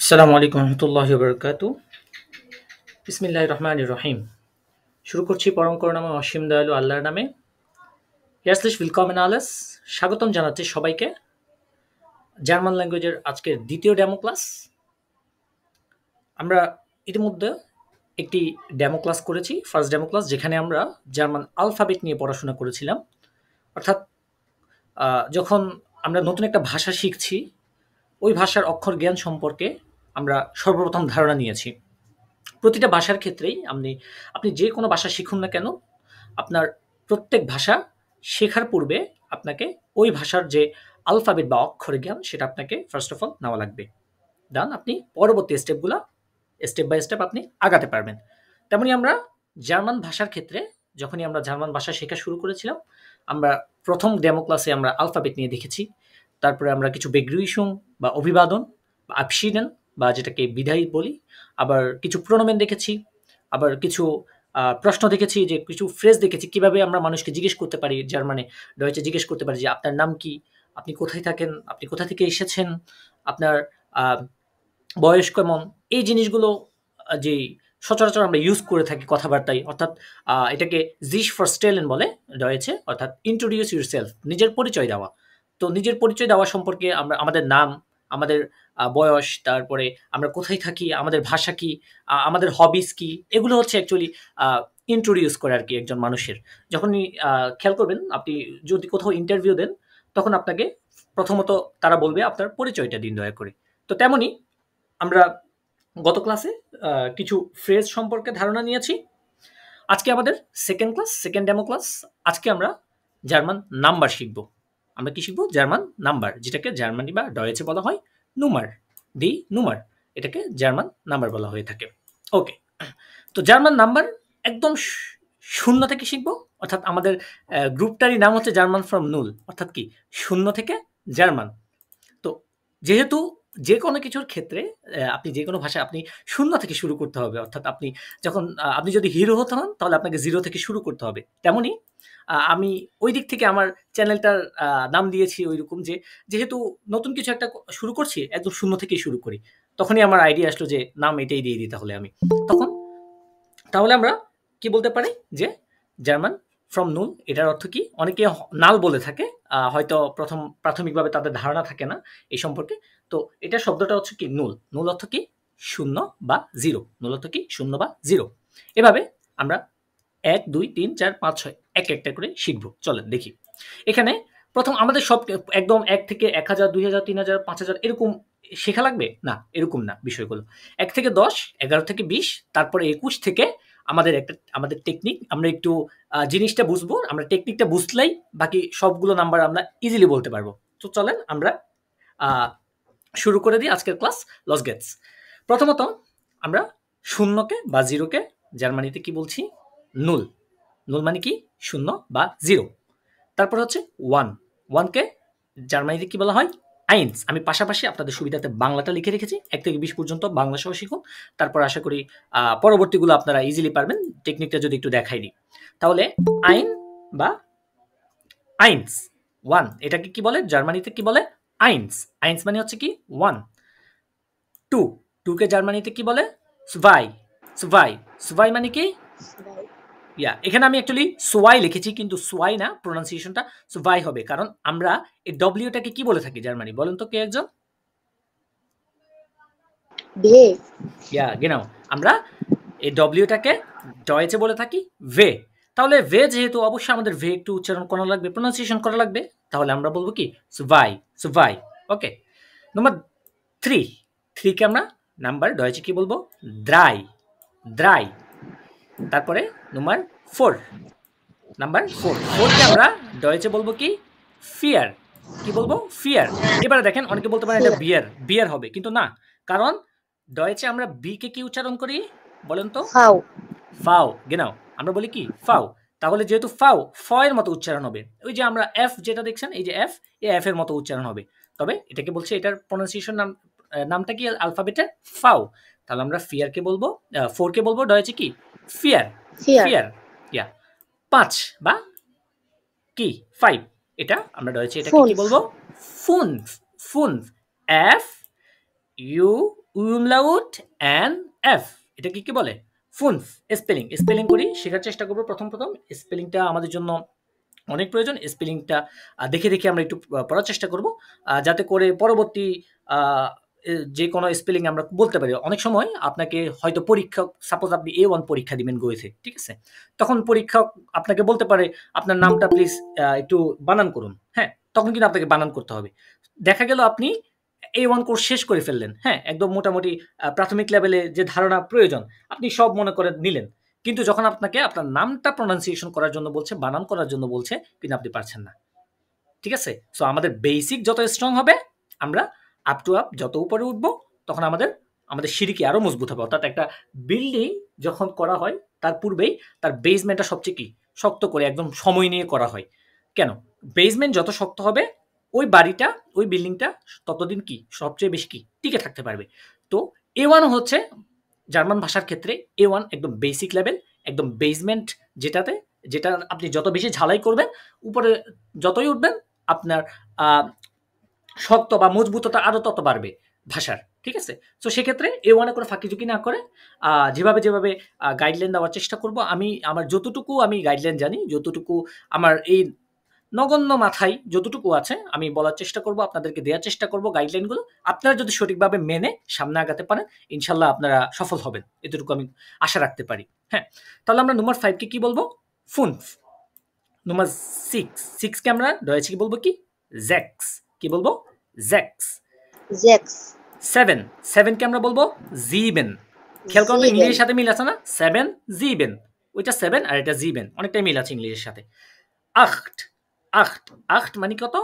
আসসালামু আলাইকুম রহমতুল্লাহি বারাকাতু। বিসমিল্লাহির রহমানির রহিম। শুরু করছি পরম করুণাময় অসীম দয়ালু আল্লাহর নামে। ইয়াসলিশ উইলকামেন আলাস। স্বাগতম জানাচ্ছি সবাইকে জার্মান ল্যাঙ্গুয়েজের আজকের দ্বিতীয় ডেমো ক্লাস। আমরা ইতিমধ্যে একটি ডেমো ক্লাস করেছি, ফার্স্ট ডেমো ক্লাস, যেখানে আমরা জার্মান আলফাবেট নিয়ে পড়াশোনা করেছিলাম। অর্থাৎ যখন আমরা নতুন একটা ভাষা শিখছি, ওই ভাষার অক্ষর জ্ঞান সম্পর্কে আমরা সর্বপ্রথম ধারণা নিয়েছি। প্রতিটা ভাষার ক্ষেত্রেই আপনি যে কোনো ভাষা শিখুন না কেন, আপনার প্রত্যেক ভাষা শেখার পূর্বে আপনাকে ওই ভাষার যে আলফাবেট বা অক্ষর জ্ঞান সেটা আপনাকে ফার্স্ট অফ অল নেওয়া লাগবে। দেন আপনি পরবর্তী স্টেপগুলো স্টেপ বাই স্টেপ আপনি আগাতে পারবেন। তেমনি আমরা জার্মান ভাষার ক্ষেত্রে যখনই আমরা জার্মান ভাষা শেখা শুরু করেছিলাম, আমরা প্রথম ডেমো ক্লাসে আমরা আলফাবেট নিয়ে দেখেছি। তারপরে আমরা কিছু বেগ্রুইশন বা অভিবাদন বা আবশিডেন বা যেটাকে বিদায় বলি, আবার কিছু প্রোনোমেন দেখেছি, আবার কিছু প্রশ্ন দেখেছি, যে কিছু ফ্রেজ দেখেছি কিভাবে আমরা মানুষকে জিজ্ঞেস করতে পারি, জার্মানে ডয়েচে জিজ্ঞেস করতে পারি যে আপনার নাম কি, আপনি কোথায় থাকেন, আপনি কোথা থেকে এসেছেন, আপনার আহ, বয়স কেমন, এই জিনিসগুলো যে সচরাচর আমরা ইউজ করে থাকি কথাবার্তায়। অর্থাৎ এটাকে জিশ ফর স্টেলেন বলে রয়েছে, অর্থাৎ ইন্ট্রোডিউস ইউর সেলফ, নিজের পরিচয় দেওয়া। তো নিজের পরিচয় দেওয়া সম্পর্কে আমরা আমাদের নাম, আমাদের বয়স, তারপরে আমরা কোথায় থাকি, আমাদের ভাষা কি, আমাদের হবিস কি, এগুলো হচ্ছে অ্যাকচুয়ালি ইন্ট্রোডিউস করে আর কি একজন মানুষের। যখনই খেয়াল করবেন, আপনি যদি কোথাও ইন্টারভিউ দেন, তখন আপনাকে প্রথমত তারা বলবে আপনার পরিচয়টা দিন দয়া করে। তো তেমনই আমরা গত ক্লাসে কিছু ফ্রেজ সম্পর্কে ধারণা নিয়েছি। আজকে আমাদের second class, second demo class. আজকে আমরা জার্মান নাম্বার শিখব। আমরা কি শিখব? জার্মান নাম্বার, যেটাকে জার্মানি বা ডয়েচে বলা হয় নুমার, দি নুমার। এটাকে জার্মান নাম্বার বলা হয়ে থাকে। ওকে, তো জার্মান নাম্বার একদম শূন্য থেকে শিখব। অর্থাৎ আমাদের গ্রুপটারই নাম হচ্ছে জার্মান ফ্রম নুল, অর্থাৎ কি শূন্য থেকে জার্মান। তো যেহেতু যে কোনো কিছুর ক্ষেত্রে আপনি যে কোনো ভাষায় আপনি শূন্য থেকে শুরু করতে হবে। অর্থাৎ আপনি যখন আপনি যদি হিরো হতে হন, তাহলে আপনাকে জিরো থেকে শুরু করতে হবে। তেমনই আমি ওই দিক থেকে আমার চ্যানেলটার নাম দিয়েছি ওইরকম, যে যেহেতু নতুন কিছু একটা শুরু করছি, একদম শূন্য থেকেই শুরু করি। তখনই আমার আইডিয়া আসলো যে নাম এটাই দিয়ে দিই তাহলে আমি। তখন তাহলে আমরা কি বলতে পারি যে জার্মান ফ্রম নুল, এটার অর্থ কি? অনেকে নাল বলে থাকে, হয়তো প্রাথমিকভাবে তাদের ধারণা থাকে না এই সম্পর্কে। তো এটা শব্দটা হচ্ছে কি নুল। নুল অর্থ কি? শূন্য বা জিরো। নুল অর্থ কি? শূন্য বা জিরো। এভাবে আমরা ১, ২, ৩, ৪, ৫, ৬ এক একটা করে শিখবো। চলেন দেখি। এখানে প্রথম আমাদের সব একদম ১ থেকে ১,০০০, ২,০০০, ৩,০০০, ৫,০০০ এরকম শেখা লাগবে না, এরকম না বিষয়গুলো। ১ থেকে ১০, ১১ থেকে ২০, তারপরে ২১ থেকে আমাদের টেকনিক, আমরা একটু জিনিসটা বুঝবো। আমরা টেকনিকটা বুঝলেই বাকি সবগুলো নাম্বার আমরা ইজিলি বলতে পারবো। তো চলেন আমরা আ শুরু করে দিই আজকের ক্লাস। Loss Gates. প্রথমত আমরা শূন্যকে বা জিরোকে জার্মানিতে কি বলছি? নুল। নুল মানে কি? শূন্য বা জিরো। তারপর হচ্ছে ওয়ান। ওয়ানকে জার্মানিতে কি বলা হয়? আইনস। আমি পাশাপাশি আপনাদের সুবিধাতে বাংলাটা লিখে রেখেছি। ১ থেকে ২০ পর্যন্ত বাংলা সহ শিখুন। তারপর আশা করি পরবর্তীগুলো আপনারা ইজিলি পারবেন, টেকনিকটা যদি একটু দেখাই দিই। তাহলে আইন বা আইনস। ওয়ান এটাকে কি বলে? জার্মানিতে কি বলে? আইনস। আইনস মানে হচ্ছে কি? ওয়ান। টু। টুকে জার্মানিতে কি বলে? সুভাই। সুভাই। সুভাই মানে কি? এখানে আমি অ্যাকচুয়ালি সোয়াই লিখেছি, কিন্তু সোয়াই না, প্রোনাউন্সিয়েশনটা সোভাই হবে। কারণ আমরা এই ডব্লিউটাকে কি বলে থাকি জার্মানি? বলেন তো কে একজন? ভে। গেনাও। আমরা এই ডব্লিউটাকে ডয়েচে বলে থাকি ভে। তাহলে ভে যেহেতু, অবশ্যই আমাদের ভে একটু উচ্চারণ করা লাগবে, প্রোনাউন্সিয়েশন করা লাগবে। তাহলে আমরা বলবো কি? সুভাই। সুভাই। ওকে। নাম্বার 3। 3 কে আমরা নাম্বার ডয়েচে কি বলবো? দ্রাই। দ্রাই। তারপরে নাম্বার 4। নাম্বার 4। 4 কে আমরা ডয়েচে বলবো কি? ফিয়ার। কি বলবো? ফিয়ার। এবারে দেখেন, অনেকে বলতে পারেন এটা বিয়ার, বিয়ার হবে, কিন্তু না। কারণ ডয়েচে আমরা বি কে কি উচ্চারণ করি বলেন তো? ফাও। ফাও। গেনাও। আমরা বলি কি? ফাও। তাহলে যেহেতু ফাও, ফ এর মতো উচ্চারণ হবে। ওই যে আমরা এফ যেটা দেখছেন, এই যে এফ, এই এফ এর মতো উচ্চারণ হবে। তবে এটাকে বলছে, এটার প্রোনাউন্সিয়েশন নামটা কি আলফাবেটের? ফাও। তাহলে আমরা ফিয়ারকে বলবো, 4 কে বলবো ডয়েচে কি? ফিয়ার। ফিয়ার। ফিয়ার। 5 বা কি? 5। এটা আমরা ডয়েচে এটাকে কি ফুনফ। বলবো? ফুনফ। ফুনফ। F U umlaut and F, এটাকে কি বলে? ফুনফ। স্পেলিং করি, শেখার চেষ্টা করবো। প্রথম স্পেলিংটা আমাদের জন্য অনেক প্রয়োজন। স্পেলিংটা দেখে দেখে আমরা একটু পড়ার চেষ্টা করব, যাতে করে পরবর্তী যে কোনো স্পেলিং আমরা বলতে পারি। অনেক সময় আপনাকে হয়তো পরীক্ষা, সাপোজ আপনি A1 পরীক্ষা দিবেন গোয়েতে, ঠিক আছে? তখন পরীক্ষক আপনাকে বলতে পারে আপনার নামটা প্লিজ একটু বানান করুন, হ্যাঁ? তখন কিন্তু আপনাকে বানান করতে হবে। দেখা গেল আপনি A1 কোর্স শেষ করে ফেললেন, হ্যাঁ? একদম মোটামুটি প্রাথমিক লেভেলে যে ধারণা প্রয়োজন আপনি সব মনে করে নিলেন। কিন্তু যখন আপনাকে আপনার নামটা প্রনাউন্সিয়েশন করার জন্য বলছে, বানান করার জন্য বলছে, কিন্তু আপনি পারছেন না। ঠিক আছে? সো আমাদের বেসিক যত স্ট্রং হবে, আমরা আপ টু আপ যত উপরে উঠবো, তখন আমাদের সিঁড়ি আরো মজবুত হবে। অর্থাৎ একটা বিল্ডিং যখন করা হয় তার পূর্বেই তার বেসমেন্টটা সবচেয়ে কি শক্ত করে একদম সময় নিয়ে করা হয়। কেন? বেসমেন্ট যত শক্ত হবে ওই বাড়িটা, ওই বিল্ডিংটা ততদিন কি সবচেয়ে বেশি কি টিকে থাকতে পারবে। তো A1 হচ্ছে জার্মান ভাষার ক্ষেত্রে A1 একদম বেসিক লেভেল, একদম বেসমেন্ট, যেটা আপনি যত বেশি ঝালাই করবেন, উপরে যতই উঠবেন, আপনার শক্ত বা মজবুততা আরো তত বাড়বে ভাষার। ঠিক আছে? তো সেক্ষেত্রে A1 করে ফাঁকি ঝুঁকি না করে যেভাবে গাইডলাইন দেওয়ার চেষ্টা করব, আমি আমার যতটুকু আমি গাইডলাইন জানি, যতটুকু আমার এই নগণ্য মাথায় যতটুকু আছে, আমি বলার চেষ্টা করব, আপনাদেরকে দেওয়ার চেষ্টা করব গাইডলাইনগুলো। আপনারা যদি সঠিকভাবে মেনে সামনে আগাতে পারেন, ইনশাল্লাহ আপনারা সফল হবেন, এতটুকু আমি আশা রাখতে পারি। হ্যাঁ, তাহলে আমরা নম্বর 5 কে কি বলবো? ফুনফ। নম্বর 6 কে আমরা ডয়েছে কি বলবো? কি জ্যাক্স। কি বলবো? জ্যাক্স। 7 কে আমরা বলবো জিবেন। খেয়াল করো ইংলিশের সাথে মিল আছে না? 7 জিবেন, ওইটা 7 আর এটা জিবেন, অনেকটাই মিল আছে ইংলিশের সাথে। 8 8 মানে কত?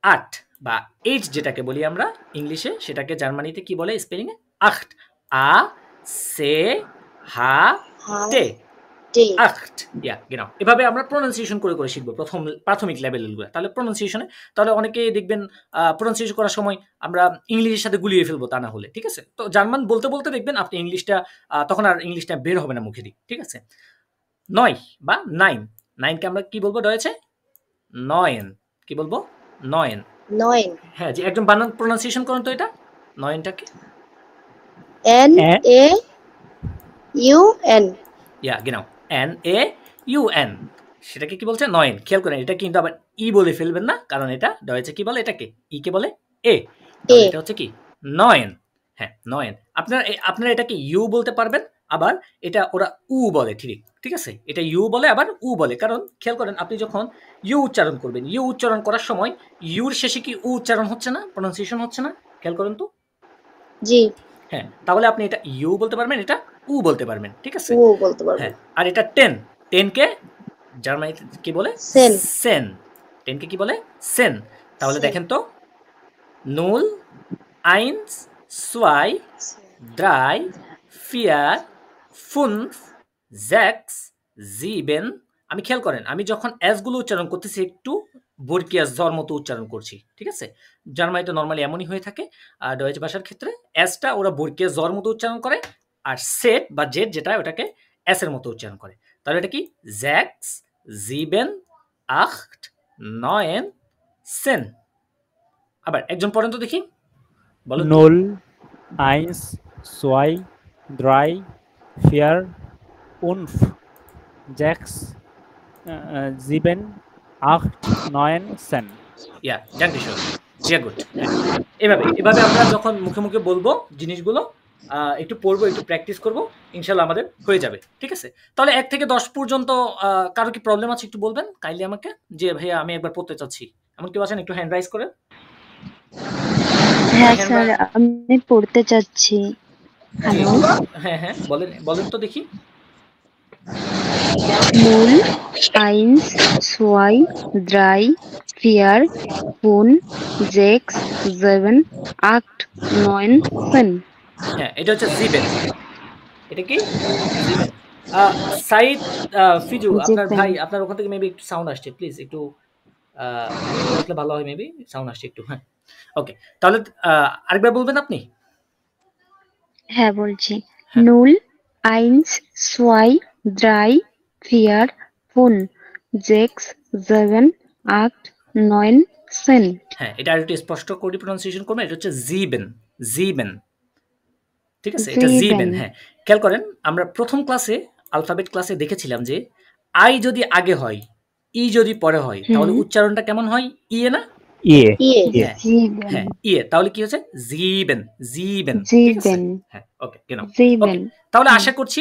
8 বা 8 যেটাকে বলি আমরা ইংলিশে, সেটাকে জার্মানিতে কি বলে স্পেলিং এ? 8 আ সে হা টে 8, ইয়া genau। এভাবে আমরা প্রনাউন্সিয়েশন করে শিখবো প্রাথমিক লেভেলগুলো। তাহলে প্রনাউন্সিয়েশনে, তাহলে অনেকেই দেখবেন প্রনাউন্সিয়েশন করার সময় আমরা ইংলিশের সাথে গুলিয়ে ফেলবো, তা না হলে। ঠিক আছে? তো জার্মান বলতে বলতে দেখবেন আপনি ইংলিশটা তখন আর ইংলিশটা বের হবে না মুখে দিয়ে। ঠিক আছে? 9 বা 9 কে আমরা কি বলবো ডয়েছে? নয়েন। কি বলবো? নয়েন। হ্যাঁ, যে একদম বানান প্রনাউন্সিয়েশন করুন তো এটা, নয়েনটাকে। N-A-U-N। ইয়া genau, N-A-U-N। সেটাকে কি বলছে? নয়েন। খেয়াল করেন, এটা কিন্তু আবার ই বলে ফেলবেন না, কারণ এটা ডয়েছে কি বলে এটাকে? ই কে বলে এ। তাহলে এটা হচ্ছে কি নয়েন। হ্যাঁ, নয়েন। আপনারা এটাকে ইউ বলতে পারবেন, আবার এটা ওরা উ বলে। ঠিক আছে? এটা ইউ বলে আবার উ বলে, কারণ খেয়াল করেন আপনি যখন ইউ উচ্চারণ করবেন, ইউ উচ্চারণ করার সময় ইউর শেষে কি উ উচ্চারণ হচ্ছে না, প্রনাউন্সিয়েশন হচ্ছে না? খেয়াল করেন তো। জি। হ্যাঁ, তাহলে আপনি এটা ইউ বলতে পারবেন, এটা উ বলতে পারবেন। ঠিক আছে? উ বলতে পারবেন। হ্যাঁ, আর এটা 10 কে জার্মানিতে কি বলে? সেন। সেন। 10 কে কি বলে? সেন। তাহলে দেখেন তো, 0 1 2 3 4 5 6 7। আমি খেয়াল করেন, আমি যখন এস গুলো উচ্চারণ করতেছি একটু বর্গীয় জ্বর মতো উচ্চারণ করছি। ঠিক আছে? জার্মানিতে নরমালি এমনই হয়ে থাকে। আর ডয়েচ ভাষার ক্ষেত্রে এসটা ওরা বর্গীয় জ্বর মতো উচ্চারণ করে, আর সেট বা জেড যেটা, ওটাকে এস এর মতো উচ্চারণ করে। তাহলে এটা কি? জ্যাক্স জিবেন আcht নয়েন সেন। আবার একজন পড়েন তো দেখি, বলো। 0 1 2 3 4 5 6 7 8 9 10। ইয়া, danke schön, sehr gut। এভাবে আমরা যখন মুখে মুখে বলবো জিনিসগুলো, একটু পড়বো, একটু প্র্যাকটিস করব, ইনশাল্লাহ আমাদের হয়ে যাবে। ঠিক আছে? তাহলে 1 থেকে 10 পর্যন্ত কারো কি প্রবলেম আছে একটু বলবেন কাইন্ডলি আমাকে, যে ভাইয়া আমি একবার পড়তে চাচ্ছি। এমন কেউ আছেন? একটু হ্যান্ড রাইজ করেন। হ্যাঁ স্যার, আমি পড়তে চাচ্ছি। হ্যালো। হ্যাঁ, বলেন তো দেখি। 0 1 2 3 4 5 6 7 8 9 10। হ্যাঁ, এটা হচ্ছে জিবেন। এটা কি? জিবেন। সাইদ ফিজু, আপনার ভাই, আপনার ওখান থেকে মেবি একটু সাউন্ড আসছে, প্লিজ একটু রাখলে ভালো হয়, মেবি সাউন্ড আসছে একটু। হ্যাঁ, ওকে। তাহলে আরেকবার বলবেন আপনি? হ্যাঁ বলছি। 0 1 2 3 4 5 6 7 8 9 10। হ্যাঁ, এটা আরেকটু স্পষ্ট করে প্রনাউন্সিয়েশন করবেন। এটা হচ্ছে জিবেন। ঠিক আছে, এটা জিবেন। জিবেন। হ্যাঁ, খেয়াল করেন আমরা প্রথম ক্লাসে আলফাবেট ক্লাসে দেখেছিলাম যে আই যদি আগে হয়, ই যদি পরে হয়, তাহলে হুম। উচ্চারণটা কেমন হয়? ইয়ে না? ইয়ে ইয়ে ইয়ে হ্যাঁ জিবেন। হ্যাঁ, ইয়ে। তাহলে কি হচ্ছে? জিবেন, জিবেন। ঠিক আছে? জিবেন। হ্যাঁ, ওকে, গেলাম। জিবেন। ওকে, তাহলে হুম। আশা করছি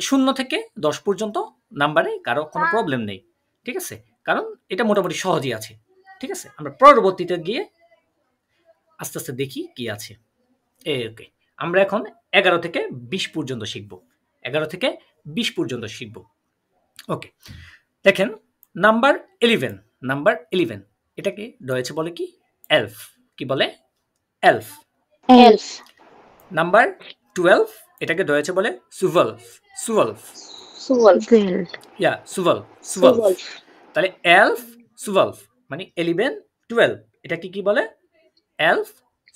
0 থেকে 10 পর্যন্ত নাম্বারে কারো কোনো প্রবলেম নেই। ঠিক আছে? কারণ এটা মোটামুটি সহজই আছে। ঠিক আছে? আমরা পরবর্তীতে গিয়ে আস্তে, আস্তে দেখি কি আছে। ওকে। আমরা এখন 11 থেকে 20 পর্যন্ত শিখব। 11 থেকে 20 পর্যন্ত শিখব। ওকে। দেখেন নাম্বার 11, নাম্বার 11 এটাকে রয়েছে বলে কি? এলফ। কি বলে? এলফ। এলফ। এলফ নাম্বার 12 এটাকে রয়েছে বলে সুভলফ। সুভলফ। সুভলফ সুভেল্ফ। ইয়া, সুভলফ, সুভলফ। সুভলফ তাহলে এলফ, সুভলফ মানে 11, 12 এটাকে কি বলে? এলফ,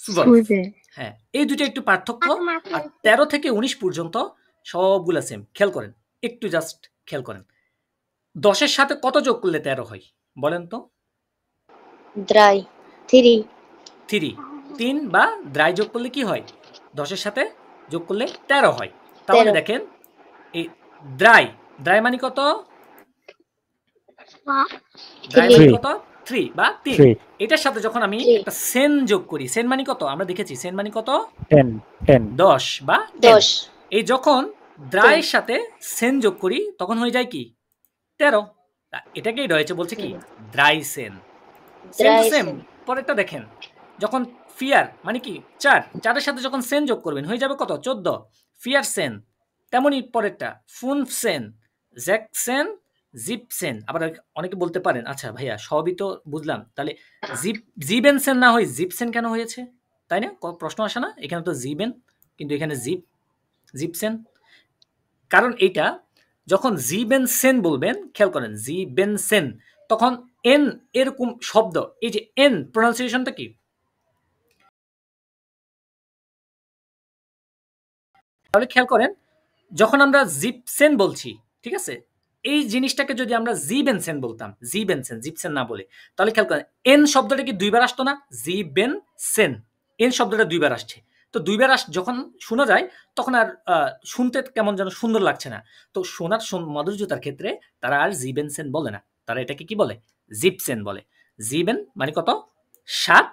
সুভলফ। সুভেল। হ্যাঁ, এই দুটো একটু পার্থক্য। আর 13 থেকে 19 পর্যন্ত সবগুলা সেম। খেয়াল করেন, একটু জাস্ট খেয়াল করেন। 10-এর সাথে কত যোগ করলে 13 হয়? বলেন তো? দ্রাই 3 3। 3 বা দ্রাই যোগ করলে কি হয়? 10-এর সাথে যোগ করলে 13 হয়। তাহলে 13 দেখেন এই দ্রাই, দ্রাই মানে কত? দ্রাই মানে 3 কত? 3 বা 3। 3 এটার সাথে যখন আমি 3 একটা সেন যোগ করি, সেন মানে কত? আমরা দেখেছি সেন মানে কত? 10 10 10 বা 10। 10 এই যখন দ্রাইয়ের সাথে সেন যোগ করি তখন হয়ে যায় কি? 13। এটাকেই রয়েছে বলছে কি? দ্রাই সেন। Same to same. দ্রাইসেন পরেরটা দেখেন, যখন ফিয়ার মানে কি? 4, 4-এর সাথে যখন সেন যোগ করবেন হয়ে যাবে কত? 14। ফিয়ার সেন। তেমনই পরেরটা ফুনফ সেন, জ্যাক সেন, জিপ সেন। আবার অনেকে বলতে পারেন, আচ্ছা ভাইয়া সবই তো বুঝলাম, তাহলে জিবেন সেন না হয় জিপসেন কেন হয়েছে? তাই না? প্রশ্ন আসে না? এখানে তো জিবেন, কিন্তু এখানে জিপসেন। কারণ এইটা যখন জিবেন সেন বলবেন, খেয়াল করেন জিবেন সেন, তখন এন এরকম শব্দ, এই যে এন প্রনাউন্সিয়েশনটা কি? তাহলে খেয়াল করেন যখন আমরা জিপসেন বলছি, ঠিক আছে, এই জিনিসটাকে যদি আমরা জিবেনসেন বলতাম, জিবেনসেন, জিপসেন না বলে, তাহলে খেয়াল করেন এন শব্দটা কি দুইবার আসতো না? জিবেনসেন, এন শব্দটা দুইবার আসছে। তো দুইবার যখন শোনা যায় তখন আর শুনতে কেমন যেন সুন্দর লাগছে না। তো শোনার মাধুর্যতার ক্ষেত্রে তারা আর জিবেনসেন বলে না, তারা এটাকে কি বলে? জিপসেন বলে। জিবেন মানে কত? 7।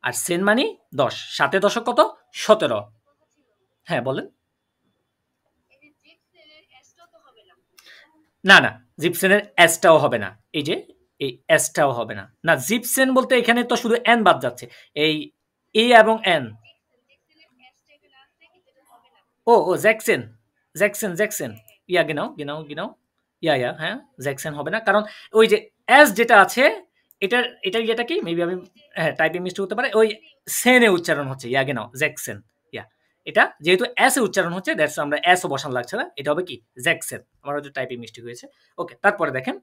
আর সেন মানে 10। 7-এ 10 কত? 17। হ্যাঁ বলেন। না না, জিপসেনের এসটাও হবে না। এই যে এই এসটাও হবে না। না, জিপসেন বলতে এখানে তো শুধু এন বাদ যাচ্ছে। এই এ এবং এন। ও জ্যাকসেন, জ্যাকসেন, জ্যাকসেন। ইয়া গিনাও, গিনাও, গিনাও। ইয়া হ্যাঁ, জ্যাকসেন হবে না, কারণ ওই যে এস যেটা আছে এটার ইয়েটা কি মেবি আমি হ্যাঁ টাইপিং মিস্টেক হতে পারে। ওই সেনে উচ্চারণ হচ্ছে, ইয়া গিনাও, জ্যাকসেন। ইয়া, এটা যেহেতু এস এ উচ্চারণ হচ্ছে দ্যাটস আমরা এস ও বসান লাগছে না, এটা হবে কি? জ্যাকসেন। আমার হয়তো টাইপিং মিস্টেক হয়েছে। ওকে, তারপরে দেখেন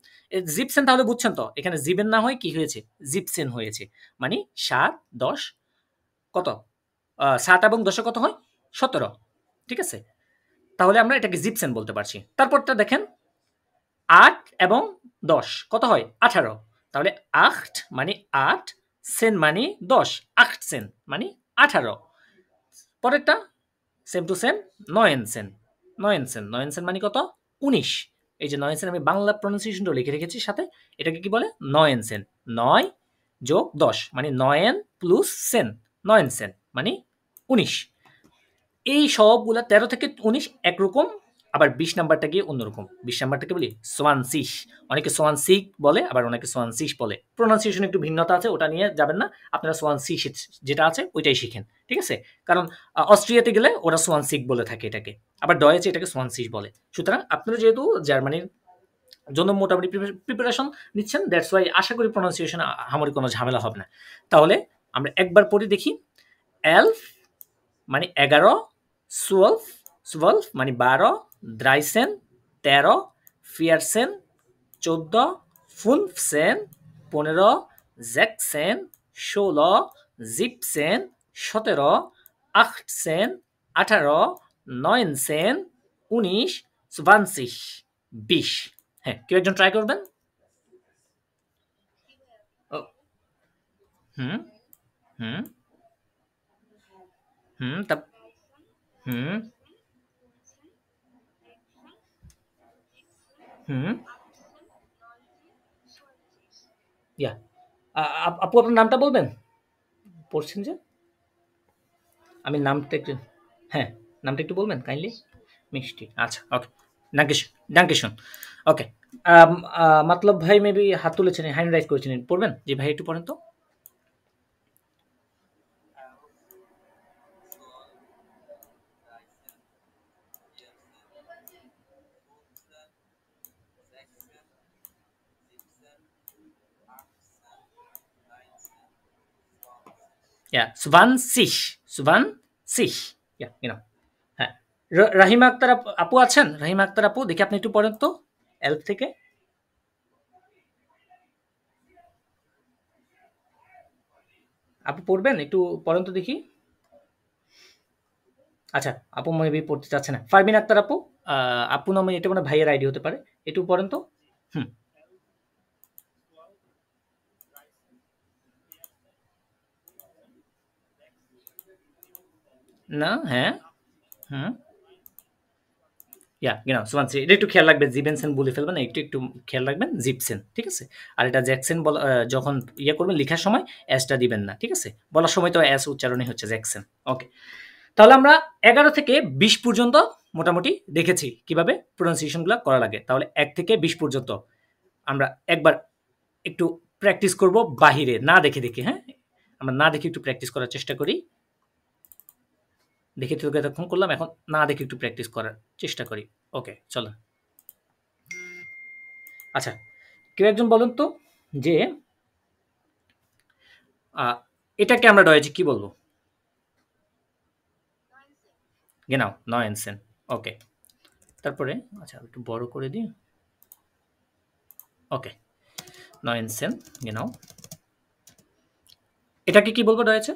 জিপসেন, তাহলে বুঝছেন তো এখানে জিবেন না হয় কি হয়েছে? জিপসেন হয়েছে। মানে 7, 10 কত? 7 এবং 10 কত হয়? 17। ঠিক আছে, তাহলে আমরা এটাকে জিপসেন বলতে পারছি। তারপরটা দেখেন 8 এবং 10 কত হয়? 18। তাহলে 8 মানে 8, সেন মানে 10, 8 সেন মানে 18। পরেরটা same to same 9 Sen, 9 Sen, 9 Sen মানে কত? 19। এই যে 9 সেন আমি বাংলা প্রনাউন্সিয়েশনটা লিখে রেখেছি সাথে, এটাকে কি বলে? 9 সেন। 9 যোগ 10 মানে 9 প্লাস সেন, 9 সেন মানে 19। এই সবগুলা 13 থেকে 19 একরকম, আবার 20 নাম্বারটা গিয়ে অন্যরকম। 20 নাম্বারটাকে বলি সোয়ানসিশ। অনেকে সোয়ানসিক বলে, আবার অনেকে সোয়ানসিশ বলে। প্রোনাউন্সিয়েশন একটু ভিন্নতা আছে, ওটা নিয়ে যাবেন না। আপনারা সোয়ানসিশ যেটা আছে ওইটাই শিখেন। ঠিক আছে? কারণ অস্ট্রিয়াতে গেলে ওরা সোয়ানসিক বলে থাকে এটাকে, আবার ডয়েচে এটাকে সোয়ানসিশ বলে। সুতরাং আপনারা যেহেতু জার্মানির জন্য মোটামুটি প্রিপারেশন নিচ্ছেন, দ্যাটস ওয়াই আশা করি প্রোনাউন্সিয়েশন আমার কোনো ঝামেলা হবে না। তাহলে আমরা একবার পড়ে দেখি। এলফ মানে 11, সুলফ, সুভলফ মানে 12, দ্রাইসেন 13, ফিয়ারসেন 14, ফুনফসেন 15, জ্যাকসেন 16, জিপসেন 17, আchtসেন 18, নয়েনসেন 19, 20, 20। হ্যাঁ, কেউ একজন ট্রাই করবেন? ও, হুম হুম হুম তা হুম, হুম, ইয়া। আপু আপনার নামটা বলবেন? পড়ছেন যে? আমি নামটা একটু হ্যাঁ, নামটা একটু বলবেন কাইন্ডলি? মিষ্টি। আচ্ছা, ওকে। ডাঙ্কেশন, ডাঙ্কেশন। ওকে। আম মাতলব ভাই মেবি হাত তুলেছেন, হ্যান্ড রাইজ করেছেন। পড়বেন? জি ভাই একটু পড়েন তো। ইয়া, 20, 20, ইয়া, হ্যাঁ। রাহিমা আক্তার আপু আছেন? রাহিমা আক্তার আপু, দেখি আপনি একটু পড়েন তো এলফ থেকে। আপু পড়বেন? একটু পড়েন তো দেখি। আচ্ছা, আপু মেবি পড়তে চাচ্ছে না। ফারমিন আক্তার আপু, আপু নামে এটা মনে হয় ভাইয়ের আইডি হতে পারে। একটু পড়েন তো। হুম। না, হ্যাঁ, হুম। ইয়া, সোয়ানসি। এটা একটু খেয়াল রাখবেন, জিবেনসেন বলে ফেলবেন না, একটু খেয়াল রাখবেন, জিপসেন, ঠিক আছে? আর এটা জ্যাকসেন বলা, যখন ইয়ে করবেন লেখার সময় এসটা দিবেন না, ঠিক আছে? বলার সময় তো এস উচ্চারণই হচ্ছে জ্যাকসেন। ওকে। তাহলে আমরা ১১ থেকে ২০ পর্যন্ত মোটামুটি দেখেছি কিভাবে প্রনাউন্সিয়েশনগুলো করা লাগে। তাহলে ১ থেকে ২০ পর্যন্ত আমরা একবার একটু প্র্যাকটিস করব বাহিরে, না দেখে, হ্যাঁ? আমরা না দেখে একটু প্র্যাকটিস করার চেষ্টা করি। দেখে তো এতক্ষণ করলাম, এখন না দেখে একটু প্র্যাকটিস করার চেষ্টা করি। ওকে, চলো। আচ্ছা, কেউ একজন বলুন তো যে এটাকে আমরা ডয়েচে কি বলবো? গেনাও, নয়েনসেন। ওকে। তারপরে আচ্ছা একটু বড় করে দিই। ওকে, নয়েনসেন, গেনাও। এটাকে কি বলবো ডয়েচে?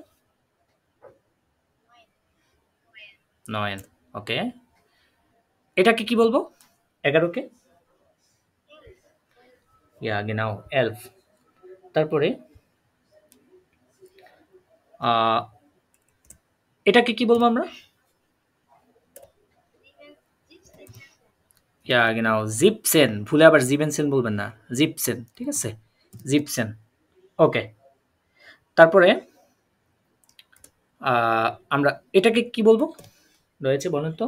নয়েন। ওকে। এটাকে কি বলবো? ১১ কে? ইয়া, গেনাও, এলফ। তারপরে এটাকে কি বলবো আমরা? ইয়া, গেনাও, জিপসেন। ভুলে আবার জিবেনসেন বলবেন না, জিপসেন, ঠিক আছে? জিপসেন। ওকে। তারপরে আমরা এটাকে কি বলবো রয়েছে বলেন তো?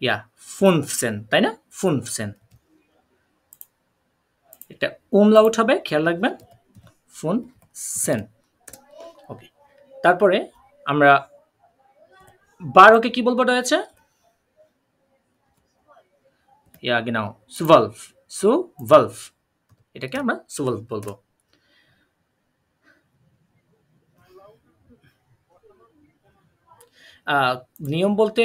ইয়া, ফুনফসেন, তাই না? ফুনফসেন। এটা উমলাউট হবে, খেয়াল রাখবেন। ফুনসেন। ওকে। তারপরে আমরা ১২ কে কি বলবো রয়েছে? ইয়া, গেনাও, সুভলফ। সুভলফ। এটাকে আমরা সুভলফ বলবো। নিয়ম বলতে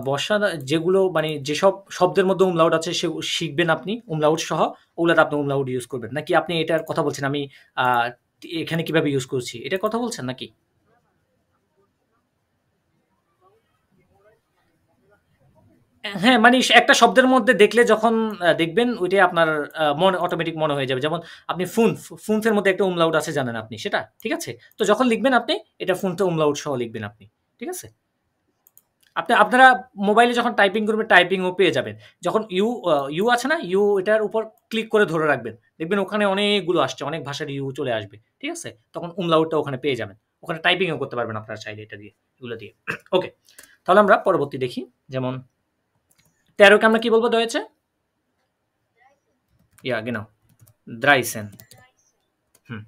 বসা যেগুলো মানে যেসব শব্দের মধ্যে umlaut আছে সে শিখবেন আপনি umlaut সহ, ওগুলাতে আপনি umlaut ইউজ করবেন। নাকি আপনি এটার কথা বলছেন আমি আ এখানে কিভাবে ইউজ করছি এটার কথা বলছেন নাকি? হ্যাঁ, মানে একটা শব্দের মধ্যে দেখলে যখন দেখবেন ওইটাই আপনার মনে অটোমেটিক মনে হয়ে যাবে। যেমন আপনি ফুনফের মধ্যে একটা umlaut আছে জানেন আপনি সেটা, ঠিক আছে? তো যখন লিখবেন আপনি এটা ফুনফে umlaut সহ লিখবেন আপনি। ঠিক আছে? আপনারা মোবাইলে যখন টাইপিং করবেন টাইপিংও পেয়ে যাবেন। যখন ইউ আছে না? ইউ এটার উপর ক্লিক করে ধরে রাখবেন। দেখবেন ওখানে অনেকগুলো আসছে, অনেক ভাষার ইউ চলে আসবে। ঠিক আছে? তখন umlaut টা ওখানে পেয়ে যাবেন। ওখানে টাইপিংও করতে পারবেন আপনারা চাইলে এটা দিয়ে, এগুলো দিয়ে। ওকে। তাহলে আমরা পরবর্তী দেখি। যেমন ১৩ কে আমরা কি বলবো দয়েছে? ইয়া, genau, Dreisen। হুম।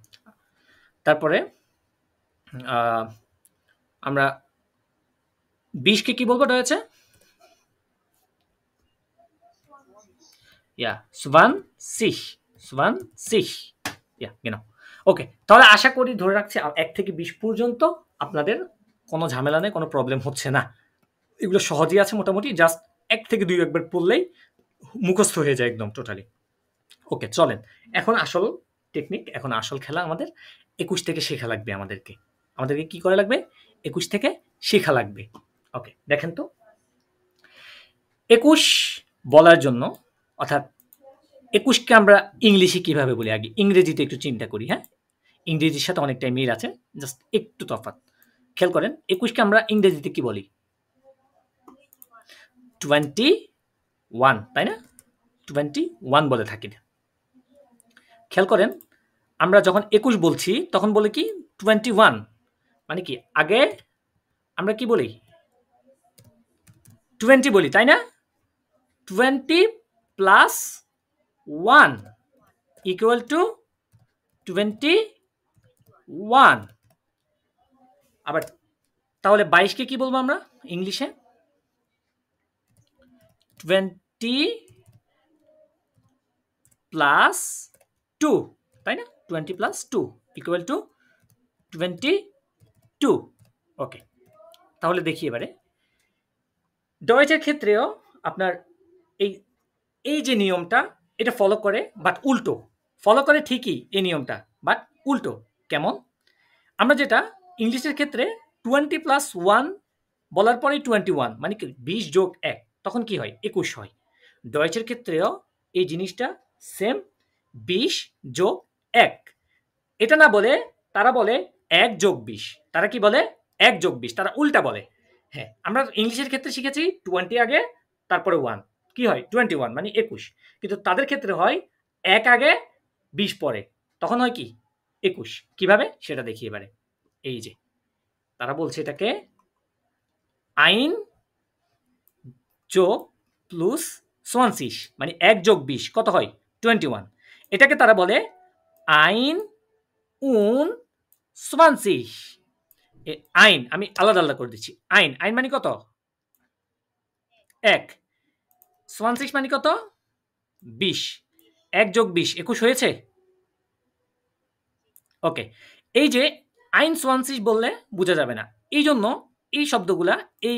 তারপরে আ আমরা ২০ কে কি বলবো দয়েছে? ইয়া, 20, 20, ইয়া, genau। ওকে। তাহলে আশা করি ধরে রাখছি ১ থেকে ২০ পর্যন্ত আপনাদের কোনো ঝামেলা নেই, কোনো প্রবলেম হচ্ছে না। এগুলো সহজই আছে মোটামুটি। জাস্ট ১ থেকে ২ একবার পড়লেই মুখস্থ হয়ে যায় একদম টোটালি। ওকে, চলেন। এখন আসল টেকনিক, এখন আসল খেলা আমাদের ২১ থেকে শেখা লাগবে আমাদেরকে। আমাদেরকে কি করা লাগবে? ২১ থেকে শেখা লাগবে। ওকে, দেখেন তো। ২১ বলার জন্য অর্থাৎ ২১ কে আমরা ইংলিশে কিভাবে বলি আগে ইংরেজিতে একটু চিন্তা করি, হ্যাঁ? ইংরেজির সাথে অনেকটাই মিল আছে, জাস্ট একটু তফাৎ। খেয়াল করেন 21কে আমরা ইংরেজিতে কি বলি? 21, তাই না? 21 বলে থাকি। খেয়াল করেন আমরা যখন 21 বলছি তখন বলে কি 21, মানে কি আগে আমরা কি বলি? 20 বলি, তাই না? 20 প্লাস 1 ইকুয়াল টু 21। আবার তাহলে 22কে কি বলবো আমরা ইংলিশে? 20 প্লাস 2, তাই না? 20 প্লাস 2 ইকুয়াল টু 22। ওকে, তাহলে দেখি এবারে ডয়েচের ক্ষেত্রেও আপনার এই এই যে নিয়মটা এটা ফলো করে, বাট উল্টো ফলো করে ঠিকই এই নিয়মটা, বাট উল্টো। কেমন? আমরা যেটা ইংলিশের ক্ষেত্রে 20 প্লাস 1 বলার পরেই 21, মানে কি 20 যোগ 1, তখন কি হয়? 21 হয়। ডয়েচের ক্ষেত্রেও এই জিনিসটা সেম, 20 যোগ 1। এটা না বলে তারা বলে 1 যোগ 20। তারা কি বলে? 1 যোগ 20, তারা উল্টা বলে। হ্যাঁ, আমরা ইংলিশের ক্ষেত্রে শিখেছি 20 আগে তারপরে 1, কি হয়? 21, মানে 21। কিন্তু তাদের ক্ষেত্রে হয় 1 আগে 20 পরে, তখন হয় কি? 21। কিভাবে সেটা দেখি এবারে। এই যে তারা বলছে এটাকে আইন যোগ প্লাস 20, মানে 1 যোগ 20 কত হয়? 21। এটাকে তারা বলে আইন উন 20। আইন আমি আলাদা আলাদা করে দিচ্ছি। আইন আইন মানে কত? 1। 20 মানে কত? 20। 1 যোগ 20 21 হয়েছে। ওকে, এই যে আইন 20 বললে বোঝা যাবে না, এই জন্য এই শব্দগুলা এই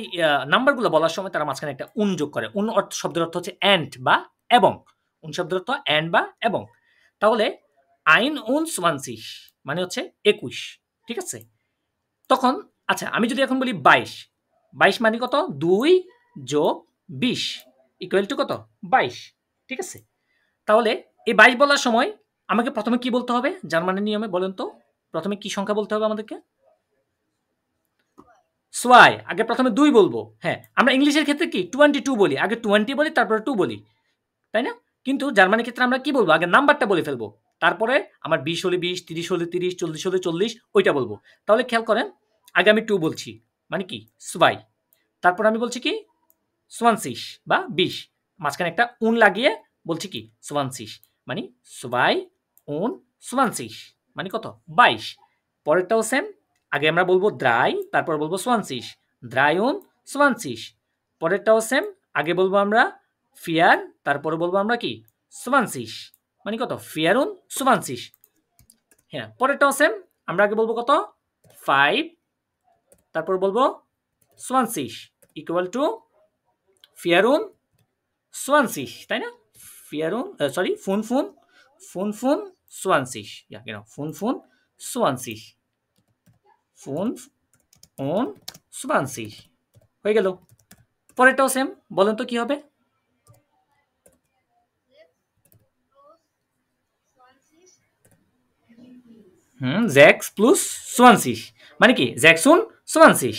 নাম্বারগুলো বলার সময় তারা মাঝখানে একটা উন যোগ করে। উন অর্থ শব্দের অর্থ হচ্ছে অ্যান্ড বা এবং। উন শব্দের অর্থ অ্যান্ড বা এবং। তাহলে আইন উন 20 মানে হচ্ছে 21, ঠিক আছে? তখন আচ্ছা আমি যদি এখন বলি 22, 22 মানে কত? 2 যোগ 20 ইকুয়াল টু কত? 22, ঠিক আছে? তাহলে এই 22 বলার সময় আমাকে প্রথমে কি বলতে হবে জার্মানের নিয়মে? বলেন তো, প্রথমে কি সংখ্যা বলতে হবে আমাদেরকে? সোয়াই। আগে প্রথমে 2 বলবো। হ্যাঁ, আমরা ইংলিশের ক্ষেত্রে কি 22 বলি, আগে 20 বলি তারপরে 2 বলি, তাই না? কিন্তু জার্মানির ক্ষেত্রে আমরা কি বলবো? আগে নাম্বারটা বলে ফেলবো, তারপরে আমার 20 হলে 20, 30 হলে 30, 40 হলে 40 ওইটা বলবো। তাহলে খেয়াল করেন আগে আমি 2 বলছি, মানে কি সোয়াই, তারপর আমি বলছি কি 20 বা 20, মাঝখানে একটা উন লাগিয়ে বলছি কি 20, মানে সোয়াই উন 20, মানে কত? 22। পরেরটাও সেম, আগে আমরা বলবো দ্রাই, তারপর বলবো 20, দ্রাই উন 20। পরেরটাও সেম, আগে বলবো আমরা ফিয়ার, তারপরে বলবো আমরা কি 20, মানে কত? ফিয়ার উন 20। হ্যাঁ, পরেরটাও সেম, আমরা আগে বলবো কত? 5, তারপর বলবো 20 ইকুয়াল টু ফিয়ারুন 20, তাই না? ফিয়ারুন সরি ফুন ফুন ফুন ফুন 20, ja genau ফুন ফুন 20, ফুন উন 20 হয়ে গেল। পরেরটাও সেম, বলেন তো কি হবে? Sechs plus 20, মানে কি 26,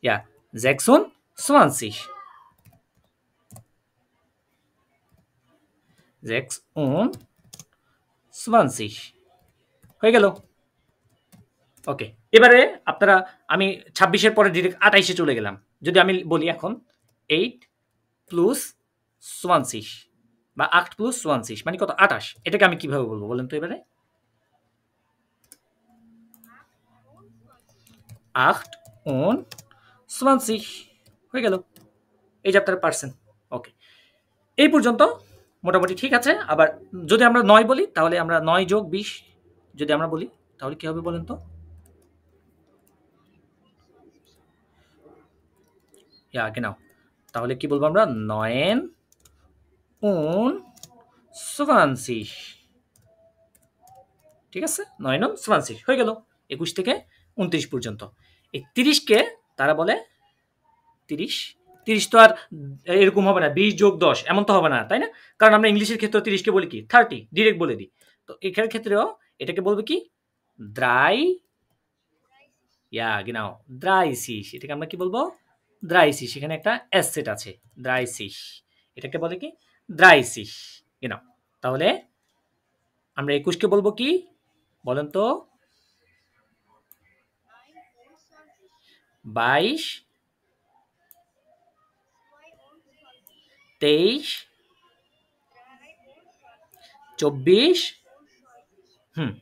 ja 26, 26 হয়ে গেল। ওকে, এবারে আপনারা আমি 26-এর পরে ডিরেক্ট 28-এ চলে গেলাম। যদি আমি বলি এখন 8 প্লাস 20 বা 8 প্লাস 20 মানে কত? 28। এটাকে আমি কিভাবে বলবো বলেন তো এবারে? 8 und 20 হয়ে গেল। এই যে আপনারা পারছেন। ওকে, এই পর্যন্ত মোটামুটি ঠিক আছে। আবার যদি আমরা 9 বলি তাহলে আমরা 9 যোগ 20 যদি আমরা বলি তাহলে কি হবে বলেন তো? Ja, genau. তাহলে কি বলবো আমরা? 9 und 20, ঠিক আছে? 9 und 20 হয়ে গেল 21 থেকে 29 পর্যন্ত। এই 30কে তারা বলে 30, 30 তো আর এরকম হবে না 20 যোগ 10 এমন তো হবে না, তাই না? কারণ আমরা ইংলিশের ক্ষেত্রে 30কে বলি কি 30, ডিরেক্ট বলে দিই। তো এখানের ক্ষেত্রেও এটাকে বলবে কি 3, ইয়া genau 30 এটাকে আমরা কি বলবো 30 এখানে একটা এস সেট আছে 30 এটাকে বলে কি 30 genau তাহলে আমরা 21 কে বলবো কি বলেন তো 22 23 24 হুম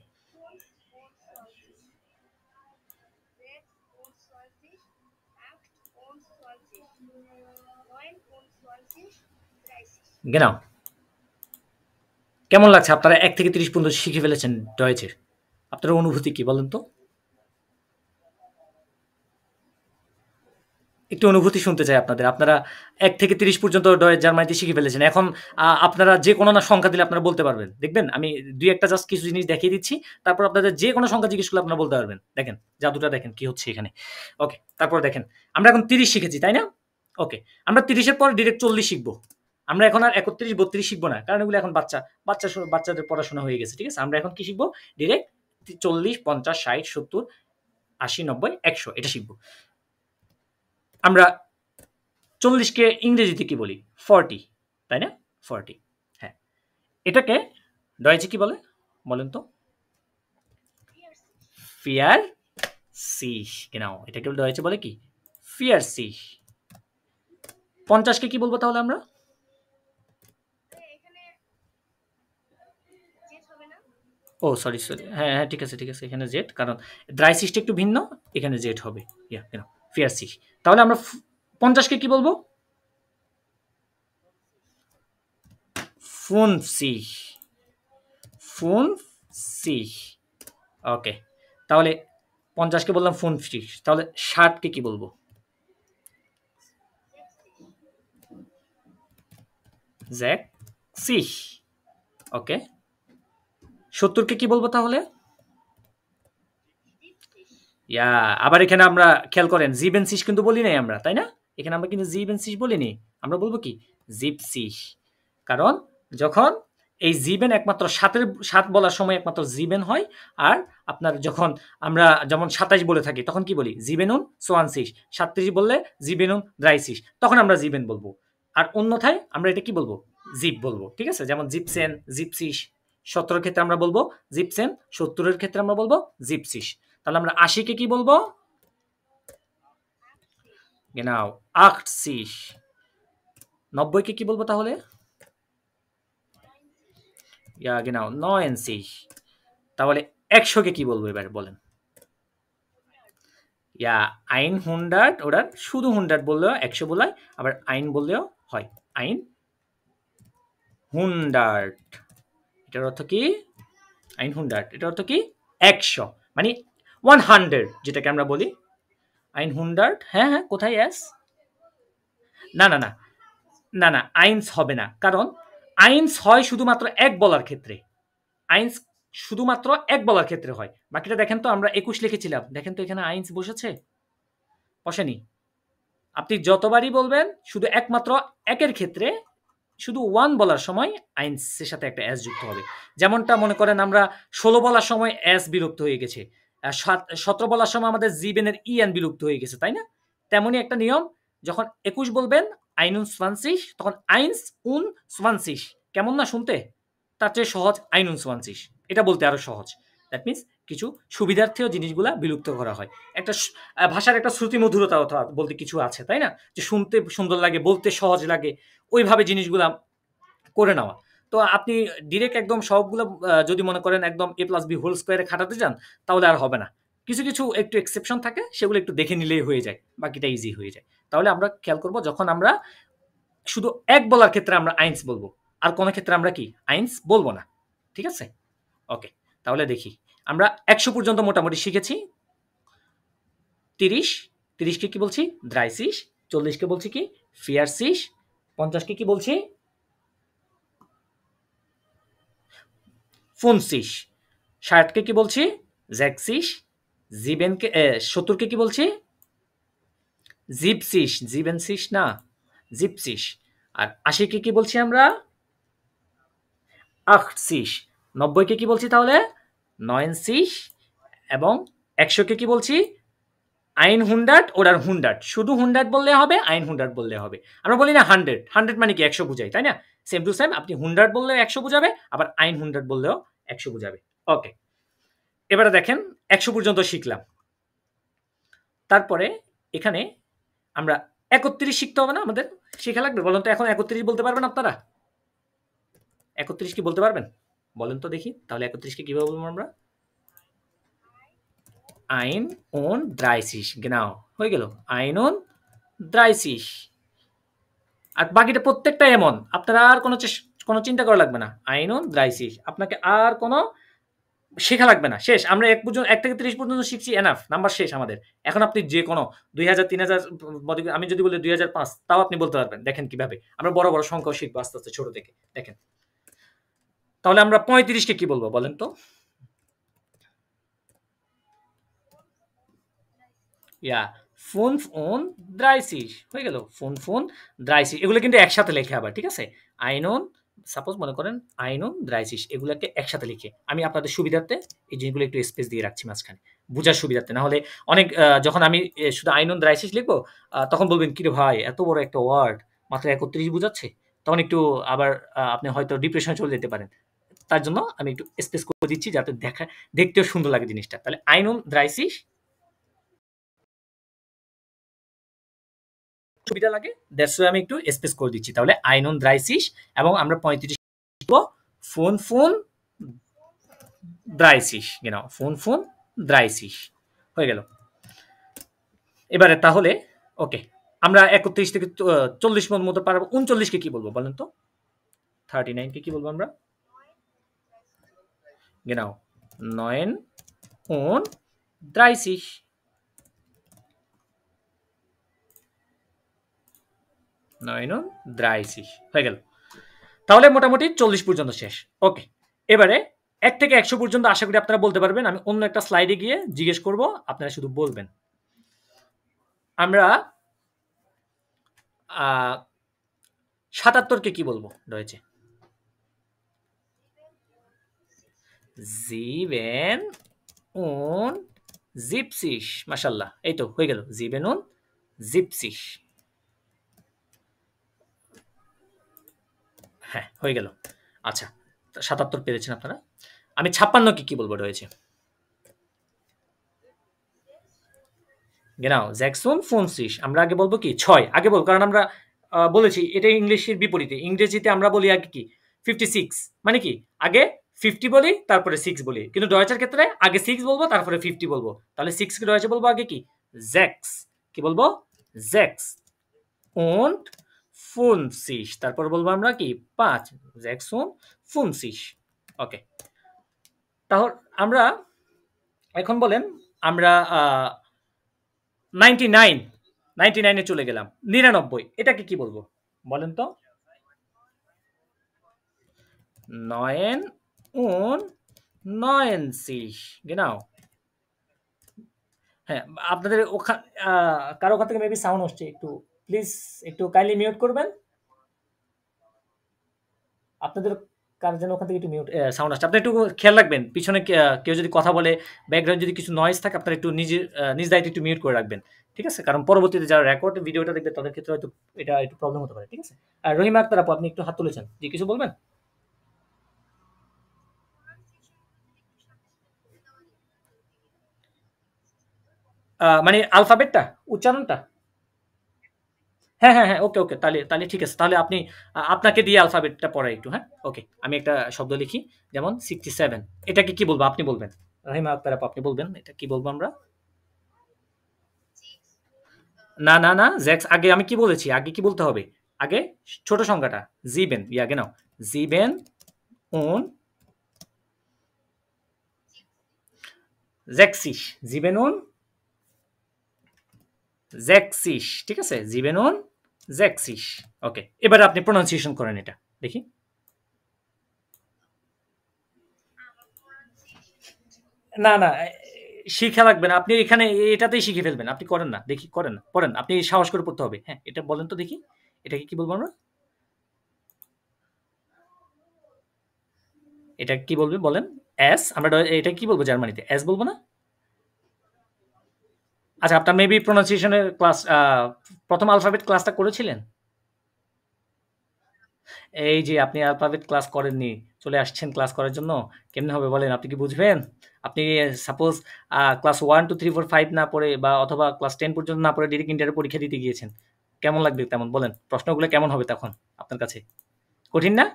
genau কেমন লাগছে আপনারা 1 থেকে 30 পর্যন্ত শিখে ফেলেছেন ডয়েচের আপনার অনুভূতি কি বলেন তো একটু অনুভূতি শুনতে চাই আপনাদের আপনারা 1 থেকে 30 পর্যন্ত ডয়েচ জার্মানিতে শিখে ফেলেছেন এখন আপনারা যে কোনো না সংখ্যা দিলে আপনারা বলতে পারবেন দেখবেন আমি দুই একটা জাস্ট কিছু জিনিস দেখিয়ে দিচ্ছি তারপর আপনাদের যে কোনো সংখ্যা জিজ্ঞেস করলে আপনারা বলতে পারবেন দেখেন জাদুটা দেখেন কি হচ্ছে এখানে ওকে তারপর দেখেন আমরা এখন 30 শিখেছি তাই না ওকে আমরা 30 এর পর ডাইরেক্ট 40 শিখবো আমরা এখন আর 31 32 শিখবো না কারণ এগুলো এখন বাচ্চাদের পড়াশোনা হয়ে গেছে ঠিক আছে আমরা এখন কি শিখবো ডাইরেক্ট 40 50 60 70 80 90 100 এটা শিখবো আমরা 40 কে ইংরেজিতে কি বলি 40 তাই না 40 হ্যাঁ এটাকে ডয়েচে কি বলে বলেন তো ফিয়ার সিশ genau এটাকে ডয়েচে বলে কি ফিয়ার সিশ 50 কে কি বলবো তাহলে আমরা ও সরি হ্যাঁ হ্যাঁ ঠিক আছে এখানে জেড কারণ ড্রাই সিশটা একটু ভিন্ন এখানে জেড হবে ইয়া genau ফিয়ার সিশ তাহলে আমরা 50 কে কি বলবো 50 ওকে তাহলে 50 কে বললাম 50 তাহলে 60 কে কি বলবো 60 ওকে 70 কে কি বলবো তাহলে ইয়া আবার এখানে আমরা খেয়াল করেন জিবেনসিস কিন্তু বলি নাই আমরা তাই না এখানে আমরা কিন্তু জিবেনসিস বলিনি আমরা বলবো কি জিপসিস কারণ যখন এই জিবেন একমাত্র 7 বলার সময় একমাত্র জিবেন হয় আর আপনার যখন আমরা যেমন 27 বলে থাকি তখন কি বলি জিবেনুন সোয়ানসিস 37 বললে জিবেনুন দ্রাইসিস তখন আমরা জিবেন বলবো আর অন্যথায় আমরা এটা কি বলবো জিপ বলবো ঠিক আছে যেমন জিপসেন জিপসিস 17 এর ক্ষেত্রে আমরা বলবো জিপসেন 70 এর ক্ষেত্রে আমরা বলবো জিপসিস তাহলে আমরা 80 কে কি বলবো genau 80 90 কে কি বলবো তাহলে ইয়া genau 90 তাহলে 100 কে কি বলবো এবার বলেন ইয়া 100 ওরা শুধু 100 বললেও 100 বলাই আবার আইন বললেও হয় আইন 100 এটার অর্থ কি আইন 100 এটার অর্থ কি 100 মানে 100 যেটাকে আমরা বলি আইন 100 হ্যাঁ হ্যাঁ কোথায় এস না না না না না আইনস হবে না কারণ আইনস হয় শুধুমাত্র এক বলার ক্ষেত্রে আইনস শুধুমাত্র এক বলার ক্ষেত্রে হয় বাকিটা দেখেন তো আমরা 21 লিখেছিলাম দেখেন তো এখানে আইনস বসেছে বসেনি আপনি যতবারই বলবেন শুধু একমাত্র একের ক্ষেত্রে শুধু ওয়ান বলার সময় আইনসের সাথে একটা এস যুক্ত হবে যেমনটা মনে করেন আমরা 16 বলার সময় এস বিলুপ্ত হয়ে গেছে 17 বলার সময় আমাদের জিবেনের ইএন বিলুপ্ত হয়ে গেছে তাই না তেমনই একটা নিয়ম যখন 21 বলবেন আইনুন সোয়ানসিস তখন আইনস উন সোয়ানসিস কেমন না শুনতে তার চেয়ে সহজ আইনুন সোয়ানসিস এটা বলতে আরো সহজ দ্যাট মিনস কিছু সুবিধার্থেও জিনিসগুলা বিলুপ্ত করা হয় একটা ভাষার একটা শ্রুতি মধুরতা বলতে কিছু আছে তাই না যে শুনতে সুন্দর লাগে বলতে সহজ লাগে ওইভাবে জিনিসগুলা করে নেওয়া তো আপনি ডিরেক্ট একদম সবগুলো যদি মনে করেন একদম a+b² খাটাতে যান তাহলে আর হবে না কিছু কিছু একটু এক্সেপশন থাকে সেগুলো একটু দেখে নিলেই হয়ে যায় বাকিটা ইজি হয়ে যায় তাহলে আমরা খেয়াল করব যখন আমরা শুধু এক বলার ক্ষেত্রে আমরা আইনস বলবো আর কোন ক্ষেত্রে আমরা কি আইনস বলবো না ঠিক আছে ওকে তাহলে দেখি আমরা 100 পর্যন্ত মোটামুটি শিখেছি 30 কে কি বলছি দ্রাইসিস 40 কে বলছি কি ফিয়ারসিস 50 কে কি বলছি ফোনসিস 60 কে কি বলছি জ্যাকসিস জিবেনকে 70 কে কি বলছি জিপসিস জিবেনসিস না জিপসিস আর 80 কে কি বলছি আমরা আখসিস 90 কে কি বলছি তাহলে নয়েনসিস এবং 100 কে কি বলছি 100 oder 100 শুধু 100 বললে হবে, 100 বললে হবে। আমরা বলি না 100, 100 মানে কি 100 বুঝাই, তাই না? সেম টু সেম আপনি 100 বললেও 100 বুঝাবে, আবার 100 বললেও 100 বুঝাবে। ওকে, এবারে দেখেন 100 পর্যন্ত শিখলাম। তারপরে এখানে আমরা 31 শিখতে হবে না আমাদের? শেখা লাগবে? বলেন তো, এখন 31 বলতে পারবেন আপনারা? 31 কি বলতে পারবেন? বলেন তো দেখি। তাহলে 31 কে কিভাবে বলবো আমরা? 31, genau, হয়ে গেল 31। আর বাকিটা প্রত্যেকটা এমন, আপনারা আর কোনো চিন্তা করা লাগবে না। 31, আপনাকে আর কোনো শেখা লাগবে না, শেষ। আমরা 1 থেকে 30 পর্যন্ত শিখছি, এনাফ, নাম্বার শেষ আমাদের। এখন আপনি যে কোনো 2000, 3000, আমি যদি বলি 2005, তাও আপনি বলতে পারবেন। দেখেন কিভাবে আমরা বড় বড় সংখ্যাও শিখবো আস্তে আস্তে, ছোট থেকে। দেখেন, তাহলে আমরা 35 কে কি বলবো বলেন তো? ইয়া, 35 হয়ে গেল। 35, এগুলো কিন্তু একসাথে লেখে আবার, ঠিক আছে? আইনুন, সাপোজ মনে করেন 31, এগুলোকে একসাথে লিখে আমি আপনাদের সুবিধার্থে এই জিনিসগুলো একটু স্পেস দিয়ে রাখছি মাঝখানে, বুঝার সুবিধার্থে। না হলে অনেক যখন আমি শুধু 31 লিখবো, তখন বলবেন কি রে ভাই, এত বড় একটা ওয়ার্ড মাত্র 31 বুঝাচ্ছে, তখন একটু আবার আপনি হয়তো ডিপ্রেশনে চলে যেতে পারেন। তার জন্য আমি একটু স্পেস করে দিচ্ছি, যাতে দেখতেও সুন্দর লাগে জিনিসটা। তাহলে 31 সুবিধা লাগে, দ্যাটস ওয়াই আমি একটু স্পেস করে দিচ্ছি। তাহলে 31, এবং আমরা 35 লিখবো 35, genau, 35 হয়ে গেল। এবারে তাহলে ওকে, আমরা 31 থেকে 40 মতো পারবো। 39 কে কি বলবো বলেন তো? 39 কে কি বলবো আমরা? genau, 39, 39 হয়ে গেল। তাহলে মোটামুটি 40 পর্যন্ত শেষ। ওকে, এবারে 1 থেকে 100 পর্যন্ত আশা করি আপনারা বলতে পারবেন। আমি অন্য একটা স্লাইডে গিয়ে জিজ্ঞেস করব, আপনারা শুধু বলবেন। আমরা 77 কে কি বলবো রয়েছে? 77, মাশাআল্লাহ, এই তো হয়ে গেল 77। হ্যাঁ, হয়ে গেল। আচ্ছা, 77 পেরেছেন আপনারা। আমি 56 কে কি বলবো রয়েছে? genau, 56। আমরা আগে বলবো কি 6 আগে বলবো, কারণ আমরা বলেছি এটা ইংলিশের বিপরীতে। ইংরেজিতে আমরা বলি আগে কি 56, মানে কি আগে 50 বলি তারপরে 6 বলি, কিন্তু ডয়েচের ক্ষেত্রে আগে 6 বলবো তারপরে 50 বলবো। তাহলে 6 কে ডয়েচে বলবো আগে কি 6, কি বলবো 6 und 50, তারপর বলবো আমরা কি 5, 56। ওকে, তাহলে আমরা এখন বলেন আমরা 99 এ চলে গেলাম। 99, এটাকে কি বলবো বলেন তো? 99, genau। হ্যাঁ, আপনাদের কারো ওখান থেকে মেবি সাউন্ড হচ্ছে, একটু প্লিজ একটু কাইন্ডলি মিউট করবেন। আপনাদের কার যেন ওখান থেকে একটু মিউট সাউন্ড আসছে, আপনি একটু খেয়াল রাখবেন। পিছনে কেউ যদি কথা বলে, ব্যাকগ্রাউন্ড যদি কিছু নয়েজ থাকে, আপনারা একটু নিজ দায়িত্বে একটু মিউট করে রাখবেন, ঠিক আছে? কারণ পরবর্তীতে যারা রেকর্ড ভিডিওটা দেখবে তাদের ক্ষেত্রে হয়তো এটা একটু প্রবলেম হতে পারে, ঠিক আছে? আর রহিমা আক্তার আপু, আপনি একটু হাত তুলেছেন, জি কিছু বলবেন? মানে আলফাবেটটা, উচ্চারণটা? হ্যাঁ, হ্যাঁ, হ্যাঁ, ওকে, ওকে, তাহলে ঠিক আছে। তাহলে আপনি আপনাকে দিয়ে আলফাবেটটা পড়াই একটু, হ্যাঁ? ওকে, আমি একটা শব্দ লিখি, যেমন 67, এটাকে কি বলবো আপনি বলবেন। রহিমা আক্তার আপু, আপনি বলবেন এটা কি বলবো আমরা? না, না, না, জ্যাক্স আগে আমি কি বলেছি? আগে কি বলতে হবে? আগে ছোট সংখ্যাটা জিবেন, ইয়া genau, জিবেন und 60, জিবেন und 60, ঠিক আছে? জিবেন und 60। ওকে, এবারে আপনি প্রোনাউন্সিয়েশন করেন এটা দেখি। না, না, শিখা লাগবে না। আপনি এখানে এটাতেই শিখে ফেলবেন। আপনি করেন না। দেখি করেন না। পড়েন। আপনি সাহস করে পড়তে হবে। হ্যাঁ, এটা বলেন তো দেখি। এটাকে কি বলবো আমরা? এটা কি বলবে বলেন? এস, আমরা এটা কি বলবো জার্মানিতে? এস বলবো না? আচ্ছা, আপনার মেবি প্রনাউন্সিয়েশনের ক্লাস প্রথম অ্যালফাবেট ক্লাসটা করেছিলেন? এই যে আপনি অ্যালফাবেট ক্লাস করেননি, চলে আসছেন ক্লাস করার জন্য। কেমনে হবে বলেন? আপনি কি বুঝবেন? আপনি সাপোজ ক্লাস 1, 2, 3, 4, 5 না পড়ে বা অথবা ক্লাস 10 পর্যন্ত না পড়ে ডিরেক্ট ইন্টারে পরীক্ষা দিতে গিয়েছেন। কেমন লাগবে তেমন বলেন? প্রশ্নগুলো কেমন হবে তখন আপনার কাছে? কঠিন না?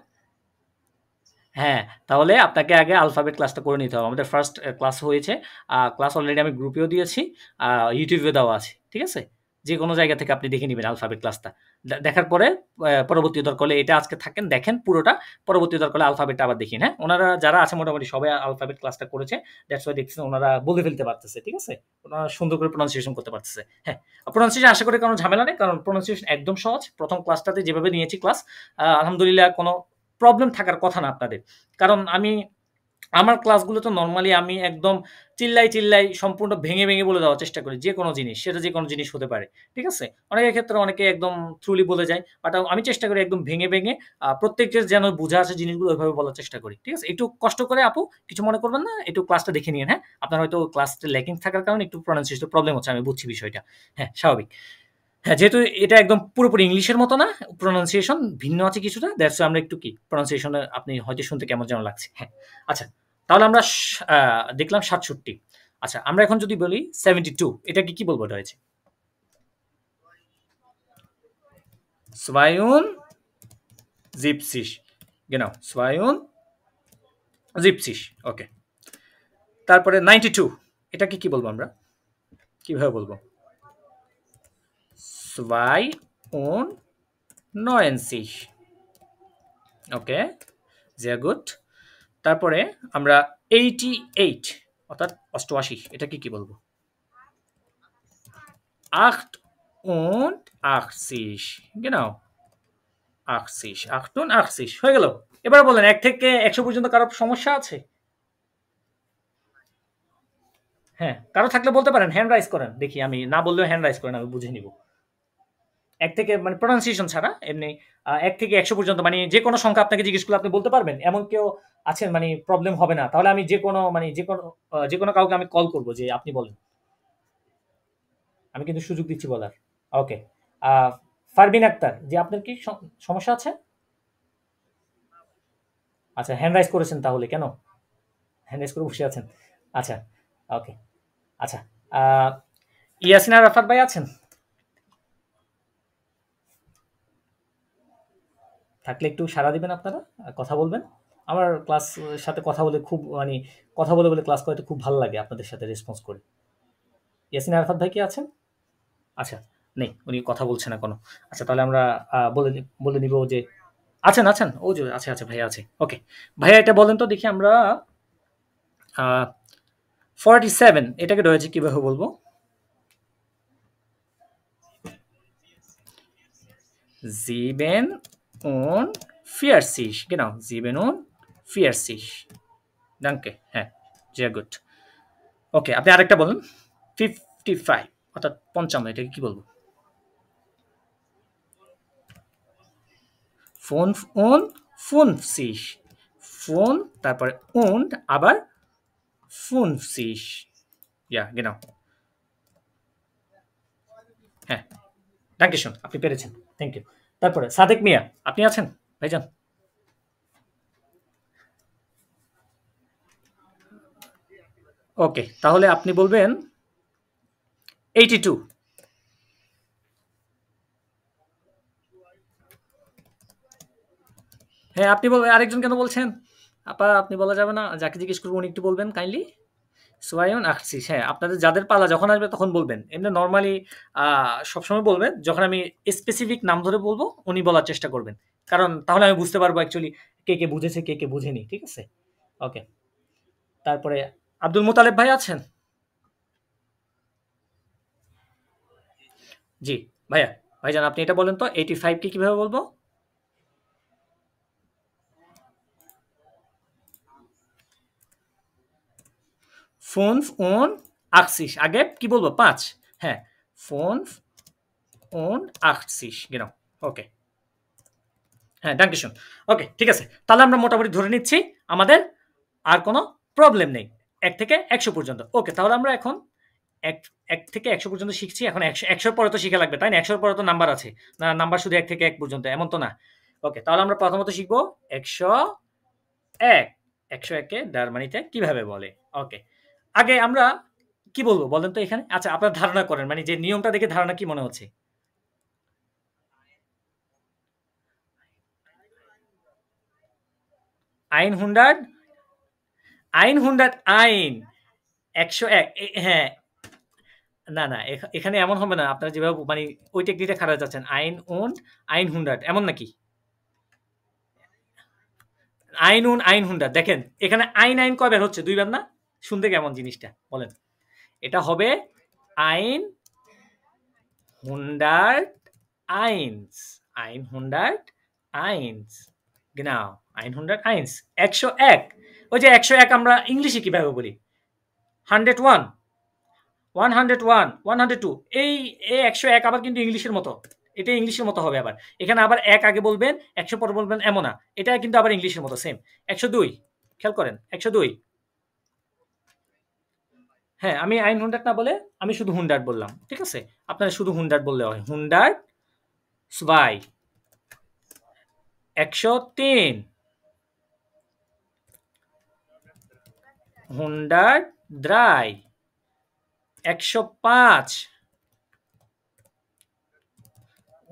হ্যাঁ, তাহলে আপনাকে আগে অ্যালফাবেট ক্লাসটা করে নিতে হবে। আমাদের ফার্স্ট ক্লাস হয়েছে। ক্লাস অলরেডি আমি গ্রুপেও দিয়েছি, YouTube এ দেওয়া আছে। ঠিক আছে? যেকোনো জায়গা থেকে আপনি দেখে নিবেন অ্যালফাবেট ক্লাসটা। দেখার পরে পরবর্তী দরকার হলে এটা আজকে থাকেন, দেখেন পুরোটা। পরবর্তী দরকার হলে অ্যালফাবেটটা আবার দেখিন, হ্যাঁ? ওনারা যারা আছে মোটামুটি সবাই অ্যালফাবেট ক্লাসটা করেছে। দ্যাটস ওয়াই দেখছেন ওনারা বলে ফেলতে পারতেছে। ঠিক আছে? ওনারা সুন্দর করে প্রনাউন্সিয়েশন করতে পারতেছে। হ্যাঁ, প্রনাউন্সিয়েশন আশা করি কোনো ঝামেলা নেই। কারণ প্রনাউন্সিয়েশন একদম সহজ। প্রথম ক্লাসটাতে যেভাবে নিয়েছি ক্লাস, আলহামদুলিল্লাহ কোনো প্রবলেম থাকার কথা না আপনাদের। কারণ আমার ক্লাসগুলোতে নরমালি আমি একদম চিল্লাই সম্পূর্ণ ভেঙে বলে দেওয়ার চেষ্টা করি। যেকোনো জিনিস, সেটা যেকোনো জিনিস হতে পারে। ঠিক আছে? অনেকের ক্ষেত্রে অনেকে একদম থ্রুলি বলে যায়। বাট আমি চেষ্টা করি একদম ভেঙে প্রত্যেকের যেন বোঝা আছে জিনিসগুলো ওইভাবে বলার চেষ্টা করি। ঠিক আছে? একটু কষ্ট করে আপু, কিছু মনে করবেন না। একটু ক্লাসটা দেখে নিয়েন, হ্যাঁ? আপনার হয়তো ক্লাসটা ল্যাকিং থাকার কারণে একটু প্রনাউন্সিয়েশন প্রবলেম হচ্ছে। আমি বুঝছি বিষয়টা। হ্যাঁ, স্বাভাবিক। হ্যাঁ, যেহেতু এটা একদম পুরোপুরি ইংলিশের মতো না, প্রনাউন্সিয়েশন ভিন্ন আছে কিছুটা। দ্যাটস ওয়াই আমরা একটু কি প্রনাউন্সিয়েশন আপনি হয়তো শুনতে কেমন যেন লাগছে। হ্যাঁ, আচ্ছা। তাহলে আমরা দেখলাম ৬৭। আচ্ছা, আমরা এখন যদি বলি ৭২, এটা কি বলবো? এটা হয়েছে72 genau, 72 ওকে। তারপরে 92, এটা কি বলবো আমরা? কিভাবে বলবো? 92 ওকে, sehr gut। তারপরে আমরা 88 অর্থাৎ ৮৮, এটা কি বলবো? 88 genau, 88 হয়ে গেল। এবার বলেন ১ থেকে ১০০ পর্যন্ত কারো সমস্যা আছে? হ্যাঁ, কারো থাকলে বলতে পারেন, হ্যান্ড রাইজ করেন। দেখি, আমি না বললেও হ্যান্ড রাইজ করেন, আমি বুঝে নিব। ১ থেকে মানে প্রনাউন্সিয়েশন ছাড়া এমনি ১ থেকে ১০০ পর্যন্ত মানে যেকোনো সংখ্যা আপনাকে জিজ্ঞেস করলে আপনি বলতে পারবেন? এমন কেউ আছেন মানে প্রবলেম হবে না? তাহলে আমি যেকোনো কাউকে আমি কল করব যে আপনি বলেন। আমি কিন্তু সুযোগ দিচ্ছি বলার। ওকে। আ ফারবিন আক্তার, জি আপনার কি সমস্যা আছে? আচ্ছা, হ্যান্ড রাইজ করেছেন তাহলে কেন? হ্যান্ড রাইজ করে বসে আছেন। আচ্ছা, ওকে। আচ্ছা, আ ইয়াসিন আরাফাত ভাই আছেন? থাকলে একটু সাড়া দিবেন আপনারা, কথা বলবেন। আমার ক্লাস সাথে কথা বলে খুব মানে কথা বলে ক্লাস করতে খুব ভালো লাগে আপনাদের সাথে রেসপন্স করে। ইয়াসিন আরাফাত ভাই কি আছেন? আচ্ছা, নেই, উনি কথা বলছে না কোনো। আচ্ছা, তাহলে আমরা বলে নিব যে আছেন। ও যে আছে ভাইয়া আছে। ওকে। ভাইয়া এটা বলেন তো দেখি আমরা 47 এটাকে রয়েছে কিভাবে বলবো? 47 genau, 47 danke, হ্যাঁ, sehr gut। ওকে, আপনি আরেকটা বলুন। 55 অর্থাৎ ৫৫, এটাকে কি বলবো? 55 ফোন, তারপরে und আবার 50 ja genau, হ্যাঁ, danke schön, আপনি পেরেছেন। Thank you. তারপরে সাদেক মিয়া, আপনি আছেন ভাইজান? ওকে, তাহলে আপনি বলবেন 82। হ্যাঁ, আপনি বলবেন। আরেকজন কেন বলছেন? আপা, আপনি বলা যাবে না? যাকে জিজ্ঞেস করবো উনি একটু বলবেন কাইন্ডলি। 82, হ্যাঁ, আপনাদের যাদের পালা যখন আসবে তখন বলবেন। এমনি নরমালি সবসময় বলবেন। যখন আমি স্পেসিফিক নাম ধরে বলবো, উনি বলার চেষ্টা করবেন। কারণ তাহলে আমি বুঝতে পারবো অ্যাকচুয়ালি কে বুঝেছে, কে বুঝেনি। ঠিক আছে? ওকে। তারপরে আব্দুল মোতালেব ভাই আছেন? জি, ভাইজান আপনি এটা বলেন তো 85 কে কিভাবে বলবো? Fünf und 80, আগে কি বলবো? ৫। হ্যাঁ, 85 genau, ওকে। হ্যাঁ, danke schön। ওকে, ঠিক আছে। তাহলে আমরা মোটামুটি ধরে নিচ্ছি আমাদের আর কোনো প্রবলেম নেই ১ থেকে ১০০ পর্যন্ত। ওকে, তাহলে আমরা এখন এক থেকে ১০০ পর্যন্ত শিখছি। এখন ১০০ পরে তো শিখা লাগবে, তাই না? ১০০ পরে তো নাম্বার আছে। না, নাম্বার শুধু ১ থেকে ১ পর্যন্ত, এমন তো না। ওকে, তাহলে আমরা প্রথমত শিখব ১০১। ১০১ কে জার্মানিতে কিভাবে বলে? ওকে। আগে আমরা কি বলব বলেন তো এখানে? আচ্ছা, আপনার ধারণা করেন, মানে যে নিয়মটা দেখে ধারণা কি মনে হচ্ছে? আইন হুন্ডার্ড, আইন হুন্ডার্ড, আইন ১০১। হ্যাঁ, না, না, এখানে এমন হবে না। আপনারা যেভাবে মানে ওই টেকনিকটা খারাপ যাচ্ছেন। আইন und, আইন হুন্ডার্ড এমন নাকি? আইন und, আইন হুন্ডার্ড দেখেন, এখানে আইন, আইন কয় বার হচ্ছে? ২ বার না? শুনতে কেমন জিনিসটা? বলেন। এটা হবে আইন হুন্ডার্ড আইনস, আইন হুন্ডার্ড আইনস, genau, আইন হুন্ডার্ড আইনস। ১০১, ওই যে ১০১ আমরা ইংলিশে কিভাবে বলি? 101, 101, 102, এই ১০১ আবার কিন্তু ইংলিশের মতো। এটা ইংলিশের মতো হবে আবার। এখানে আবার ১ আগে বলবেন, ১০০ পরে বলবেন, এমন না। এটা কিন্তু আবার ইংলিশের মতো সেম। ১০২, খেয়াল করেন, ১০২। হ্যাঁ, আমি আইন হুন্ডার্ড না বলে আমি শুধু হুন্ডার্ড বললাম। ঠিক আছে? আপনারা শুধু হুন্ডার্ড বললে হয়। হুন্ডার্ড ২, ১০৩, হুন্ডার্ড ৩, ১০৫,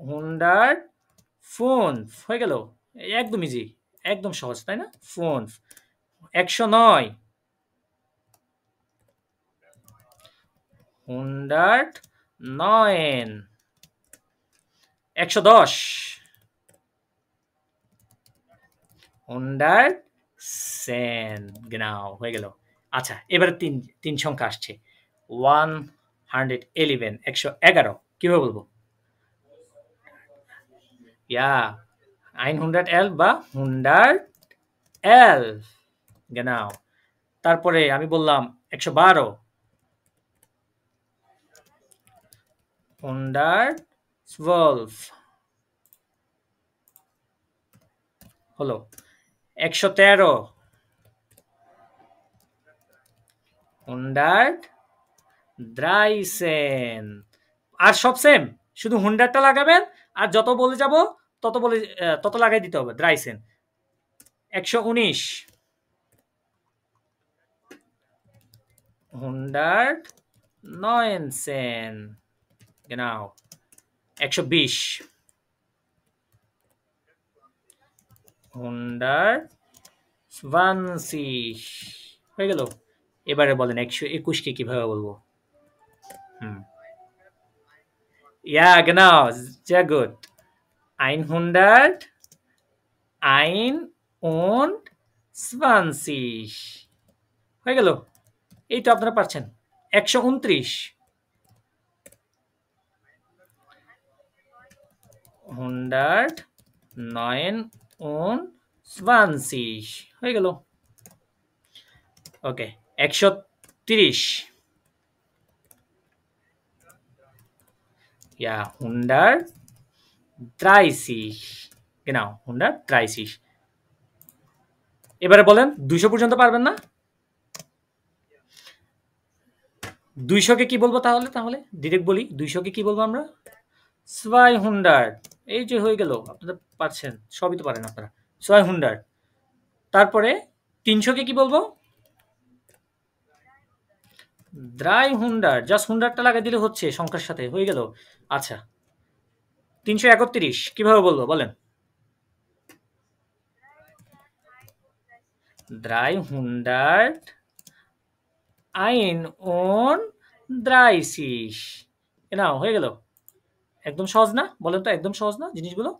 হুন্ডার্ড ৫, হয়ে গেল। একদম ইজি, একদম সহজ, তাই না? ৫, ১০৯, হুন্ডার্ড ৯, ১১০, হুন্ডার্ড ১০, genau, হয়ে গেল। আচ্ছা, এবারে তিন সংখ্যা আসছে। 111, ১১১। কিভাবে বলবো? ইয়া, 111 বা 111, genau। তারপরে আমি বললাম ১১২, 112, হলো। ১১৩, 113, আর সব সেম, শুধু হুন্ডারটা লাগাবেন, আর যত বলে যাব তত লাগাই দিতে হবে। 13, ১১৯, 119, genau, ১২০, 120, হয়ে গেল। এবারে বলেন ১২১ কে কিভাবে বলবো? Ja, genau, sehr gut. 121, হয়ে গেল। এই তো আপনারা পারছেন। ১২৯, 129, হয়ে গেল। ওকে, ১৩০, ja, 130, genau, 130। এবারে বলেন ২০০ পর্যন্ত পারবেন না? ২০০ কে কি বলবো তাহলে? ডিরেক্ট বলি, ২০০ কে কি বলবো আমরা? 200, এই যে হয়ে গেল। আপনারা পারছেন, সবই তো পারেন আপনারা। 200, তারপরে ৩০০ কে কি বলবো? 300, জাস্ট 100টা লাগাই দিলে হচ্ছে, সংখ্যার সাথে হয়ে গেল। আচ্ছা, ৩৩১ কিভাবে বলবো বলেন? 331, নাও হয়ে গেল। একদম সহজ না? বলেন তো, একদম সহজ না জিনিসগুলো?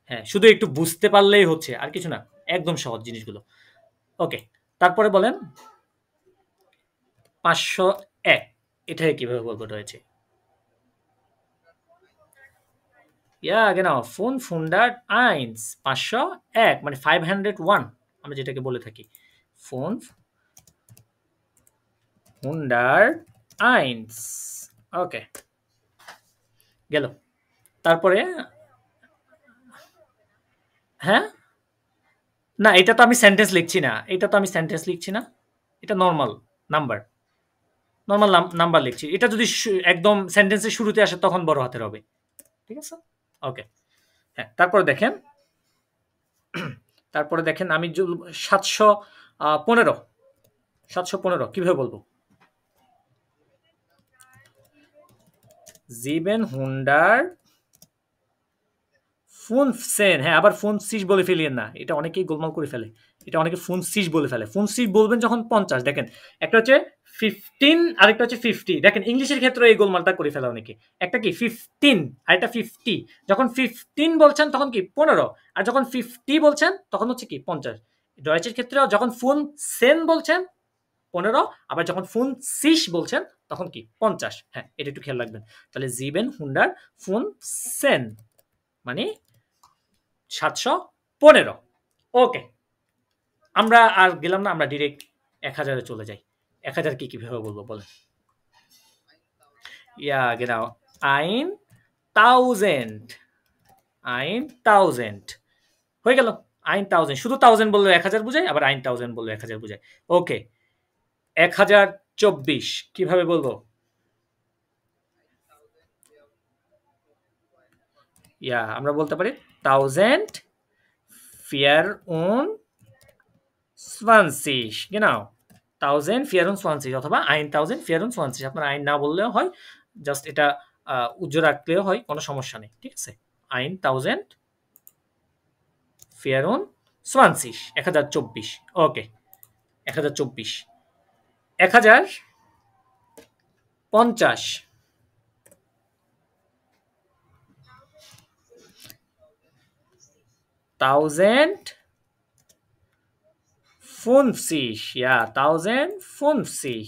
হ্যাঁ, শুধু একটু বুঝতে পারলেই হচ্ছে, আর কিছু না। একদম সহজ জিনিসগুলো। ওকে, তারপরে বলেন ৫০১, এটাকে কিভাবে বলবো রয়েছে? Ja, genau, 501, ৫০১ মানে 501 আমরা যেটাকে বলে থাকি। 501, ওকে, গেল। তারপরে হ্যাঁ, না, এটা তো আমি সেন্টেন্স লিখছি না। এটা নরমাল নাম্বার, নরমাল নাম্বার লিখছি। এটা যদি একদম সেন্টেন্সের শুরুতে আসে তখন বড় হাতের হবে। ঠিক আছে? ওকে। হ্যাঁ, তারপরে দেখেন আমি 715 715 কিভাবে বলবো? 715 হ্যাঁ, আবার 50 বলে ফেলিয়েন না। এটা অনেকেই গোলমাল করে ফেলে। এটা অনেকে 50 বলে ফেলে। 50 বলবেন যখন 50 দেখেন। একটা হচ্ছে 15 আরেকটা হচ্ছে 50। দেখেন ইংলিশের ক্ষেত্রে এই গোলমালটা করে ফেলে অনেকে। একটা কি 15 আরেকটা 50। যখন 15 বলছেন তখন কি 15 আর যখন 50 বলছেন তখন হচ্ছে কি 50। ডয়েচের ক্ষেত্রেও যখন 15 বলছেন 15 আবার যখন 50 বলছেন তখন কি 50। হ্যাঁ, এটা একটু খেয়াল রাখবেন। তাহলে 715 মানে 715। ওকে, আমরা আর গেলাম না, আমরা ডিরেক্ট 1000-এ চলে যাই। 1000 কি কিভাবে বলবো বলেন? ইয়া genau, 1000 1000 হয়ে গেল। 1000 শুধু 1000 বললে 1000 বুঝায়, আবার 1000 বললে 1000 বুঝায়। ওকে, 1024 কিভাবে বলবো? ইয়া আমরা বলতে পারি 1024 genau, 1024 অথবা 1024। আপনার আইন না বললেও হয়, জাস্ট এটা উজ্জ্ব রাখলেও হয়, কোনো সমস্যা নেই। ঠিক আছে, 1024 1024। ওকে, 1024 1050 1050 ja 1050।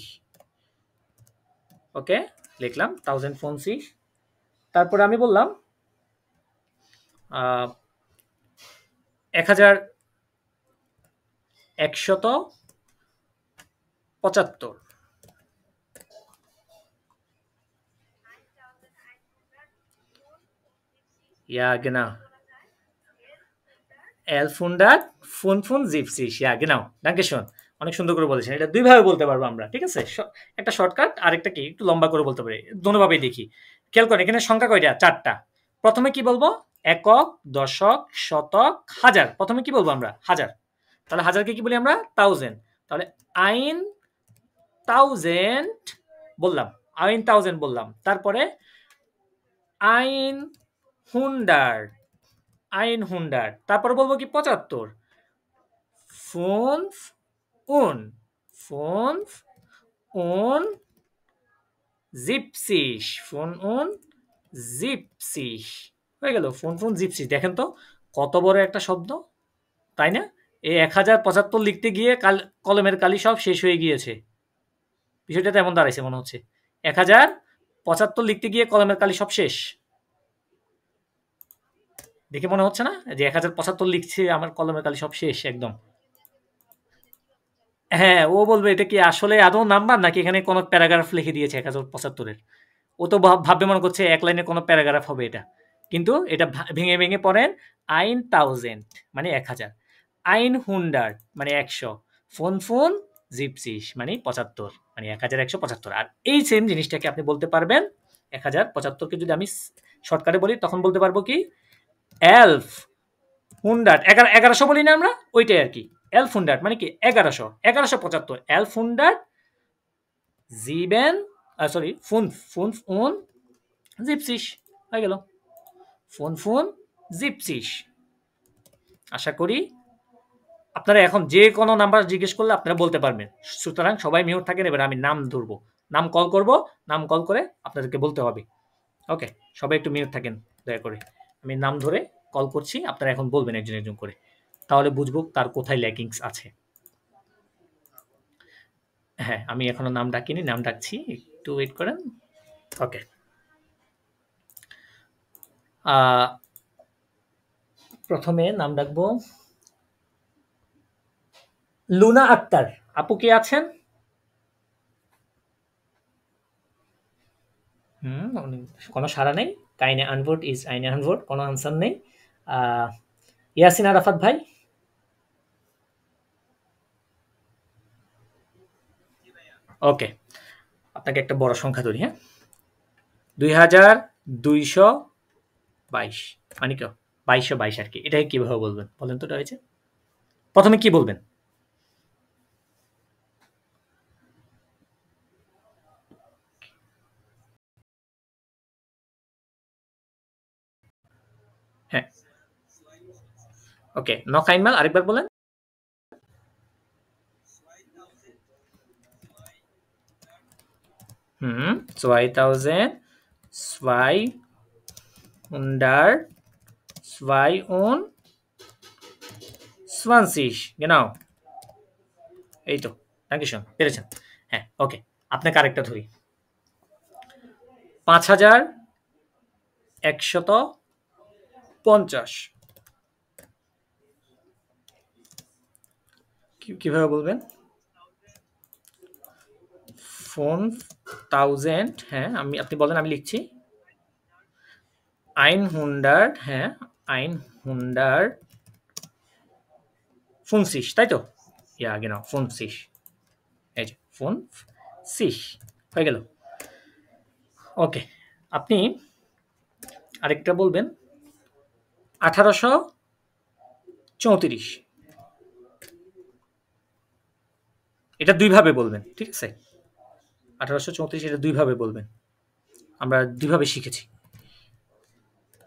ওকে, লিখলাম 1050। তারপরে আমি বললাম 1175। Ja, genau. 1175 ja genau, danke schön। অনেক সুন্দর করে বলেছেন। এটা দুই ভাবে বলতে পারবো আমরা। ঠিক আছে, একটা শর্টকাট আর একটা কি একটু লম্বা করে বলতে পারি। দোনোভাবেই দেখি। খেয়াল করেন এখানে সংখ্যা কয়টা? 4টা। প্রথমে কি বলবো? একক, দশক, শতক, হাজার। প্রথমে কি বলবো আমরা? হাজার। তাহলে হাজারকে কি বলি আমরা? 1000। তাহলে 1000 বললাম, 1000 বললাম। তারপরে 100 তারপরে বলবো কি 75। 75 হয়ে গেল। 75 দেখেন তো কত বড় একটা শব্দ, তাই না? এই 1075 লিখতে গিয়ে কলমের কালি সব শেষ হয়ে গিয়েছে। বিষয়টা তেমন দাঁড়াইছে মনে হচ্ছে। 1075 লিখতে গিয়ে কলমের কালি সব শেষ। দেখে মনে হচ্ছে না যে 1075 লিখছে, আমার কলমের কালি সব শেষ একদম। হ্যাঁ, ও বলবে এটা কি আসলে আদৌ নাম্বার নাকি এখানে কোনো প্যারাগ্রাফ লিখে দিয়েছে 1075-এর। ও তো ভাববে মনে করছে এক লাইনে কোনো প্যারাগ্রাফ হবে এটা। কিন্তু এটা ভেঙে পড়েন 1000 মানে 1000, 100 মানে 100, 75 মানে 75 মানে 1175। আর এই সেম জিনিসটাকে আপনি বলতে পারবেন 1075-কে যদি আমি শর্টকাটে বলি তখন বলতে পারবো কি 1100 1100 বলি না আমরা, ওইটাই আর কি। 1100 মানে কি 1100 1175 1100 সরি 75 হয়ে গেল 75। আশা করি আপনারা এখন যে কোনো নাম্বার জিজ্ঞেস করলে আপনারা বলতে পারবেন। সুতরাং সবাই মিউট থাকেন। এবার আমি নাম ধরবো, নাম কল করব, নাম কল করে আপনাদেরকে বলতে হবে। ওকে, সবাই একটু মিউট থাকেন দয়া করে। আমি নাম ধরে কল করছি, আপনারা এখন বলবেন একজন একজন করে, তাহলে বুঝবো তার কোথায় ল্যাকিংস আছে। হ্যাঁ, আমি এখনো নাম ডাকিনি, নাম ডাকছি, একটু ওয়েট করেন। ওকে, প্রথমে নাম ডাকবো লুনা আক্তার। আপু কি আছেন? কোনো সাড়া নেই। কাইনে আনভোট ইজ আইনে আনভোট, কোনো আনসার নেই। ইয়াসিন আরাফাত ভাই, ওকে, আপনাকে একটা বড় সংখ্যা ধরি, হ্যাঁ, 2222 মানে কি 2222 আর কি। এটাকে কিভাবে বলবেন বলেন তো? এটা হয়েছে প্রথমে কি বলবেন? হ্যাঁ, ওকে, নকাইমাল আরেকবার বলেন। হুম, 2222 genau, এই তো, থ্যাংক ইউ শোন, পেরেছেন। হ্যাঁ, ওকে, আপনাকে আরেকটা ধরি, 5150 কিভাবে বলবেন? 1000, হ্যাঁ, আপনি বলেন, আমি লিখছি। 100, হ্যাঁ, 150, তাই তো? ইয়া genau 50, এই যে 50 হয়ে গেল। ওকে, আপনি আরেকটা বলবেন 1834, এটা দুইভাবে বলবেন, ঠিক আছে? 1834 এটা দুইভাবে বলবেন, আমরা দুইভাবে শিখেছি।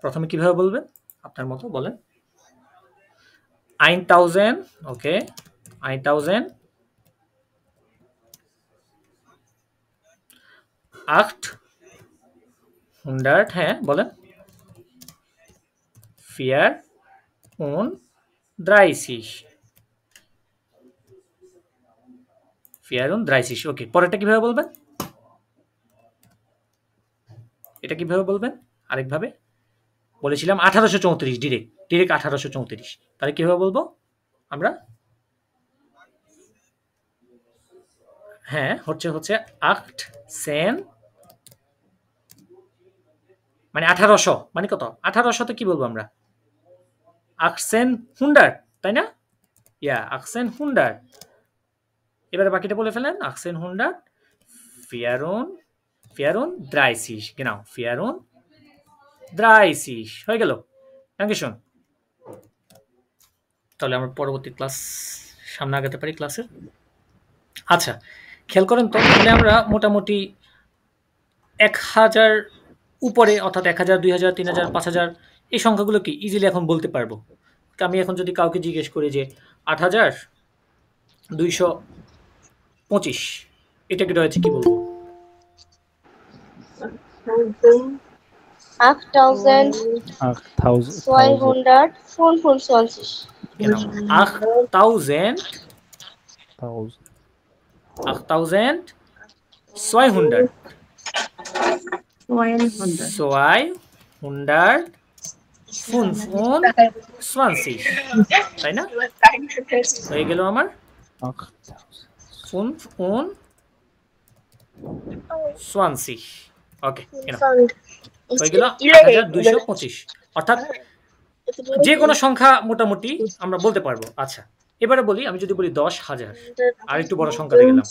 প্রথমে কিভাবে বলবেন আপনার মতো বলেন। 1000, ওকে, 1000 800, হ্যাঁ বলেন। 34, ওকে, পরেরটা কিভাবে বলবেন? এটা কিভাবে বলবেন আরেকভাবে? বলেছিলাম 1834, ডিরেক্ট 1834, তাহলে কিভাবে বলবো আমরা? হ্যাঁ, হচ্ছে 8 মানে 1800 মানে কত? 1800 তে কি বলবো আমরা? 1800, তাই না? ইয়া 1800। এবারে বাকিটা বলে ফেলেন। 1800 34 genau 34 হয়ে গেল। Dankeschön। তাহলে আমরা পরবর্তী ক্লাস সামনে আগাতে পারি ক্লাসের। আচ্ছা, খেয়াল করেন তো, এখানে আমরা মোটামুটি 1000 উপরে, অর্থাৎ 1000, 2000, 3000, 5000 এই সংখ্যাগুলো কি ইজিলি এখন বলতে পারবো। আমি এখন যদি কাউকে জিজ্ঞেস করি যে 8225 এটা কি রয়েছে, কি বলবো? 8225 Genau, 8200 225, তাই না? হয়ে গেল আমার 25, ওকে, হয়ে গেল 8225, অর্থাৎ যে কোনো সংখ্যা মোটামুটি আমরা বলতে পারবো। আচ্ছা, এবারে বলি, আমি যদি বলি 10,000, আর একটু বড় সংখ্যা দিয়ে গেলাম,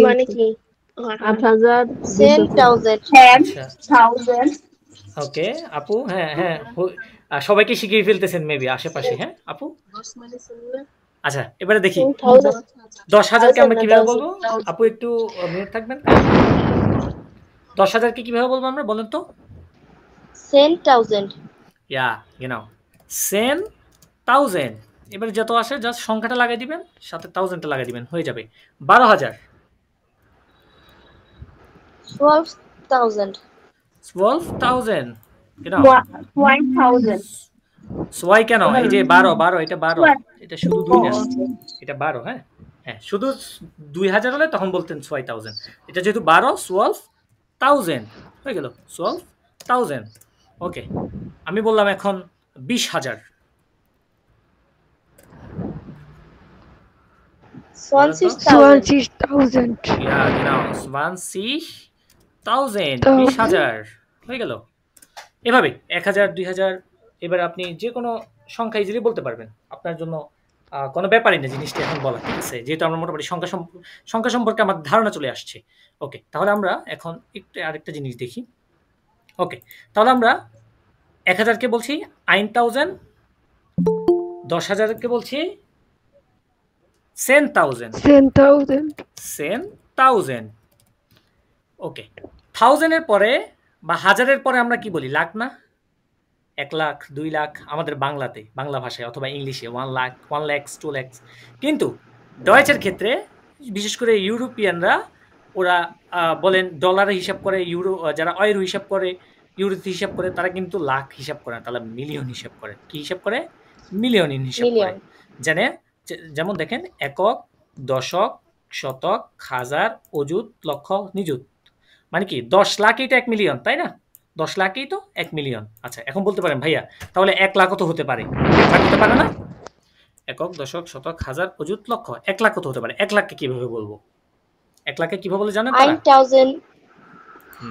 মানে কি? 8000 10,000 ওকে আপু, হ্যাঁ হ্যাঁ, সবাইকে শিখিয়ে ফেলতেছেন মেবি আশেপাশে, হ্যাঁ আপু। আচ্ছা, এবারে দেখি 10,000কে আমরা কিভাবে বলবো। আপু একটু মিউট থাকবেন। 10,000কে কিভাবে বলবো আমরা, বলেন তো? 10,000 ইয়া genau 10,000। এবারে যত আসে জাস্ট সংখ্যাটা লাগাই দিবেন, সাথে 1000টা লাগাই দিবেন, হয়ে যাবে 12,000। 12,000 12,000 genau 1000 সোয়াই কেন? এই যে 12, এটা 12, এটা শুধু 2 না, এটা 12। হ্যাঁ হ্যাঁ, শুধু 2000 হলে তখন বলতেন 6000, এটা যেহেতু 12, 12,000 হয়ে গেল 12,000। ওকে, আমি বললাম এখন 20,000। 20,000 ইয়া genau 20,000, 20,000 হয়ে গেল। এভাবে 1000, 2000। এবার আপনি যে কোনো সংখ্যা ইজিলি বলতে পারবেন, আপনার জন্য কোনো ব্যাপারই না জিনিসটা এখন বলা, ঠিক আছে? যেহেতু আমরা মোটামুটি সংখ্যা সম্পর্কে আমার ধারণা চলে আসছে। ওকে, তাহলে আমরা এখন একটু আরেকটা জিনিস দেখি। ওকে, তাহলে আমরা ১,০০০ কে বলছি 1000, ১০,০০০ কে বলছি 10,000, 10,000। ওকে, 1000 এর পরে বা হাজারের পরে আমরা কি বলি? লাখ না? ১ লাখ, ২ লাখ আমাদের বাংলাতে, বাংলা ভাষায় অথবা ইংলিশে 1 লাখ, 1 lakhs, 2 lakhs। কিন্তু ডয়েচের ক্ষেত্রে বিশেষ করে ইউরোপিয়ানরা ওরা বলেন ডলারে হিসাব করে, যারা ইউরো হিসাব করে, ইউরোতে হিসাব করে, তারা কিন্তু লাখ হিসাব করে না, তারা মিলিয়ন হিসাব করে। কি হিসাব করে? মিলিয়ন হিসাব করে। মিলিয়ন। যেমন দেখেন একক, দশক, শতক, হাজার, অযুত, লক্ষ, নিযুত। মানে কি ১০ লাখই তো ১ মিলিয়ন, তাই না? ১০ লাখই তো ১ মিলিয়ন। আচ্ছা, এখন বলতে পারেন ভাইয়া তাহলে ১ লাখও তো হতে পারে। ১ লাখ হতে পারে না? একক, দশক, শতক, হাজার, অযুত, লক্ষ। ১ লাখও তো হতে পারে। 1 লাখকে কিভাবে বলবো? 1 লাখকে কিভাবে বলে জানেন তারা? 1,000,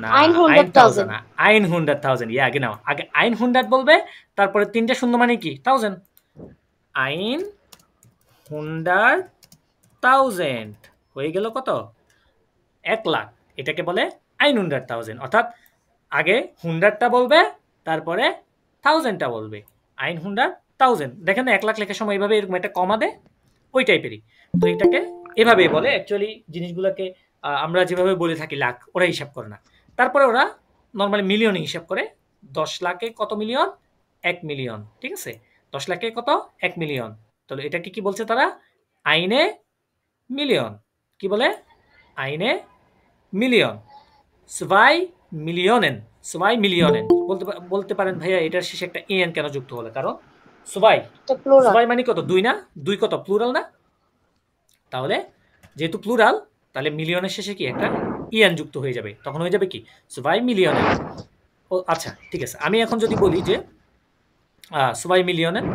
না, 100,000। 1,000 না, 100,000। ইয়া genau। আগে 100 বলবে, তারপরে ৩টা শূন্য মানে কি? 1000। 100,000 হয়ে গেল কত? ১ লাখ। এটাকে বলে 100,000। অর্থাৎ আগে 100টা বলবে, তারপরে 1000টা বলবে। 100,000। দেখেন না ১ লাখ লেখার সময় এইভাবে এরকম একটা কমা দেয়, ওই টাইপেরই। তো এটাকে এভাবেই বলে। অ্যাকচুয়ালি জিনিসগুলোকে আমরা যেভাবে বলে থাকি লাখ, ওরা হিসাব করে না। তারপরে ওরা নরমালি মিলিয়নে হিসাব করে। ১০ লাখে কত মিলিয়ন? ১ মিলিয়ন। ঠিক আছে? ১০ লাখে কত? ১ মিলিয়ন। তাহলে এটাকে কি বলছে তারা? আইনে মিলিয়ন। কি বলে? আইনে মিলিয়ন। 2 মিলিয়নেন। 2 মিলিয়নেন। বলতে পারেন ভাইয়া এটার শেষে একটা এন কেন যুক্ত হলো? কারণ 2 এটা প্লুরাল। 2 মানে কত? ২ না? ২ কত? প্লুরাল না? তাহলে যেহেতু প্লুরাল, তাহলে মিলিয়নের শেষে কি একটা ইএন যুক্ত হয়ে যাবে। তখন হয়ে যাবে কি? 2 মিলিয়নেন। ও আচ্ছা, ঠিক আছে। আমি এখন যদি বলি যে 2 মিলিয়নেন,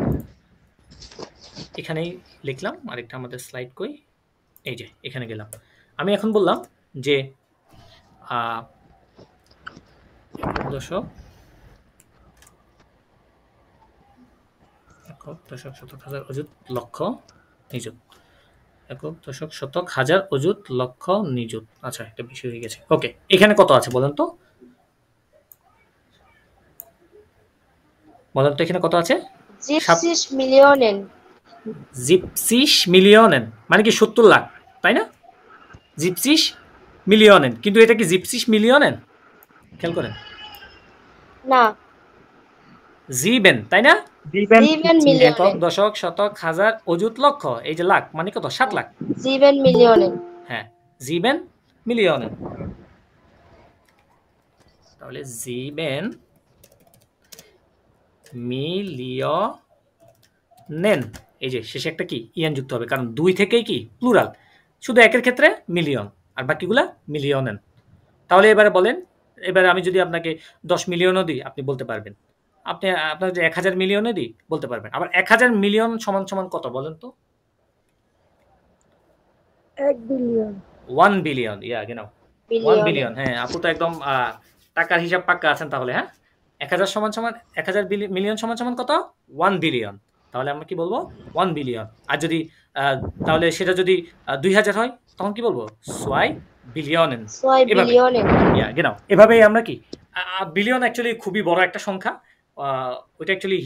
এখানেই লিখলাম। আরেকটা আমাদের স্লাইড কই? এই যে এখানে গেলাম। আমি এখন বললাম যে দশক, একক, দশক, শতক, হাজার, অযুত, লক্ষ, নিযুত। একক, দশক, শতক, হাজার, অযুত, লক্ষ, নিযুত। আচ্ছা, একটা বিষয় হয়ে গেছে। ওকে, এখানে কত আছে বলেন তো? বলেন তো এখানে কত আছে? 70 মিলিয়নেন। 70 মিলিয়নেন মানে কি 70 লাখ, তাই না? 70 মিলিয়নেন। কিন্তু এটা কি 70 মিলিয়নেন? খেয়াল করেন। না, জিবেন, তাই না? 7 মিলিয়নেন। একক, দশক, শতক, হাজার, অযুত, লক্ষ। এই যে লাখ মানে কত? 7 লাখ। 7 মিলিয়নেন। হ্যাঁ, জিবেন মিলিয়নেন। তাহলে জিবেন মিলিয়নেন। এই যে শেষে একটা কি ইএন যুক্ত হবে, কারণ ২ থেকেই কি প্লুরাল। শুধু একের ক্ষেত্রে মিলিয়ন, আর বাকিগুলা মিলিয়নেন। তাহলে এবারে বলেন, এবারে আমি যদি আপনাকে ১০ মিলিয়নও দিই, আপনি বলতে পারবেন। আপনার যে ১,০০০ মিলিয়নে দিই, বলতে পারবেন। আবার ১,০০০ মিলিয়ন সমান সমান কত বলেন তো? 1 বিলিয়ন। 1 বিলিয়ন। ইয়া genau। 1 বিলিয়ন। হ্যাঁ, আপু তো একদম টাকার হিসাব পাক্কা আছেন তাহলে। হ্যাঁ, ১,০০০ সমান সমান ১,০০০ মিলিয়ন সমান সমান কত? 1 বিলিয়ন। তাহলে আমরা কি বলবো? 1 বিলিয়ন। আর যদি তাহলে সেটা যদি ২,০০০ হয়, তখন কি বলবো? 2 বিলিয়নেন। 2 বিলিয়নেন। ইয়া genau। এভাবেই আমরা কি বিলিয়ন অ্যাকচুয়ালি খুবই বড় একটা সংখ্যা। ওইটা অ্যাকচুয়ালি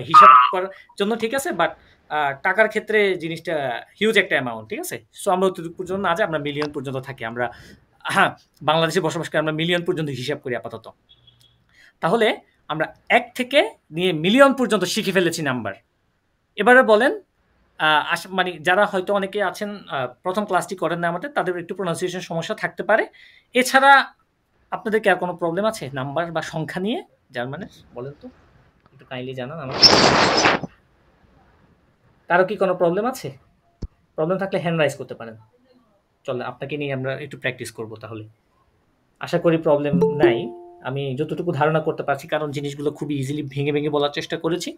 হিসাব করার জন্য ঠিক আছে, বাট টাকার ক্ষেত্রে জিনিসটা হিউজ একটা অ্যামাউন্ট। ঠিক আছে? সো আমরা অতটুকু পর্যন্ত না যে আমরা মিলিয়ন পর্যন্ত থাকি। আমরা বাংলাদেশে বসবাস করে আমরা মিলিয়ন পর্যন্ত হিসাব করি আপাতত। তাহলে আমরা ১ থেকে নিয়ে মিলিয়ন পর্যন্ত শিখে ফেলেছি নাম্বার। এবারে বলেন, মানে যারা হয়তো অনেকে আছেন প্রথম ক্লাসটি করেন না আমাদের, তাদের একটু প্রোনাউন্সিয়েশন সমস্যা থাকতে পারে। এছাড়া আপনাদের কি আর কোনো প্রবলেম আছে নাম্বার বা সংখ্যা নিয়ে জার্মানের? বলেন তো, একটু কাইন্ডলি জানান আমাকে। কারো কি কোনো প্রবলেম আছে? প্রবলেম থাকলে হ্যান্ড রাইজ করতে পারেন। চলে, আপনাকে নিয়ে আমরা একটু প্র্যাকটিস করব তাহলে। আশা করি প্রবলেম নাই। আমি যতটুকু ধারণা করতে পারছি, কারণ জিনিসগুলো খুবই ইজিলি ভেঙে ভেঙে বলার চেষ্টা করেছি।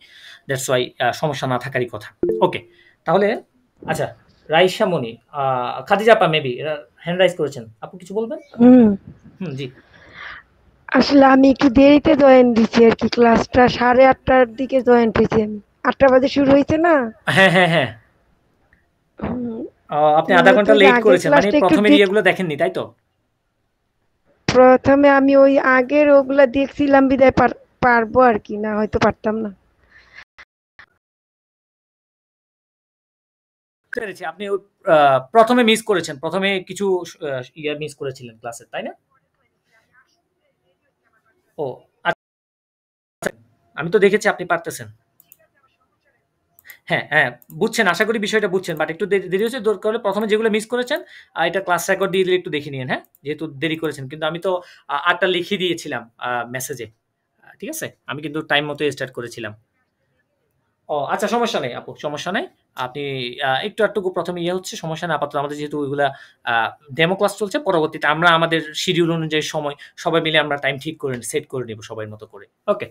দ্যাটস ওয়াই সমস্যা না থাকারই কথা। ওকে, তাহলে আচ্ছা, রাইসা মনি, খাদিজা আপা মেবি হ্যান্ড রাইজ করেছেন। আপু কিছু বলবেন? জি। আসলে আমি একটু দেরিতে জয়েন দিছি আর কি, ক্লাসটা 8:30টার দিকে জয়েন হয়েছি আমি। 8টা বাজে শুরু হয়েছে না? হ্যাঁ হ্যাঁ হ্যাঁ। হুম, আপনি আধা ঘন্টা হচ্ছে যে লেট আগের করেছেন, মানে ক্লাসটা একটু প্রথমের ইয়েগুলো দেখেননি, তাই তো? প্রথমে আমি ওই আগের ওগুলা দেখছিলাম বিদায় পারবো আর কি, না হয়তো পারতাম না। পেরেছি, আপনি ওই প্রথমে মিস করেছেন, প্রথমে কিছু ইয়ে মিস করেছিলেন ক্লাসে, তাই না? ও আচ্ছা, আমি তো দেখেছি আপনি পারতেছেন। হ্যাঁ, হ্যাঁ, বুঝছেন, আশা করি বিষয়টা বুঝছেন। বাট একটু দেরি হয়েছে। দরকার হলে ১ম এ যেগুলো মিস করেছেন, এটা ক্লাস রেকর্ড দিয়ে দিলে একটু দেখে নিয়েন, হ্যাঁ? যেহেতু দেরি করেছেন। কিন্তু আমি তো ৮ টা লিখিয়ে দিয়েছিলাম মেসেজে। ঠিক আছে? আমি কিন্তু টাইম মতোই স্টার্ট করেছিলাম। ও আচ্ছা, সমস্যা নেই আপু, সমস্যা নাই। আপনি একটু আধটুকু ১ম এ ইয়ে হচ্ছে, সমস্যা নাই। আপাতত আমাদের যেহেতু ওইগুলা আ ডেমো ক্লাস চলছে, পরবর্তীতে আমরা আমাদের শিডিউল অনুযায়ী সময় সবাই মিলে আমরা টাইম ঠিক করে সেট করে নিব সবার মতো করে। ওকে,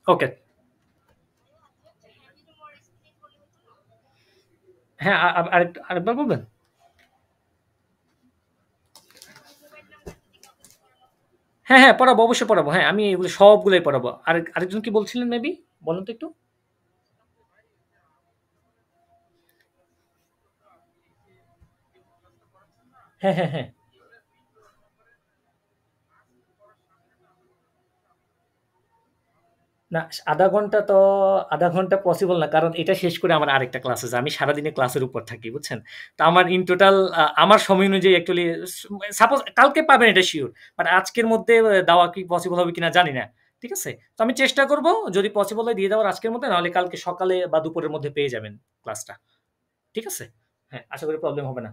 ওকে। হ্যাঁ, আরেকবার বলবেন? হ্যাঁ, হ্যাঁ, পড়াবো, অবশ্যই পড়াবো। হ্যাঁ, আমি এগুলো সবগুলোই পড়াবো। আরেকজন কি বলছিলেন মেবি? বলুন তো একটু। হ্যাঁ, হ্যাঁ, হ্যাঁ। না, ০.৫ ঘন্টা পসিবল না। কারণ এটা শেষ করে আমার আরেকটা ক্লাস আছে। আমি সারাদিনে ক্লাসের উপর থাকি, বুঝছেন? তো আমার ইন টোটাল আমার সময় অনুযায়ী অ্যাকচুয়ালি সাপোজ কালকে পাবেন এটা সিউর। বাট আজকের মধ্যে দেওয়া কি পসিবল হবে কিনা জানি না। ঠিক আছে? তো আমি চেষ্টা করব, যদি পসিবল হয় দিয়ে দেওয়ার আজকের মধ্যে, নাহলে কালকে সকালে বা দুপুরের মধ্যে পেয়ে যাবেন ক্লাসটা। ঠিক আছে? হ্যাঁ, আশা করি প্রবলেম হবে না।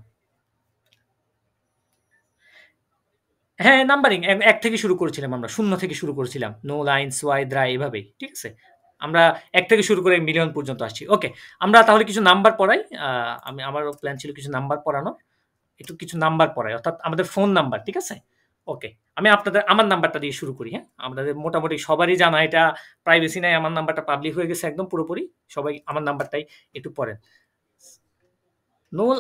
হ্যাঁ, নাম্বারিং ১ থেকে শুরু করেছিলাম আমরা। ০ থেকে শুরু করেছিলাম। নো লাইনস, ওয়াই, দ্রাই এভাবেই। ঠিক আছে? আমরা ১ থেকে শুরু করে মিলিয়ন পর্যন্ত আসছি। ওকে। আমরা তাহলে কিছু নাম্বার পড়াই। আমারও প্ল্যান ছিল কিছু নাম্বার পড়ানোর। একটু কিছু নাম্বার পড়াই। অর্থাৎ আমাদের ফোন নাম্বার। ঠিক আছে? ওকে। আমি আমার নাম্বারটা দিয়ে শুরু করি, হ্যাঁ? আমাদের মোটামুটি সবারই জানা এটা, প্রাইভেসি নাই। আমার নাম্বারটা পাবলিক হয়ে গেছে একদম পুরোপুরি। সবাই আমার নাম্বারটাই একটু পড়েন। নোল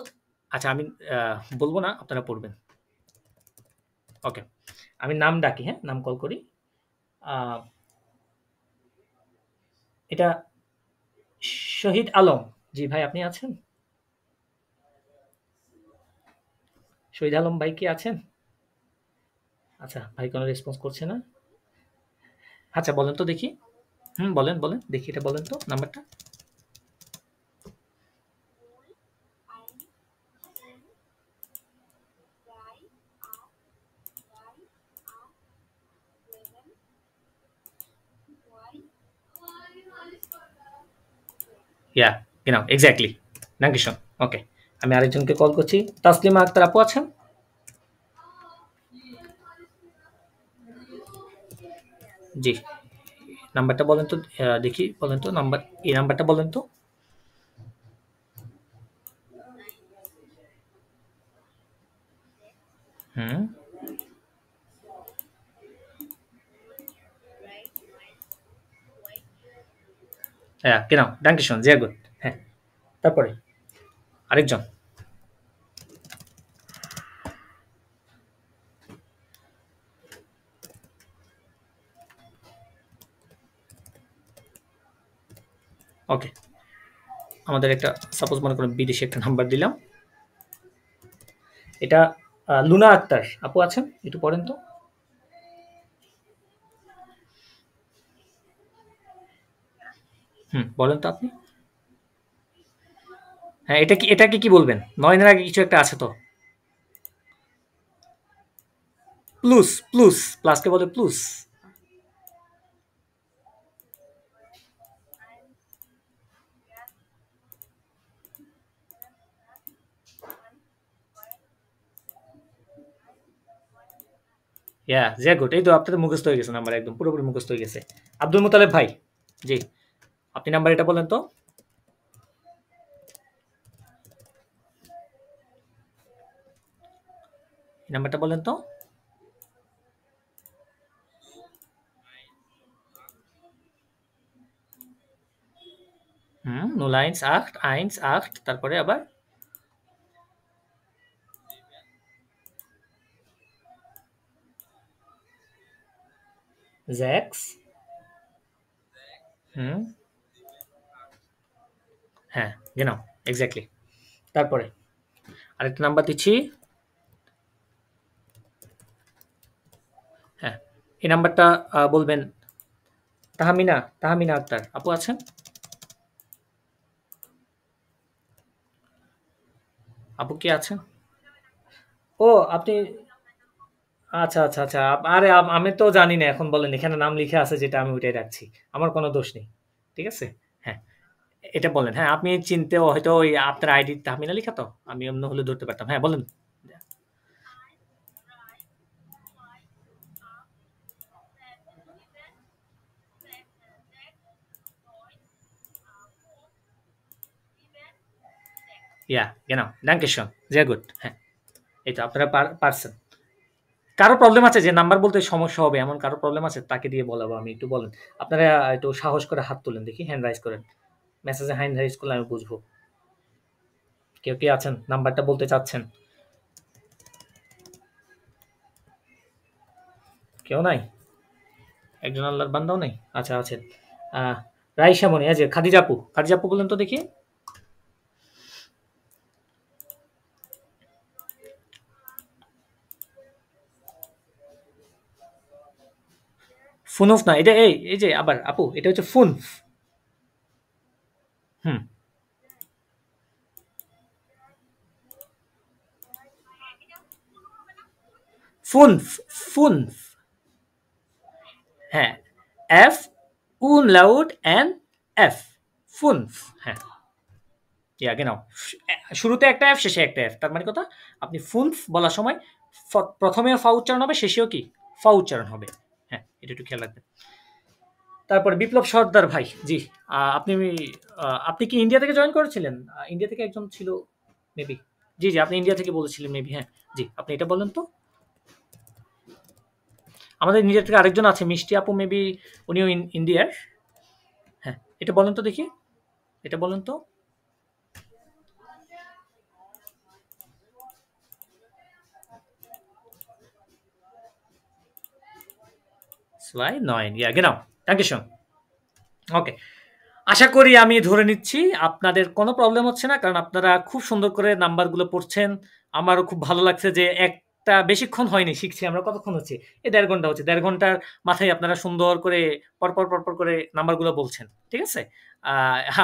আচ্ছা, আমি আ বলব না, আপনারা পড়বেন। ওকে। আমি নাম ডাকি, হ্যাঁ? নাম কল করি। আ এটা শহীদ আলম। জি ভাই, আপনি আছেন? শহীদ আলম ভাই কি আছেন? আচ্ছা, ভাই কোনো রেসপন্স করছে না। আচ্ছা, বলেন তো দেখি। হুম, বলেন, বলেন। দেখি এটা বলেন তো নাম্বারটা। ইয়া, genau, এক্সাক্টলি। Dankeschön. ওকে। আমি আরেকজনকে কল করছি। তাসলিমা আক্তার আপু আছেন? জি। নাম্বারটা বলেন তো, দেখি বলেন তো এই নাম্বারটা বলেন তো। হুম। হ্যাঁ, genau, Dankeschön, sehr gut. হ্যাঁ, তারপরে আরেকজন। ওকে। আমাদের একটা সাপোজ মনে করেন বিদেশি একটা নাম্বার দিলাম। এটা লুনা আক্তার আপু আছেন? একটু পড়েন তো। হুম, বলেন তো আপনি। হ্যাঁ, এটাকে কি বলবেন? ৯ এর আগে কিছু একটা আছে তো। প্লাসকে বলে প্লুস। ইয়া, sehr gut. এই তো আপনাদের মুখস্থ হয়ে গেছে নাম্বার, একদম পুরোপুরি মুখস্থ হয়ে গেছে। আব্দুল মোতালেব ভাই, জি, আপনি নাম্বার এটা বলেন তো। এই নাম্বারটা বলেন তো। হুম, 01818, তারপরে আবার 6 হুম, হ্যাঁ, genau, এক্সাক্টলি। তারপরে আরেকটা নাম্বার দিচ্ছি। হ্যাঁ, এই নাম্বারটা বলবেন। তাহমিনা আক্তার আপু আছেন? আপু কি আছেন? ও আপনি, আচ্ছা আচ্ছা আচ্ছা। আরে আমি তো জানি না, এখন বলেন এখানে নাম লিখে আছে যেটা, আমি ওইটাই রাখছি। আমার কোনো দোষ নেই। ঠিক আছে? হ্যাঁ, এটা বলেন। হ্যাঁ, আপনি চিনতেও হয়তো ওই আপনার আইডি তাহমিনা লিখা তো, আমি অন্য হলে ধরতে পারতাম। হ্যাঁ বলেন। ইয়া genau, danke schön, sehr gut। হ্যাঁ, এই তো আপনারা পারছেন। কারো প্রবলেম আছে যে নাম্বার বলতে সমস্যা হবে এমন কারো প্রবলেম আছে? তাকে দিয়ে বলাবো আমি, একটু বলেন। আপনারা একটু সাহস করে হাত তোলেন দেখি, হ্যান্ড রাইজ করেন। মেসেজে হ্যান্ড রাইজ করলে আমি বুঝবো। কেউ কি আছেন নাম্বারটা বলতে চাচ্ছেন? কেউ নাই? একজন আল্লাহর বান্দাও নাই? আচ্ছা আছেন। রাইসা মনি, এই যে খাদিজা আপু বলেন তো দেখি। ফুনফ না, এটা এই যে আবার আপু, এটা হচ্ছে ফুনফ। হুম, ফুনফ, ফুনফ। হ্যাঁ, এফ লাউড এন এফ, ফুনফ। হ্যাঁ, ইয়া genau, শুরুতে একটা এফ, শেষে একটা এফ। তার মানে কথা, আপনি ফুনফ বলার সময় প্রথমেও ফা উচ্চারণ হবে, শেষেও কি ফা উচ্চারণ হবে। হ্যাঁ, এটা একটু খেয়াল রাখবেন। তারপরে বিপ্লব সর্দার ভাই, জি। আপনি কি ইন্ডিয়া থেকে জয়েন করেছিলেন? ইন্ডিয়া থেকে একজন ছিল মেবি। জি আপনি ইন্ডিয়া থেকে বলেছিলেন মেবি। হ্যাঁ, জি আপনি এটা বলেন তো। আমাদের ইন্ডিয়া থেকে আরেকজন আছে মিষ্টি আপু, মেবি উনিও ইন্ডিয়ার। হ্যাঁ, এটা বলেন তো দেখি, এটা বলেন তো। Zwei, 9, ja genau, dankeschön। ওকে, আশা করি আমি ধরে নিচ্ছি আপনাদের কোনো প্রবলেম হচ্ছে না, কারণ আপনারা খুব সুন্দর করে নাম্বারগুলো পড়ছেন। আমারও খুব ভালো লাগছে যে একটা বেশিক্ষণ হয়নি শিখছি আমরা। কতক্ষণ হচ্ছে? এই ১.৫ ঘন্টা হচ্ছে। ১.৫ ঘন্টার মাথায় আপনারা সুন্দর করে পরপর করে নাম্বারগুলো বলছেন। ঠিক আছে?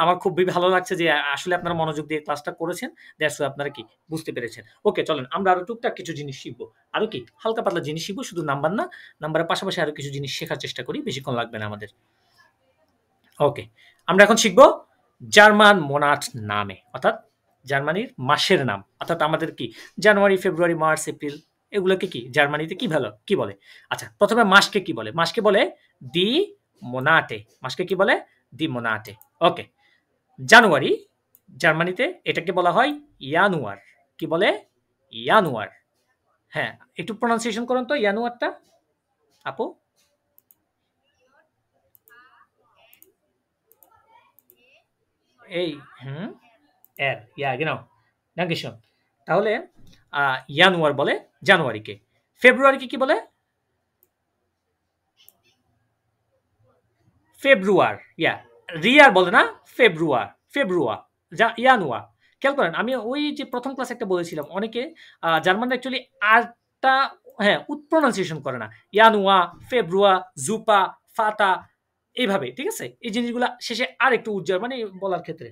আমার খুবই ভালো লাগছে যে আসলে আপনারা মনোযোগ দিয়ে ক্লাসটা করেছেন। দ্যাটস ওয়াই আপনারা কি বুঝতে পেরেছেন। ওকে, চলেন আমরা আরো টুকটাক কিছু জিনিস শিখবো। আরো কি হালকা পাতলা জিনিস শিখবো, শুধু নাম্বার না। নাম্বারের পাশাপাশি আরো কিছু জিনিস শেখার চেষ্টা করি, বেশিক্ষণ লাগবে না আমাদের। ওকে, আমরা এখন শিখব জার্মান মোনাট নামে, অর্থাৎ জার্মানির মাসের নাম। অর্থাৎ আমাদের কি জানুয়ারি, ফেব্রুয়ারি, মার্চ, এপ্রিল, এগুলোকে কি জার্মানিতে কি বলে? আচ্ছা, প্রথমে মাসকে কি বলে? মাসকে বলে দি মোনাটে। মাসকে কি বলে? দি মোনাটে। ওকে, জানুয়ারি জার্মানিতে এটাকে বলা হয় ইয়ানুয়ার। কি বলে? ইয়ানুয়ার। হ্যাঁ, একটু প্রনাউন্সিয়েশন করুন তো ইয়ানুয়ারটা আপু। এই ইয়া genau, danke schön। তাহলে ইয়ানুয়ার বলে জানুয়ারিকে। ফেব্রুয়ারিকে কি বলে? ফেব্রুয়ার। ইয়া, রিয়ার বলে না, ফেব্রুয়ার ইয়ানুয়া। খেয়াল করেন, আমি ওই যে প্রথম ক্লাসে একটা বলেছিলাম, অনেকে জার্মানরা অ্যাকচুয়ালি আরটা হ্যাঁ প্রনাউন্সিয়েশন করে না। ইয়ানুয়া, ফেব্রুয়া, জুপা, ফাতা, এইভাবে। ঠিক আছে? এই জিনিসগুলা শেষে আর একটু উজ্জ্বল মানে বলার ক্ষেত্রে।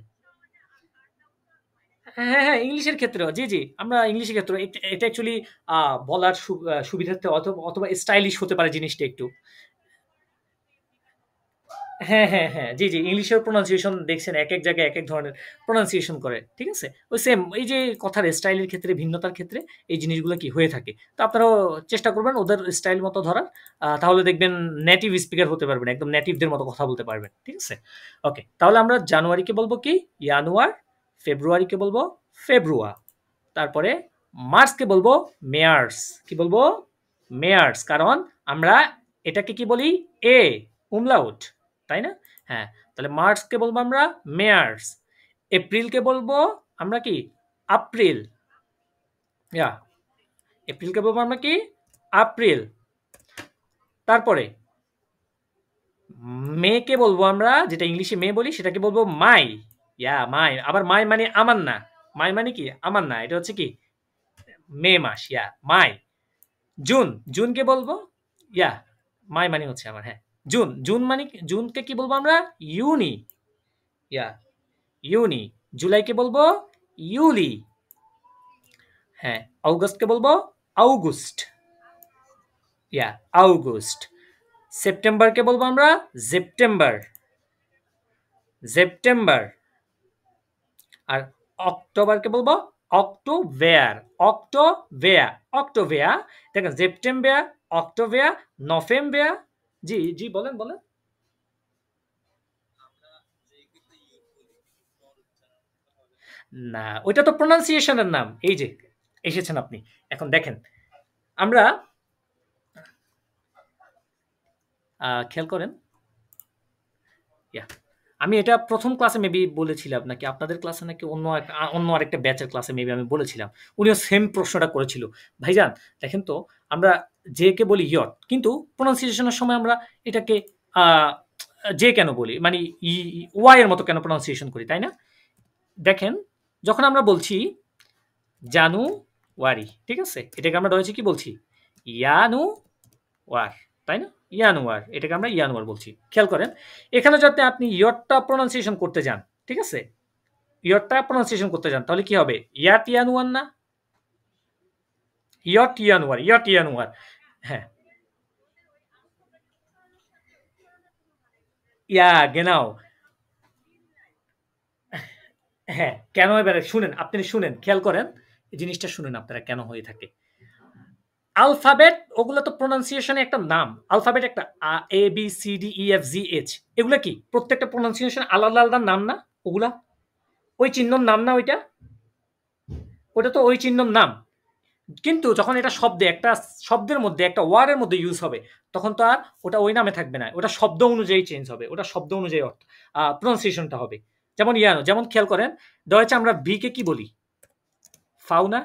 হ্যাঁ, ইংলিশের ক্ষেত্রেও। জি। আমরা ইংলিশের ক্ষেত্রে এটা অ্যাকচুয়ালি বলার সুবিধার্থে অথবা স্টাইলিশ হতে পারে জিনিসটা একটু। হ্যাঁ। জি। ইংলিশের প্রোনাউন্সিয়েশন দেখছেন একেক জায়গায় একেক ধরনের প্রোনাউন্সিয়েশন করে। ঠিক আছে? ওই সেম এই যে কথার স্টাইলের ক্ষেত্রে, ভিন্নতার ক্ষেত্রে এই জিনিসগুলো কি হয়ে থাকে। তো আপনারাও চেষ্টা করবেন ওদের স্টাইল মতো ধরার। তাহলে দেখবেন নেটিভ স্পিকার হতে পারবেন। একদম নেটিভদের মতো কথা বলতে পারবেন। ঠিক আছে? ওকে, তাহলে আমরা জানুয়ারিকে বলবো কি? ইয়ানুয়ার। ফেব্রুয়ারিকে বলবো ফেব্রুয়া। তারপরে মার্চকে বলবো মেয়ার্স। কি বলবো? মেয়ার্স। কারণ আমরা এটাকে কি বলি? এ উমলাউট, তাই না? হ্যাঁ, তাহলে মার্চকে বলবো আমরা মেয়ার্স। এপ্রিলকে বলবো আমরা কি? আপ্রিল। ইয়া, এপ্রিলকে বলবো আমরা কি? আপ্রিল। তারপরে মেকে বলবো আমরা, যেটা ইংলিশে মে বলি, সেটাকে বলবো মাই। ইয়া, মাই। আবার মাই মানে আমার না, মাই মানে কি আমার না, এটা হচ্ছে কি মে মাস, ইয়া মাই। জুন, জুনকে বলবো ইয়া মাই মানে হচ্ছে আমার, হ্যাঁ জুন, জুন মানে জুনকে কি বলবো আমরা ইউনি, ইয়া ইউনি। জুলাইকে বলবো ইউলি, হ্যাঁ। অগস্টকে বলবো আউগুস্ট, ইয়া আউগুস্ট। সেপ্টেম্বরকে বলবো আমরা সেপ্টেম্বর, সেপ্টেম্বর। আর অক্টোবরকে বলবো অক্টোভেয়ার, অক্টোভেয়ার, অক্টোভেয়ার। দেখেন সেপ্টেম্বর, অক্টোভেয়ার, নভেম্বর। জি জি বলেন বলেন। না ওইটা তো প্রোনাউন্সিয়েশনের নাম। এই যে এসেছেন আপনি, এখন দেখেন আমরা খেয়াল করেন, ইয়া আমি এটা প্রথম ক্লাসে মেবি বলেছিলাম নাকি আপনাদের ক্লাসে নাকি অন্য আরেকটা ব্যাচের ক্লাসে মেবি আমি বলেছিলাম, উনিও সেম প্রশ্নটা করেছিল। ভাইজান দেখেন তো, আমরা যে কে বলি ইয়ট, কিন্তু প্রোনাউন্সিয়েশনের সময় আমরা এটাকে যে কেন বলি, মানে ওয়াই এর মতো কেন প্রোনাউন্সিয়েশন করি, তাই না? দেখেন যখন আমরা বলছি জানুয়ারি, ঠিক আছে, এটাকে আমরা রয়েছে কি বলছি ইয়ানু ওয়ার, তাই না? ইয়ানুয়ার, এটাকে আমরা ইয়ানুয়ার বলছি। খেয়াল করেন এখানে যাতে আপনি ইয়টটা প্রোনাউন্সিয়েশন করতে যান, ঠিক আছে, ইয়টটা প্রোনাউন্সিয়েশন করতে যান, তাহলে কি হবে ইয়াট ইয়ানুয়ার না, ইয়ট ইয়ানুয়ার, ইয়ট ইয়ানুয়ার। হ্যাঁ ইয়া গেনাও। হ্যাঁ কেন, এবারে শুনেন, আপনি শুনেন, খেয়াল করেন এই জিনিসটা শুনেন আপনারা কেন হয়ে থাকে। আলফাবেট ওগুলো তো প্রোনাউন্সিয়েশনে একটা নাম, আলফাবেট একটা A B C D E F G H, এগুলো কি প্রত্যেকটা প্রোনাউন্সিয়েশন আলাদা আলাদা নাম না? ওগুলা ওই চিহ্নর নাম না, ওইটা ওটা তো ওই চিহ্নর নাম। কিন্তু যখন এটা শব্দে, একটা শব্দের মধ্যে, একটা ওয়ার্ডের মধ্যে ইউজ হবে, তখন তো আর ওটা ওই নামে থাকবে না, ওটা শব্দ অনুযায়ী চেঞ্জ হবে, ওটা শব্দ অনুযায়ী অর্থ প্রোনাউন্সিয়েশনটা হবে। যেমন ইয়ানো, যেমন খেয়াল করেন ডয়েচে আমরা ভি কে কি বলি ফাউ না,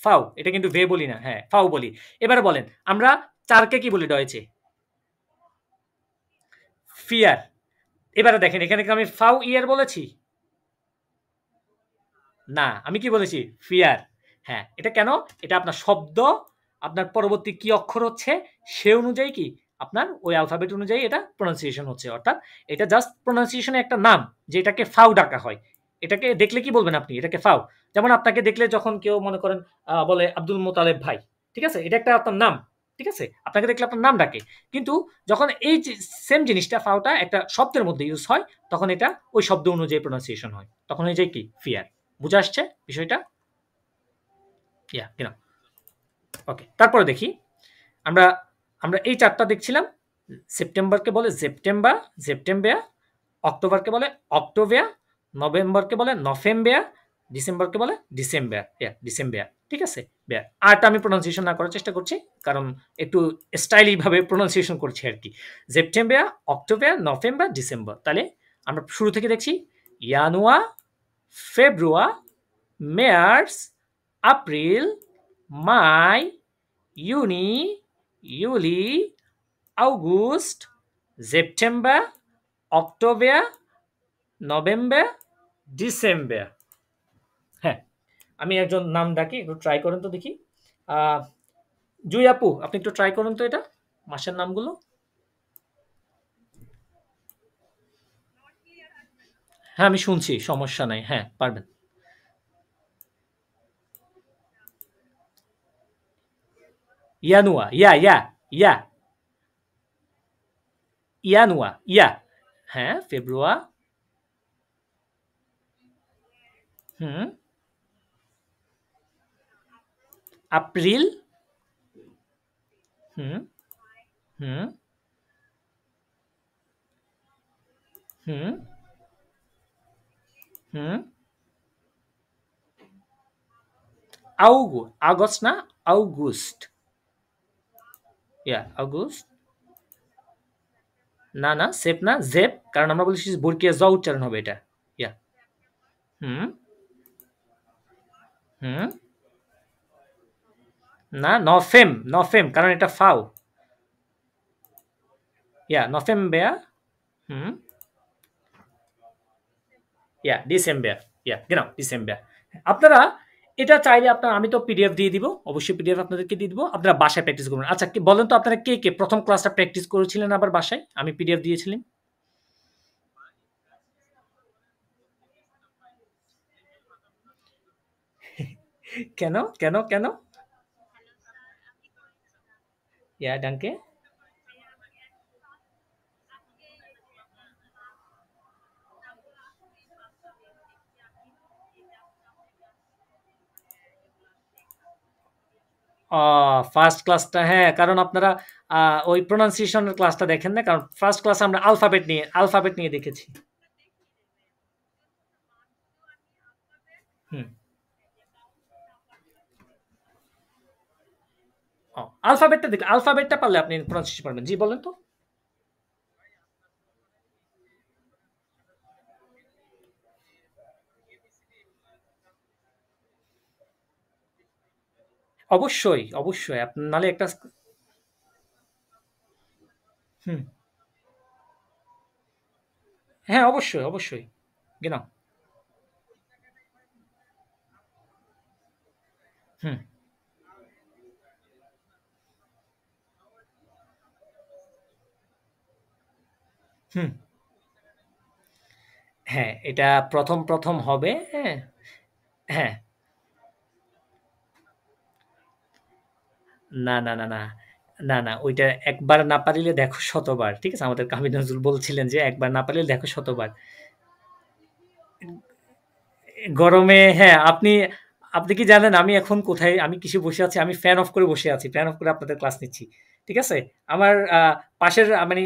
ফাউ, এটা কিন্তু ভে বলি না, হ্যাঁ ফাউ বলি। এবারে বলেন আমরা চারকে কি বলি ডয়েচে ফিয়ার। এবারে দেখেন এখানে কি আমি ফাউ ইয়ার বলেছি? না, আমি কি বলেছি ফিয়ার। হ্যাঁ এটা কেন, এটা আপনার শব্দ, আপনার পরবর্তী কি অক্ষর হচ্ছে সে অনুযায়ী কি আপনার ওই অ্যালফাবেট অনুযায়ী এটা প্রোনাউন্সিয়েশন হচ্ছে, অর্থাৎ এটা জাস্ট প্রোনাউন্সিয়েশনের একটা নাম, যে এটাকে ফাউ ডাকা হয়। এটাকে দেখলে কি বলবেন আপনি, এটাকে ফাউ। যেমন আপনাকে দেখলে যখন কেউ মনে করেন বলে আব্দুল মোতালেব ভাই, ঠিক আছে, এটা একটা আপনার নাম, ঠিক আছে, আপনাকে দেখলে আপনার নাম ডাকে। কিন্তু যখন এই সেম জিনিসটা ফাউটা একটা শব্দের মধ্যে ইউজ হয়, তখন এটা ওই শব্দ অনুযায়ী প্রোনাউন্সিয়েশন হয়, তখন হয়ে যায় কি ফিয়ার। বুঝে আসছে বিষয়টা? ইয়া কিনা ওকে। তারপরে দেখি আমরা আমরা এই চারটা দেখছিলাম। সেপ্টেম্বরকে বলে সেপ্টেম্বর, সেপ্টেম্বর। অক্টোবরকে বলে অক্টোভিয়া, নভেম্বরকে বলে নভেম্বর, ডিসেম্বরকে বলে ডিসেম্বর, ডিসেম্বর, ঠিক আছে। আরটা আমি প্রোনাউন্সিয়েশন না করার চেষ্টা করছি, কারণ একটু স্টাইলি ভাবে প্রোনাউন্সিয়েশন করছি আর কি। সেপ্টেম্বর, অক্টোবর, নভেম্বর, ডিসেম্বর। তাহলে আমরা শুরু থেকে দেখছি ইয়ানুয়া, ফেব্রুয়া, মার্চ, এপ্রিল, মাই, ইউনি, ইউলি, অগস্ট, সেপ্টেম্বর, অক্টোবর, নভেম্বর, ডিসেম্বর। হ্যাঁ আমি একজন নাম ডাকি, একটু ট্রাই করেন তো দেখি। জুই আপু আপনি একটু ট্রাই করুন তো এটা মাসের নামগুলো। হ্যাঁ আমি শুনছি, সমস্যা নাই, হ্যাঁ পারবেন। ইয়ানুয়া, ইয়া ইয়া ইয়া ইয়ানুয়া, ইয়া। হ্যাঁ ফেব্রুয়া, হুম, এপ্রিল, হুম, হুম, হুম, হুম, আগস্ট না, অগস্ট, ইয়া অগস্ট। না না সেপ না, জেপ, কারণ আমরা বলছি বর্গীয় জ উচ্চারণ হবে এটা। ইয়া হুম, হুম, না নফেম, নফেম কারণ এটা ফাও। ইয়া নভেম্বর, হুম, ইয়া ডিসেম্বর, ইয়া genau ডিসেম্বর। আপনারা এটা চাইলে আমি তো পিডিএফ দিয়ে দিব। অবশ্যই পিডিএফ আপনাদেরকে দিয়ে দিব। আপনারা বাসায় প্র্যাকটিস করবেন। আচ্ছা বলেন তো আপনারা কে ১ম ক্লাসটা প্র্যাকটিস করেছিলেন আবার বাসায়? আমি পিডিএফ দিয়েছিলাম। কেন? কেন? কেন? Ja, danke. ও ফার্স্ট ক্লাসটা হ্যাঁ, কারণ আপনারা ওই প্রোনাউন্সিয়েশন এর ক্লাসটা দেখেন না। কারণ ফার্স্ট ক্লাসে আমরা আলফাবেট নিয়ে দেখেছি। হুম। ও আলফাবেটটা পারলে আপনি প্রোনাউন্সিয়েশন পারবেন। জি বলেন তো? অবশ্যই, অবশ্যই। নাহলে একটা হুম। হ্যাঁ, অবশ্যই, অবশ্যই। genau. হুম, হুম। হ্যাঁ, এটা ১ম হবে। হ্যাঁ, হ্যাঁ। না, না, না, না। না, না। ওইটা একবার না পারিলে দেখো শতবার। ঠিক আছে? আমাদের কামীর নজরুল বলছিলেন যে, "একবার না পারিলে দেখো শতবার।" গরমে হ্যাঁ, আপনি কি জানেন আমি এখন কোথায় আমি কিসে বসে আছি? আমি ফ্যান অফ করে বসে আছি। ফ্যান অফ করে আপনাদের ক্লাস নিচ্ছি। ঠিক আছে? আমার পাশের মানে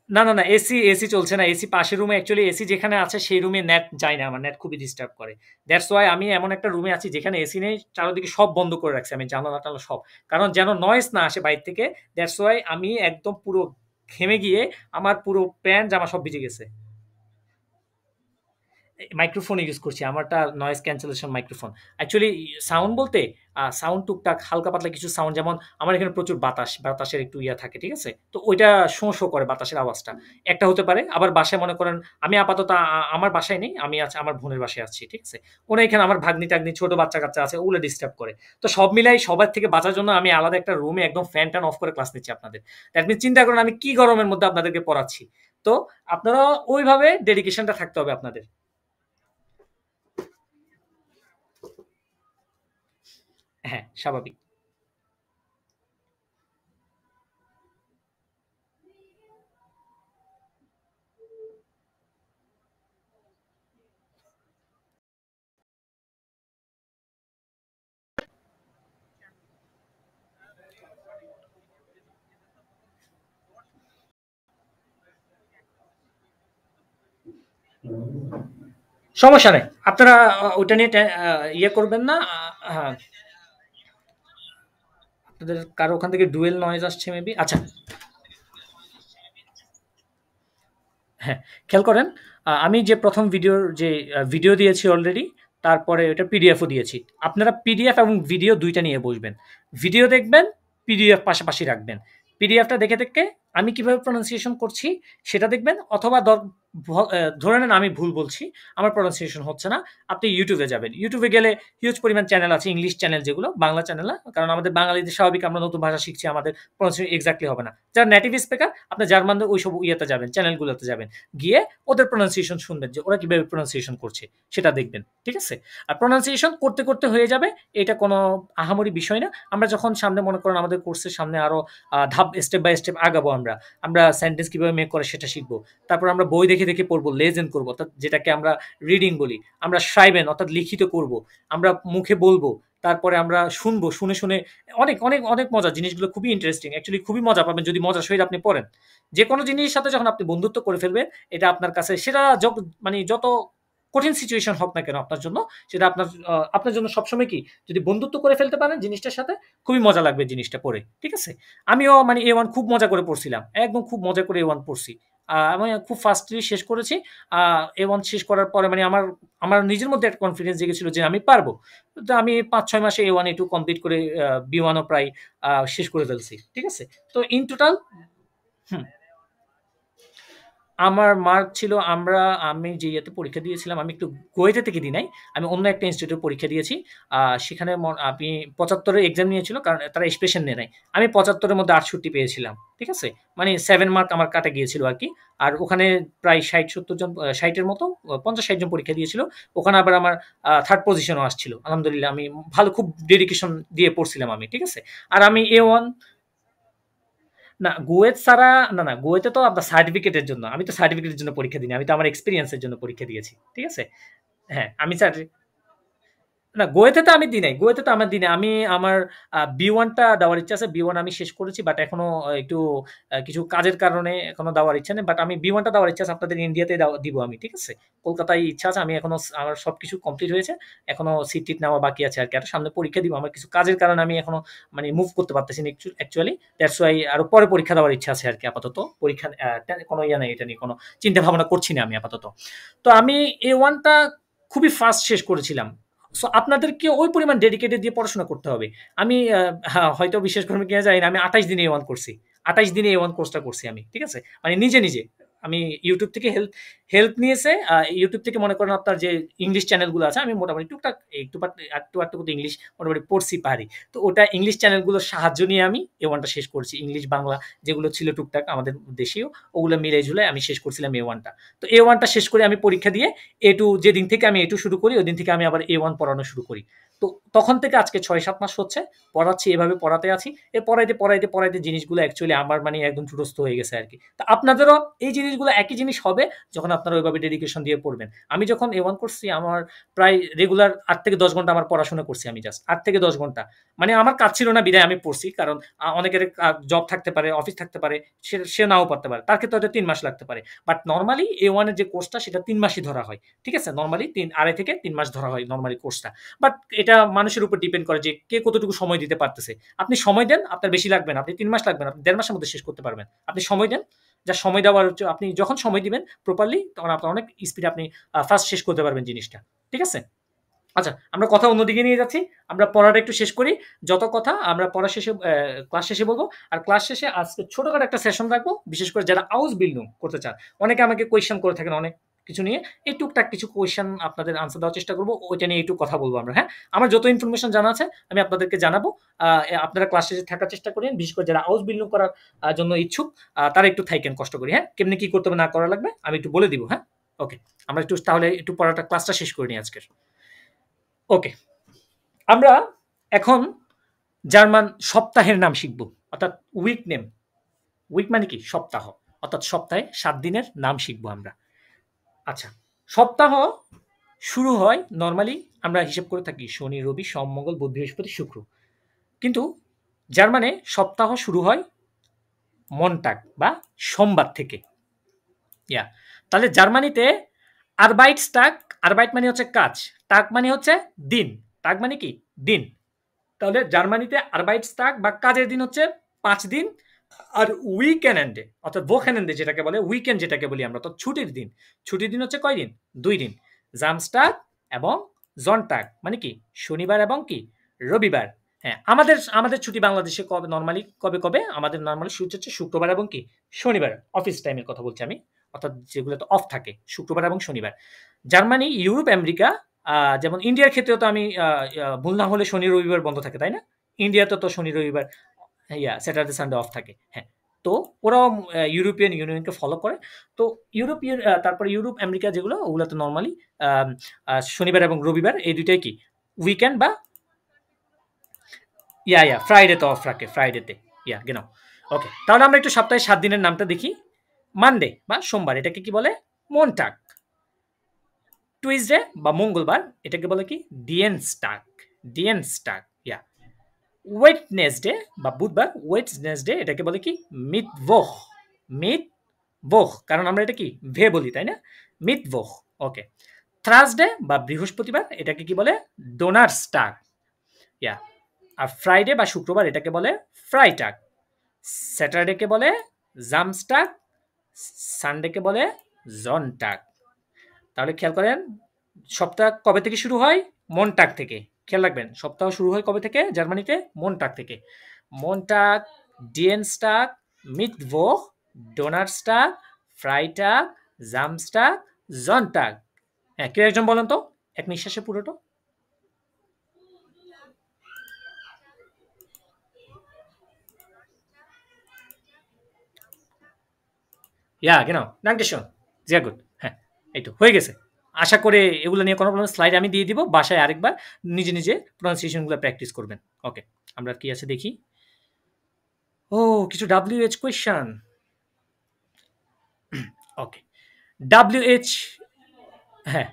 না, না, না এসি চলছে না। এসি পাশের রুমে অ্যাকচুয়ালি এসি যেখানে আছে সেই রুমে নেট যায় না। আমার নেট খুবই ডিস্টার্ব করে। দ্যাটস ওয়াই আমি এমন একটা রুমে আছি যেখানে এসি নেই। চারদিকে সব বন্ধ করে রাখছি। আমি জানালা-টানালা সব। কারণ যেন নয়েজ না আসে বাইরে থেকে। দ্যাটস ওয়াই আমি একদম পুরো ঘেমে গিয়ে আমার পুরো প্যান্ট জামা সব ভিজে গেছে। মাইক্রোফোন ইউজ করছি। আমারটা noise cancellation microphone. Actually sound বলতে সাউন্ড টুকটাক হালকা পাতলা কিছু সাউন্ড যেমন আমার এখানে প্রচুর বাতাসের একটু ইয়া থাকে, ঠিক আছে? তো ওইটা শোঁ করে বাতাসের আওয়াজটা। একটা হতে পারে। আবার বাসায় মনে করেন আমি আপাতত আমার বাসায় নেই। আমি আমার বোনের বাসায় আছি, ঠিক আছে? ওরা এখানে আমার ভাগ্নি-টাগ্নি ছোট বাচ্চা-কাচ্চা আছে, ওগুলো ডিস্টার্ব করে। তো সব মিলাই সবার থেকে বাঁচার জন্য আমি আলাদা একটা রুমে একদম ফ্যান-ট্যান অফ করে ক্লাস নিচ্ছি আপনাদের। দ্যাট মিনস চিন্তা করেন আমি কি গরমের মধ্যে আপনাদেরকে পড়াচ্ছি। তো আপনারা ওইভাবে ডেডিকেশনটা থাকতে হবে আপনাদের। হ্যাঁ, স্বাভাবিক। সমস্যা নাই। আপনারা ওইটা নিয়ে ইয়ে করবেন না। হ্যাঁ, আপনাদের কারো ওখান থেকে ডুয়েল নয়েজ আসছে মেবি। আচ্ছা, হ্যাঁ, খেয়াল করেন আমি যে ১ম ভিডিও দিয়েছি অলরেডি, তারপরে ওটা পিডিএফও দিয়েছি। আপনারা পিডিএফ এবং ভিডিও ২ টা নিয়ে বসবেন। ভিডিও দেখবেন, পিডিএফ পাশাপাশি রাখবেন। পিডিএফটা দেখে আমি কিভাবে প্রনাউন্সিয়েশন করছি সেটা দেখবেন অথবা ধরে নেন আমি ভুল বলছি, আমার প্রনাউন্সিয়েশন হচ্ছে না। আপনি ইউটিউবে যাবেন। ইউটিউবে গেলে হিউজ পরিমাণ চ্যানেল আছে, ইংলিশ চ্যানেল যেগুলো, বাংলা চ্যানেল না। কারণ আমাদের বাঙালিদের স্বাভাবিক আমরা নতুন ভাষা শিখছি, আমাদের প্রনাউন্সিয়েশন এক্সাক্টলি হবে না। যারা নেটিভ স্পিকার আপনি জার্মানদের ওইসব ইয়েতে যাবেন, চ্যানেলগুলোতে যাবেন। গিয়ে ওদের প্রনাউন্সিয়েশন শুনবেন যে ওরা কিভাবে প্রনাউন্সিয়েশন করছে সেটা দেখবেন। ঠিক আছে? আর প্রনাউন্সিয়েশন করতে হয়ে যাবে। এটা কোনো আহামরি বিষয় না। আমরা যখন সামনে মনে করেন আমাদের কোর্সের সামনে আরো স্টেপ বাই স্টেপ আগাবো আমরা। আমরা সেন্টেন্স কিভাবে মেক করে সেটা শিখবো। তারপর আমরা বই দেখে পড়বো, লেজেন করবো অর্থাৎ যেটাকে আমরা রিডিং বলি। আমরা শ্রাইবেন অর্থাৎ লিখিত করবো। আমরা মুখে বলবো। তারপরে আমরা শুনবো। শুনে অনেক মজা। জিনিসগুলো খুবই ইন্টারেস্টিং। অ্যাকচুয়ালি খুবই মজা পাবেন যদি মজার সহিত আপনি পড়েন। যেকোনো জিনিসের সাথে যখন আপনি বন্ধুত্ব করে ফেলবেন, এটা আপনার কাছে সেটা মানে যত কঠিন সিচুয়েশন হোক না কেন আপনার জন্য, সেটা আপনার জন্য সবসময় কি যদি বন্ধুত্ব করে ফেলতে পারেন জিনিসটার সাথে, খুবই মজা লাগবে জিনিসটা পড়ে। ঠিক আছে? আমিও মানে A1 খুব মজা করে পড়ছিলাম। একদম খুব মজা করে A1 পড়ছি। আমি খুব ফাস্টলি শেষ করেছি। A1 শেষ করার পরে মানে আমার নিজের মধ্যে একটা কনফিডেন্স জেগেছিল যে আমি পারবো। তো আমি ৫-৬ মাসে A1, A2 কমপ্লিট করে B1 ও প্রায় শেষ করে ফেলছি। ঠিক আছে? তো ইন টোটাল হুম। আমার মার্ক ছিল আমি যে ইয়েতে পরীক্ষা দিয়েছিলাম, আমি একটু গোয়েতে থেকে দিই নাই। আমি অন্য একটা ইনস্টিটিউটে পরীক্ষা দিয়েছি। সেখানে আমি ৭৫ এর এক্সাম নিয়েছিল কারণ তারা এক্সপ্রেশন নেয় নাই। আমি ৭৫ এর মধ্যে ৬৮ পেয়েছিলাম। ঠিক আছে? মানে 7 মার্ক আমার কাটা গিয়েছিল আরকি। আর ওখানে প্রায় ৬০-৭০ জন ৬০ এর মতো ৫০-৬০ জন পরীক্ষা দিয়েছিল। ওখানে আবার আমার 3rd পজিশনও আসছিল। আলহামদুলিল্লাহ আমি ভালো খুব ডেডিকেশন দিয়ে পড়ছিলাম আমি। ঠিক আছে? আর আমি A1 না গুয়েত ছাড়া না, গুয়েতে তো আপনার সার্টিফিকেটের জন্য। আমি তো সার্টিফিকেটের জন্য পরীক্ষা দিইনি। আমি তো আমার এক্সপেরিয়েন্স এর জন্য পরীক্ষা দিয়েছি। ঠিক আছে? হ্যাঁ, আমি না গোয়েতে তো আমি দিই নাই। গোয়েতে তো আমার দিই নাই। আমি আমার B1 টা দেওয়ার ইচ্ছা আছে। B1 আমি শেষ করেছি বাট এখনো একটু কিছু কাজের কারণে এখনো দেওয়ার ইচ্ছা নেই। বাট আমি B1 টা দেওয়ার ইচ্ছা আছে আপনাদের ইন্ডিয়াতে দিব আমি। ঠিক আছে? কলকাতায় ইচ্ছা আছে। আমি এখনো আমার সবকিছু কমপ্লিট হয়েছে। এখনো সিট-টিট নেওয়া বাকি আছে আরকি। আর সামনে পরীক্ষা দিব। আমার কিছু কাজের কারণে আমি এখনো মানে মুভ করতে পারতেছি না অ্যাকচুয়ালি। দ্যাটস ওয়াই আরো পরে পরীক্ষা দেওয়ার ইচ্ছা আছে আরকি আপাতত। পরীক্ষা কোনো ইয়ে নাই এটা নিয়ে কোনো চিন্তা ভাবনা করছি না আমি আপাতত। তো আমি A1 টা খুবই ফাস্ট শেষ করেছিলাম। সো আপনাদেরকে ওই পরিমাণ ডেডিকেটেড দিয়ে পড়াশোনা করতে হবে। আমি হয়তো বিশ্বাস করবেন কিনা জানি না। আমি ২৮ দিনে A1 করছি। ২৮ দিনে A1 কোর্সটা করছি আমি। ঠিক আছে? মানে নিজে। আমি YouTube থেকে হেল্প নিয়েছে। YouTube থেকে মনে করেন আপনার যে ইংলিশ চ্যানেলগুলো আছে আমি মোটামুটি টুকটাক একটু তো ইংলিশ মোটামুটি পড়ছি পারি। তো ওটা ইংলিশ চ্যানেলগুলোর সাহায্য নিয়ে আমি A1 টা শেষ করেছি। ইংলিশ, বাংলা যেগুলো ছিল টুকটাক আমাদের দেশীয় ওগুলো মিলাই-ঝুলাই আমি শেষ করছিলাম A1 টা। তো A1 টা শেষ করে আমি পরীক্ষা দিয়ে A2 যেদিন থেকে আমি A2 শুরু করি ওইদিন থেকে আমি আবার A1 পড়ানো শুরু করি। তো তখন থেকে আজকে ৬-৭ মাস হচ্ছে পড়াচ্ছি, এভাবে পড়াতে আছি। পড়াইতে জিনিসগুলো অ্যাকচুয়ালি আমার মানে একদম ঠুটস্থ হয়ে গেছে আরকি। তো আপনাদেরও এই জিনিসগুলো একই জিনিস হবে যখন আপনারা ওইভাবে ডেডিকেশন দিয়ে পড়বেন। আমি যখন A1 করছি আমার প্রায় রেগুলার ৮ থেকে ১০ ঘন্টা আমার পড়াশোনা করছি আমি জাস্ট ৮ থেকে ১০ ঘন্টা। মানে আমার কাজ ছিল না বিধায় আমি পড়ছি। কারণ অনেকের জব থাকতে পারে, অফিস থাকতে পারে, সে নাও পারতে পারে। তার ক্ষেত্রে হয়তো ৩ মাস লাগতে পারে। বাট নরমালি A1 এর যে কোর্সটা সেটা ৩ মাসই ধরা হয়। ঠিক আছে? নরমালি ২.৫ থেকে ৩ মাস ধরা হয় নরমালি কোর্সটা। বাট এটা মানুষের উপর ডিপেন্ড করে যে কে কতটুকু সময় দিতে পারতেছে। আপনি সময় দেন, আপনার বেশি লাগবে না। আপনি ৩ মাস লাগবে না। আপনি ১.৫ মাসের মধ্যে শেষ করতে পারবেন। আপনি সময় দেন। যা সময় দেওয়ার হচ্ছে আপনি যখন সময় দিবেন প্রপারলি তখন আপনার অনেক স্পিডে আপনি ফাস্ট শেষ করতে পারবেন জিনিসটা। ঠিক আছে? আচ্ছা, আমরা কথা অন্যদিকে নিয়ে যাচ্ছি। আমরা পড়াটা একটু শেষ করি। যত কথা আমরা পড়া শেষে ক্লাস শেষে বলব। আর ক্লাস শেষে আজকে ছোটখাটো একটা সেশন রাখবো। বিশেষ করে যারা Ausbildung করতে চান। অনেকে আমাকে কোয়েশ্চেন করে থাকেন অনেক কিছু নিয়ে। এই টুকটাক কিছু কোয়েশ্চেন আপনাদের আনসার দেওয়ার চেষ্টা করব। ওইটা নিয়ে একটু কথা বলব আমরা, হ্যাঁ? আমার যত ইনফরমেশন জানা আছে আমি আপনাদেরকে জানাবো। আপনারা ক্লাস শেষে থাকার চেষ্টা করেন। বিশেষ করে যারা Ausbildung করার জন্য ইচ্ছুক তারা একটু থাইকেন কষ্ট করে, হ্যাঁ? কেমনে কি করতে হবে না করা লাগবে আমি একটু বলে দিব, হ্যাঁ? ওকে। আমরা একটু তাহলে একটু পড়াটা ক্লাসটা শেষ করে নিই আজকের। ওকে। আমরা এখন জার্মান সপ্তাহের নাম শিখব। অর্থাৎ উইক নেম। উইক মানে কি? সপ্তাহ। অর্থাৎ সপ্তাহে ৭ দিনের নাম শিখব আমরা। আচ্ছা, সপ্তাহ শুরু হয় নরমালি আমরা হিসেব করে থাকি শনি, রবি, সোম, মঙ্গল, বুধ, বৃহস্পতি, শুক্র। কিন্তু জার্মানে সপ্তাহ শুরু হয় মনটাগ বা সোমবার থেকে। ইয়া তাহলে জার্মানিতে আরবাইটস্টাগ, আরবাইট মানে হচ্ছে কাজ, টাগ মানে হচ্ছে দিন। টাগ মানে কি? দিন। তাহলে জার্মানিতে আরবাইটস্টাগ বা কাজের দিন হচ্ছে ৫ দিন। আর উইকেন্ডে অর্থাৎ ভোকেনেন্ডে যেটাকে বলে উইকেন্ড যেটাকে বলি আমরা তো ছুটির দিন। ছুটির দিন হচ্ছে কয় দিন? ২ দিন। জামস্টাগ এবং জনটাগ মানে কি? শনিবার এবং কি? রবিবার। হ্যাঁ, আমাদের ছুটি বাংলাদেশে কবে নরমালি কবে? আমাদের নরমালি ছুটি হচ্ছে শুক্রবার এবং কি? শনিবার। অফিস টাইমের কথা বলছি আমি। অর্থাৎ যেগুলোতে অফ থাকে শুক্রবার এবং শনিবার। জার্মানি, ইউরোপ, আমেরিকা যেমন ইন্ডিয়ার ক্ষেত্রেও তো আমি ভুল না হলে শনি রবিবার বন্ধ থাকে, তাই না? ইন্ডিয়াতে তো শনি রবিবার স্যাটারডে সানডে অফ থাকে। হ্যাঁ। তো ওরাও ইউরোপিয়ান ইউনিয়নকে ফলো করে। তো তারপরে ইউরোপ, আমেরিকা যেগুলো ওগুলোতে নরমালি শনিবার এবং রবিবার এই দুইটাই কি? উইকেন্ড বা ফ্রাইডেতে অফ রাখে ফ্রাইডেতে। গেনাও। ওকে। তাহলে আমরা একটু সপ্তাহে ৭ দিনের নামটা দেখি। মানডে বা সোমবার এটাকে কি বলে? মনটাগ। টুইসডে বা মঙ্গলবার এটাকে বলে কি? ডিয়েনস্টাগ। ওয়েডনেসডে বা বুধবার ওয়েডনেসডে এটাকে বলে কি? মিটভোখ। কারণ আমরা এটা কি? ভে বলি, তাই না? মিটভোখ। ওকে। থার্সডে বা বৃহস্পতিবার এটাকে কি বলে? ডোনারস্টাগ। আর ফ্রাইডে বা শুক্রবার এটাকে বলে ফ্রাইটাগ। স্যাটারডেকে বলে জামস্টাগ। সানডেকে বলে জনটাগ। তাহলে খেয়াল করেন সপ্তাহ কবে থেকে শুরু হয়? মনটাগ থেকে। খেয়াল রাখবেন সপ্তাহ শুরু হয় কবে থেকে জার্মানিতে? মনটাগ থেকে। মনটাগ, ডিয়েনস্টাগ, মিটভোখ, ডোনারস্টাগ, ফ্রাইটাগ, জামস্টাগ, জনটাগ। হ্যাঁ, কেউ একজন বলেন তো এক নিঃশ্বাসে পুরোটা। Ja, genau. Dankeschön. Sehr gut. হ্যাঁ, এই তো হয়ে গেছে। আশা করে এগুলো নিয়ে কোনো প্রবলেম স্লাইড আমি দিয়ে দিব। বাসায় আরেকবার নিজে প্রনাউন্সিয়েশন গুলো প্র্যাকটিস করবেন। ওকে। আমরা কি আছে দেখি। ও কিছু WH কোয়েশ্চেন। ওকে। WH হ্যাঁ।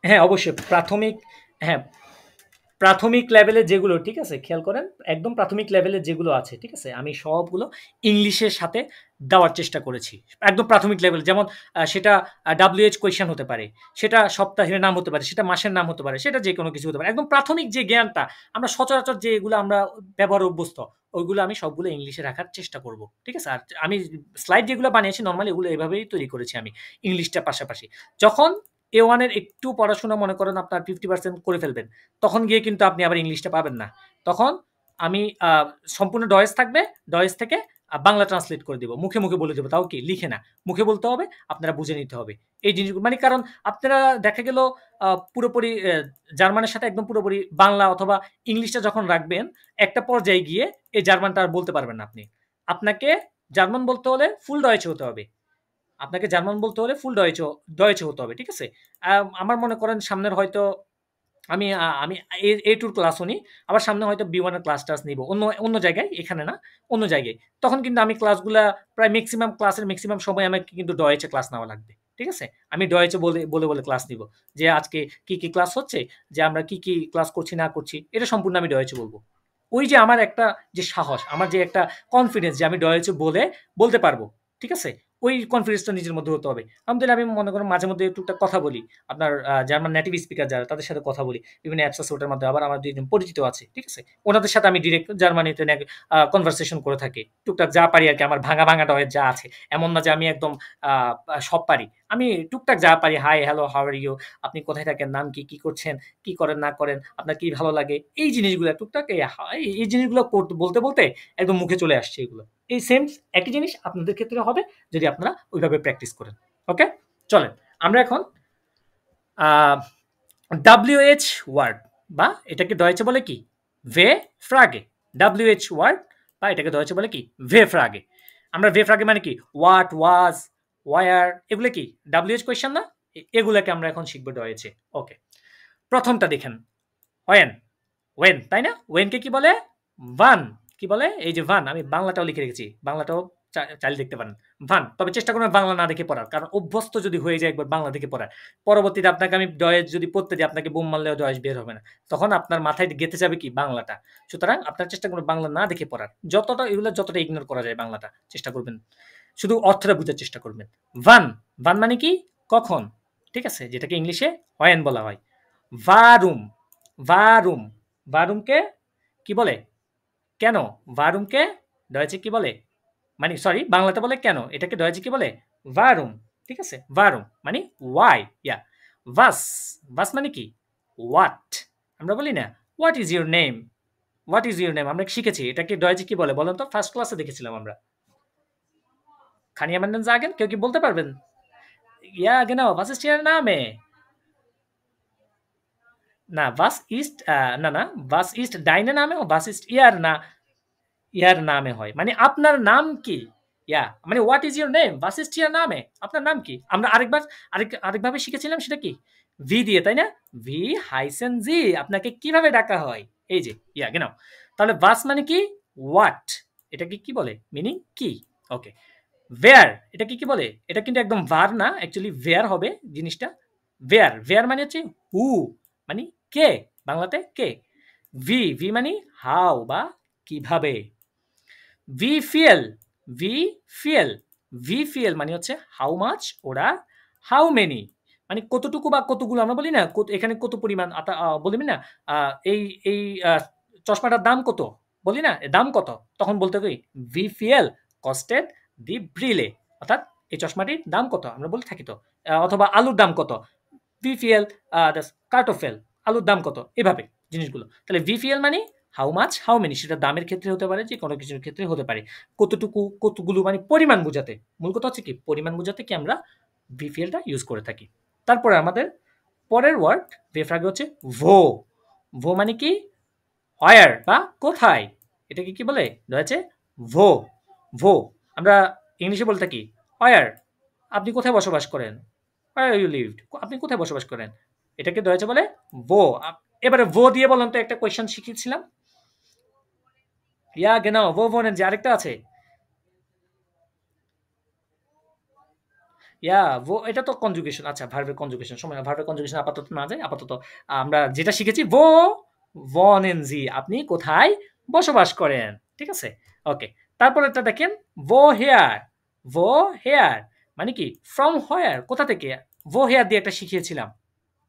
হ্যাঁ, অবশ্যই প্রাথমিক লেভেলে যেগুলো ঠিক আছে খেয়াল করেন একদম প্রাথমিক লেভেলে যেগুলো আছে ঠিক আছে আমি সবগুলো ইংলিশের সাথে দেওয়ার চেষ্টা করেছি একদম প্রাথমিক লেভেল যেমন সেটা WH কোয়েশ্চেন হতে পারে সেটা সপ্তাহের নাম হতে পারে সেটা মাসের নাম হতে পারে সেটা যে কোনো কিছু হতে পারে একদম প্রাথমিক যে জ্ঞানটা আমরা সচরাচর যেগুলো আমরা ব্যবহার অভ্যস্ত ওইগুলো আমি সবগুলো ইংলিশে রাখার চেষ্টা করব ঠিক আছে আর আমি স্লাইড যেগুলো বানিয়েছি নর্মালি এগুলো এভাবেই তৈরি করেছি আমি ইংলিশটা পাশাপাশি যখন A1 এর একটু পড়াশোনা মনে করেন আপনার 50% করে ফেলবেন তখন গিয়ে কিন্তু আপনি আবার ইংলিশটা পাবেন না তখন আমি সম্পূর্ণ ডয়েস থাকবে ডয়েস থেকে বাংলা ট্রান্সলেট করে দেব মুখে মুখে বলে দেবো তাও কি লিখে না মুখে বলতে হবে আপনারা বুঝে নিতে হবে এই জিনিসগুলো মানে কারণ আপনারা দেখা গেল পুরোপুরি জার্মানের সাথে একদম পুরোপুরি বাংলা অথবা ইংলিশটা যখন রাখবেন একটা পর্যায়ে গিয়ে এই জার্মানটা আর বলতে পারবেন না আপনি আপনাকে জার্মান বলতে হলে ফুল ডয়েচে হতে হবে আপনাকে জার্মান বলতে হলে ফুল ডয়েচে হতে হবে ঠিক আছে আমার মনে করেন সামনের হয়তো আমি আমি A2 ক্লাসও নিই আবার সামনে হয়তো B1 এর ক্লাস টাস নিব অন্য জায়গায় এখানে না অন্য জায়গায় তখন কিন্তু আমি ক্লাসগুলা প্রায় ম্যাক্সিমাম ক্লাসের ম্যাক্সিমাম সময় আমাকে কিন্তু ডয়েচে ক্লাস নেওয়া লাগবে ঠিক আছে আমি ডয়েচে বলে ক্লাস নিব যে আজকে কি ক্লাস হচ্ছে যে আমরা কি ক্লাস করছি না করছি এটা সম্পূর্ণ আমি ডয়েচে বলবো ওই যে আমার একটা যে সাহস আমার যে একটা কনফিডেন্স যে আমি ডয়েচে বলতে পারবো ঠিক আছে ওই কনফিডেন্সটা নিজের মধ্যে হতে হবে আলহামদুলিল্লাহ আমি মনে করেন মাঝে মধ্যে টুকটাক কথা বলি আপনার জার্মান নেটিভ স্পিকার যারা তাদের সাথে কথা বলি বিভিন্ন অ্যাপস আছে ওটার মধ্যে আবার আমার দুইজন পরিচিত আছে ঠিক আছে ওনাদের সাথে আমি ডিরেক্ট জার্মানিতে কনভারসেশন করে থাকি টুকটাক যা পারি আর কি আমার ভাঙা ডয়ের যা আছে এমন না যে আমি একদম সব পারি আমি টুকটাক যা পারি hi hello how are you আপনি কোথায় থাকেন নাম কি করছেন কি করেন না করেন আপনার কি ভালো লাগে এই জিনিসগুলো টুকটাক এই জিনিসগুলো বলতে একদম মুখে চলে আসছে এগুলো এই সেম একই জিনিস আপনাদের ক্ষেত্রে হবে যদি আপনারা ওইভাবে প্র্যাকটিস করেন ওকে চলেন আমরা এখন WH ওয়ার্ড বা এটাকে ডয়েচে বলে কি ভে ফ্রাগে WH ওয়ার্ড বা এটাকে ডয়েচে বলে কি ভে ফ্রাগে আমরা ভে ফ্রাগে মানে কি হোয়াট ওয়াজ ওয়ার এগুলো কি WH কোয়েশ্চেন না এগুলোকে আমরা এখন শিখবো ডয়েচে ওকে প্রথমটা দেখেন ওয়েন তাই না ওয়েনকে কি বলে ভান কি বলে এই যে ভান আমি বাংলাটাও লিখে রেখেছি বাংলাটাও চাইলে দেখতে পারেন ভান তবে চেষ্টা করবেন বাংলা না দেখে পড়ার কারণ অভ্যস্ত যদি হয়ে যায় একবার বাংলা দেখে পড়ার পরবর্তীতে আপনাকে আমি ডয়েস যদি পড়তে দিই আপনাকে বোম মারলেও ডয়েস বের হবে না তখন আপনার মাথায় গেঁথে যাবে কি বাংলাটা সুতরাং আপনার চেষ্টা করবেন বাংলা না দেখে পড়ার যতটা ইগনোর করা যায় বাংলাটা চেষ্টা করবেন শুধু অর্থটা বুঝার চেষ্টা করবেন ভান মানে কি কখন ঠিক আছে যেটাকে ইংলিশে ওয়েন বলা হয় ভারুমকে কি বলে কেন ভারুমকে ডয়েচে কি বলে মানে সরি বাংলাতে বলে কেন এটাকে ডয়েচে কি বলে ভারুম ঠিক আছে ভারুম মানে ওয়াই ভাস মানে কি হোয়াট আমরা বলি না হোয়াট ইজ ইউর নেম আমরা শিখেছি এটাকে ডয়েচে কি বলে বলেন তো ফার্স্ট ক্লাসে দেখেছিলাম আমরা খানিয়া মান্ডেন জাগেন কেউ কি বলতে পারবেন ইয়া genau was ist Ihr Name না was ist was ist deine Name O was ist ইয়ার নামে হয় মানে আপনার নাম কি ইয়া মানে what is your name was ist Ihr Name আপনার নাম কি আমরা আরেকভাবে শিখেছিলাম সেটা কি ভি দিয়ে তাই না ভি হাইসেন জি আপনাকে কিভাবে ডাকা হয় এই যে ইয়া genau তাহলে was মানে কি হোয়াট এটাকে কি বলে মিনিং কি ওকে ওয়্যার এটা কি বলে এটা কিন্তু একদম ভার না অ্যাকচুয়ালি ওয়্যার হবে জিনিসটা ওয়্যার মানে হচ্ছে হু মানে কে বাংলাতে কে ভি মানে হাউ বা কিভাবে ভি ফিল মানে হচ্ছে হাউ মাচ ওরা হাউ মেনি মানে কতটুকু বা কতগুলো আমরা বলি না এখানে কত পরিমাণ বলি না এই চশমাটার দাম কত বলি না দাম কত তখন বলতে কই ভি ফিল কস্টেড দি ব্রিলে অর্থাৎ এই চশমাটির দাম কত আমরা বলে থাকি তো অথবা আলুর দাম কত ভিপিএল কার্টোফেল আলুর দাম কত এভাবে জিনিসগুলো তাহলে ভিপিএল মানে হাউ মাচ, হাউ মেনি সেটা দামের ক্ষেত্রে হতে পারে, যে কোনো কিছুর ক্ষেত্রে হতে পারে। কতটুকু, কতগুলো মানে পরিমাণ বোঝাতে। মূল কথা হচ্ছে কি পরিমাণ বোঝাতে কি আমরা ভিপিএলটা ইউজ করে থাকি। তারপরে আমাদের পরের ওয়ার্ড ভেফ আগে হচ্ছে ভো। ভো মানে কি হোয়ার বা কোথায়, এটাকে কি বলে রয়েছে ভো। ভো আমরা ইংলিশে বলে থাকি হোয়ার, আপনি কোথায় বসবাস করেন, হোয়ার ইউ লিভড, আপনি কোথায় বসবাস করেন, এটাকে রয়েছে বলে ভো। এবারে ভো দিয়ে বলেন তো একটা কোয়েশ্চেন শিখিয়েছিলাম, ইয়া গেনাও ভো ভোনেন যে আরেকটা আছে, ইয়া ভো, এটা তো কনজুগেশন। আচ্ছা ভার্বের কনজুগেশন, সময় ভার্বের কনজুগেশন আপাতত না যায়, আপাতত আমরা যেটা শিখেছি ভো ভনেন জি, আপনি কোথায় বসবাস করেন, ঠিক আছে। ওকে, তারপরেরটা দেখেন ভো হেয়ার। ভো হেয়ার মানে কি ফ্রম হোয়ার, কোথা থেকে। ভো হেয়ার দিয়ে একটা শিখিয়েছিলাম,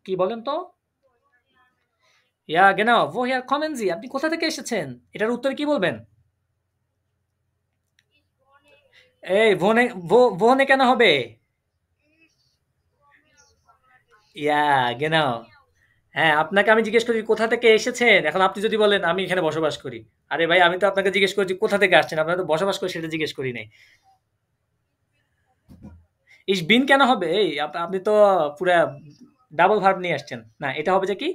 কি বলেন তো, ইয়া গেনাও ভো হেয়ার কমেন জি, আপনি কোথা থেকে এসেছেন, এটার উত্তরে কি বলবেন। এই ভোনে ভোনে কেন হবে, ইয়া গেনাও। হ্যাঁ, আপনাকে আমি জিজ্ঞেস করি কোথা থেকে এসেছেন, এখন আপনি যদি বলেন আমি এখানে বসবাস করি, আরে ভাই আমি তো আপনাকে জিজ্ঞেস করছি কোথা থেকে আসছেন, আপনারা তো বসবাস করে সেটা জিজ্ঞেস করি নাই। ইস বিন কেন হবে, এই আপনি তো পুরা ডাবল ভার্ব নিয়ে আসছেন না, এটা হবে যে কি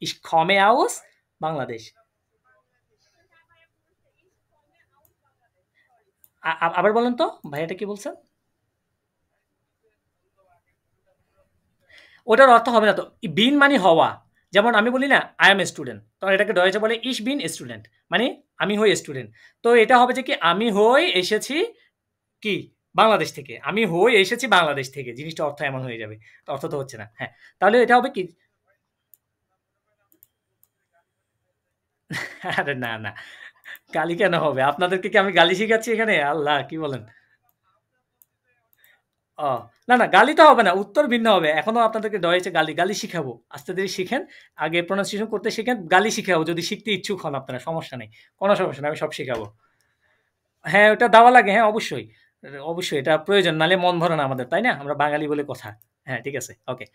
ইস কমে আউস বাংলাদেশ। আবার বলেন তো ভাই, এটা কি বলছেন, ওটার অর্থ হবে না তো, বিন মানে হওয়া। যেমন আমি বলি না আই এম এ স্টুডেন্ট, তখন এটাকে ডয়েচে বলে ইস বিন স্টুডেন্ট, মানে আমি হই স্টুডেন্ট। তো এটা হবে যে কি আমি হই এসেছি কি বাংলাদেশ থেকে, আমি হই এসেছি বাংলাদেশ থেকে, জিনিসটা অর্থ এমন হয়ে যাবে, অর্থ তো হচ্ছে না। হ্যাঁ, তাহলে এটা হবে কি, আরে না না, গালি কেন হবে, আপনাদেরকে কি আমি গালি শিখাচ্ছি এখানে, আল্লাহ কি বলেন। ও না না, গালি তো হবে না, উত্তর ভিন্ন হবে। এখনো আপনাদেরকে ডয়েচে গালি গালি শিখাবো, আস্তে ধীরে শিখেন, আগে প্রোনাউন্সিয়েশন করতে শিখেন, গালি শিখাবো যদি শিখতে ইচ্ছুক হন আপনারা, সমস্যা নেই, কোনো সমস্যা নেই, আমি সব শিখাবো। হ্যাঁ, ওটা দেওয়া লাগে, হ্যাঁ অবশ্যই, অবশ্যই এটা প্রয়োজন, নাহলে মন ভরে না আমাদের, তাই না, আমরা বাঙালি বলে কথা। হ্যাঁ ঠিক আছে, ওকে।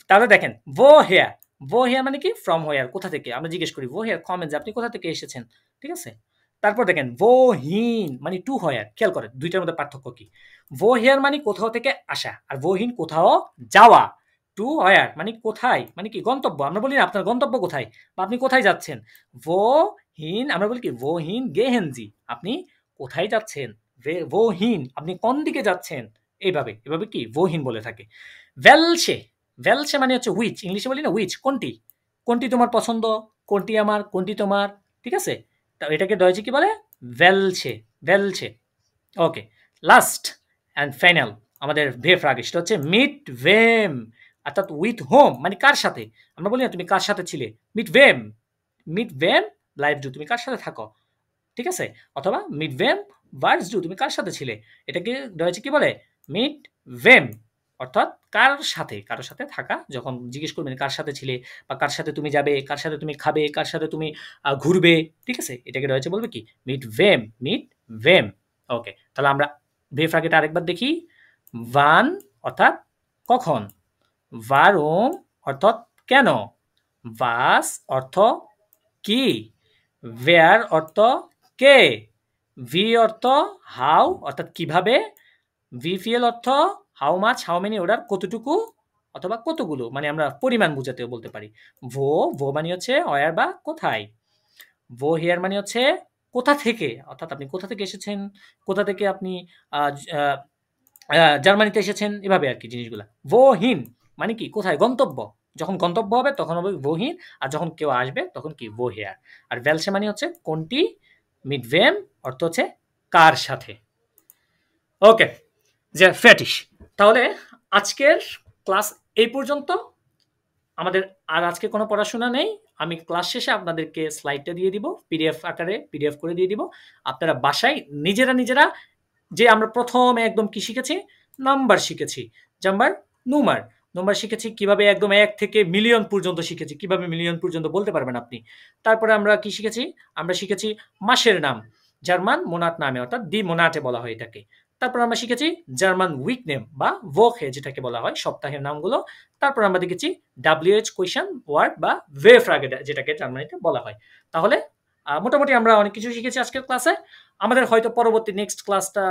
তাহলে দেখেন ভো হেয়ার, ভো হেয়ার মানে কি ফ্রম হোয়ার, কোথা থেকে, আমরা জিজ্ঞেস করি ভো হেয়ার কমেন্স, আপনি কোথা থেকে এসেছেন, ঠিক আছে। তারপর দেখেন ভো হিন মানে টু হোয়ার, খেয়াল করেন দুইটার মধ্যে পার্থক্য কি। ভো হেয়ার মানে কোথাও থেকে আসা, আর ভো হিন কোথাও যাওয়া। টু হোয়ার মানে কোথায়, মানে কি গন্তব্য, আমরা বলি না আপনার গন্তব্য কোথায়, বা আপনি কোথায় যাচ্ছেন। ভো হিন আমরা বলি কি ভো হিন গেহেনজি, আপনি কোথায় যাচ্ছেন, ভো হিন আপনি কোন দিকে যাচ্ছেন, এইভাবে এভাবে কি ভো হিন বলে থাকে। ভেলসে, ভেলসে মানে হচ্ছে হুইচ, ইংলিশে বলি না হুইচ, কোনটি, কোনটি তোমার পছন্দ, কোনটি আমার, কোনটি তোমার, ঠিক আছে। তা এটাকে ডয়েচে কি বলে ভেলসে, ভেলসে। ওকে, লাস্ট অ্যান্ড ফাইনাল আমাদের ভে ফ্রাগ, সেটা হচ্ছে মিট ভেম, অর্থাৎ উইথ হোম মানে কার সাথে, আমরা বলি না তুমি কার সাথে ছিলে, মিট ভেম, মিট ভেম লাইভ ডু তুমি কার সাথে থাকো, ঠিক আছে। অথবা মিট ভেম ভার্স ডু তুমি কার সাথে ছিলে, এটাকে ডয়েচে কি বলে মিট ভেম, অর্থাৎ কার সাথে, কারোর সাথে থাকা, যখন জিজ্ঞেস করবেন কার সাথে ছিলে, বা কার সাথে তুমি যাবে, কার সাথে তুমি খাবে, কার সাথে তুমি ঘুরবে, ঠিক আছে, এটাকে রয়েছে বলবে কি মিট ভেম, মিট ভেম। ওকে, তাহলে আমরা ভে ফ্রাগেটা আরেকবার দেখি। ভান অর্থাৎ কখন, ভারোম অর্থাৎ কেন, ভাস অর্থ কি, ভেয়ার অর্থ কে, ভি অর্থ হাউ অর্থাৎ কিভাবে, ভিপিএল অর্থ how much how many order কতটুকু, অথবা কতগুলো মানে আমরা পরিমাণ বুঝাতেও বলতে পারি। ভো, ভো মানে হচ্ছে ওয়ার বা কোথায়। ভো হিয়ার মানে হচ্ছে কোথা থেকে, অর্থাৎ আপনি কোথা থেকে এসেছেন, কোথা থেকে আপনি জার্মানিতে এসেছেন, এভাবে আর কি জিনিসগুলা। ভো হিন মানে কি কোথায়, গন্তব্য, যখন গন্তব্য হবে তখন হবে ভোহিন, আর যখন কেউ আসবে তখন কি ভো হেয়ার। আর ভেলসে মানে হচ্ছে কোনটি, মিট ভেম অর্থ হচ্ছে কার সাথে। ওকে, যে ফ্যাটিশ। তাহলে আজকের ক্লাস এই পর্যন্ত, আমাদের আর আজকে কোনো পড়াশোনা নেই। আমি ক্লাস শেষে আপনাদেরকে স্লাইডটা দিয়ে দিব, পিডিএফ আকারে পিডিএফ করে দিয়ে দিব, আপনারা বাসায় নিজেরা নিজেরা, যে আমরা প্রথমে একদম কি শিখেছি, নাম্বার শিখেছি, জাম্বার নুমার, নম্বর শিখেছি কিভাবে একদম 1 থেকে মিলিয়ন পর্যন্ত শিখেছি, কিভাবে মিলিয়ন পর্যন্ত বলতে পারবেন আপনি। তারপরে আমরা কি শিখেছি, আমরা শিখেছি মাসের নাম, জার্মান মোনাট নামে, অর্থাৎ দি মোনাটে বলা হয় এটাকে। তারপর আমরা শিখেছি জার্মান উইক নেম বা ভোকে যেটাকে বলা হয়, সপ্তাহের নামগুলো। তারপর আমরা দেখেছি WH কোয়েশ্চেন ওয়ার্ড বা ভে ফ্রাগে যেটাকে জার্মানিতে বলা হয়। তাহলে মোটামুটি আমরা অনেক কিছু শিখেছি আজকের ক্লাসে। আমাদের হয়তো পরবর্তী নেক্সট ক্লাসটা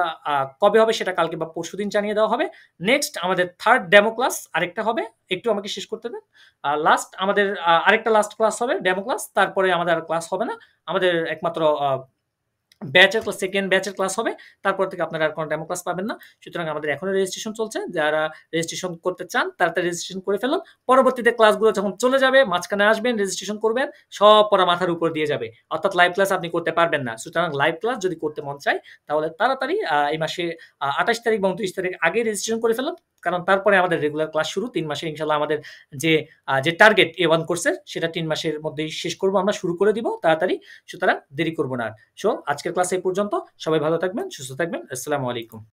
কবে হবে সেটা কালকে বা পরশুদিন জানিয়ে দেওয়া হবে। নেক্সট আমাদের 3rd ডেমো ক্লাস আরেকটা হবে। একটু আমাকে শেষ করতে দেন। লাস্ট আমাদের আরেকটা লাস্ট ক্লাস হবে ডেমো ক্লাস। তারপরে আমাদের আর ক্লাস হবে না। আমাদের একমাত্র ব্যাচের ক্লাস, সেকেন্ড ব্যাচের ক্লাস হবে। তারপর থেকে আপনারা আর কোনো ডেমো ক্লাস পাবেন না। সুতরাং আমাদের এখনো রেজিস্ট্রেশন চলছে। যারা রেজিস্ট্রেশন করতে চান তাড়াতাড়ি রেজিস্ট্রেশন করে ফেলুন। পরবর্তীতে ক্লাসগুলো যখন চলে যাবে, মাঝখানে আসবেন, রেজিস্ট্রেশন করবেন, সব পড়া মাথার উপর দিয়ে যাবে। অর্থাৎ লাইভ ক্লাস আপনি করতে পারবেন না। সুতরাং লাইভ ক্লাস যদি করতে মন চায় তাহলে তাড়াতাড়ি এই মাসে 28 তারিখ এবং 30 তারিখ আগে রেজিস্ট্রেশন করে ফেলুন। কারণ তারপরে আমাদের রেগুলার ক্লাস শুরু 3 মাসে ইনশাআল্লাহ। আমাদের যে টার্গেট A1 কোর্সের সেটা 3 মাসের মধ্যেই শেষ করব, আমরা শুরু করে দিব তাড়াতাড়ি। সুতরাং দেরি করব না আর। সো আজকের ক্লাস এই পর্যন্ত। সবাই ভালো থাকবেন, সুস্থ থাকবেন। আসসালামু আলাইকুম।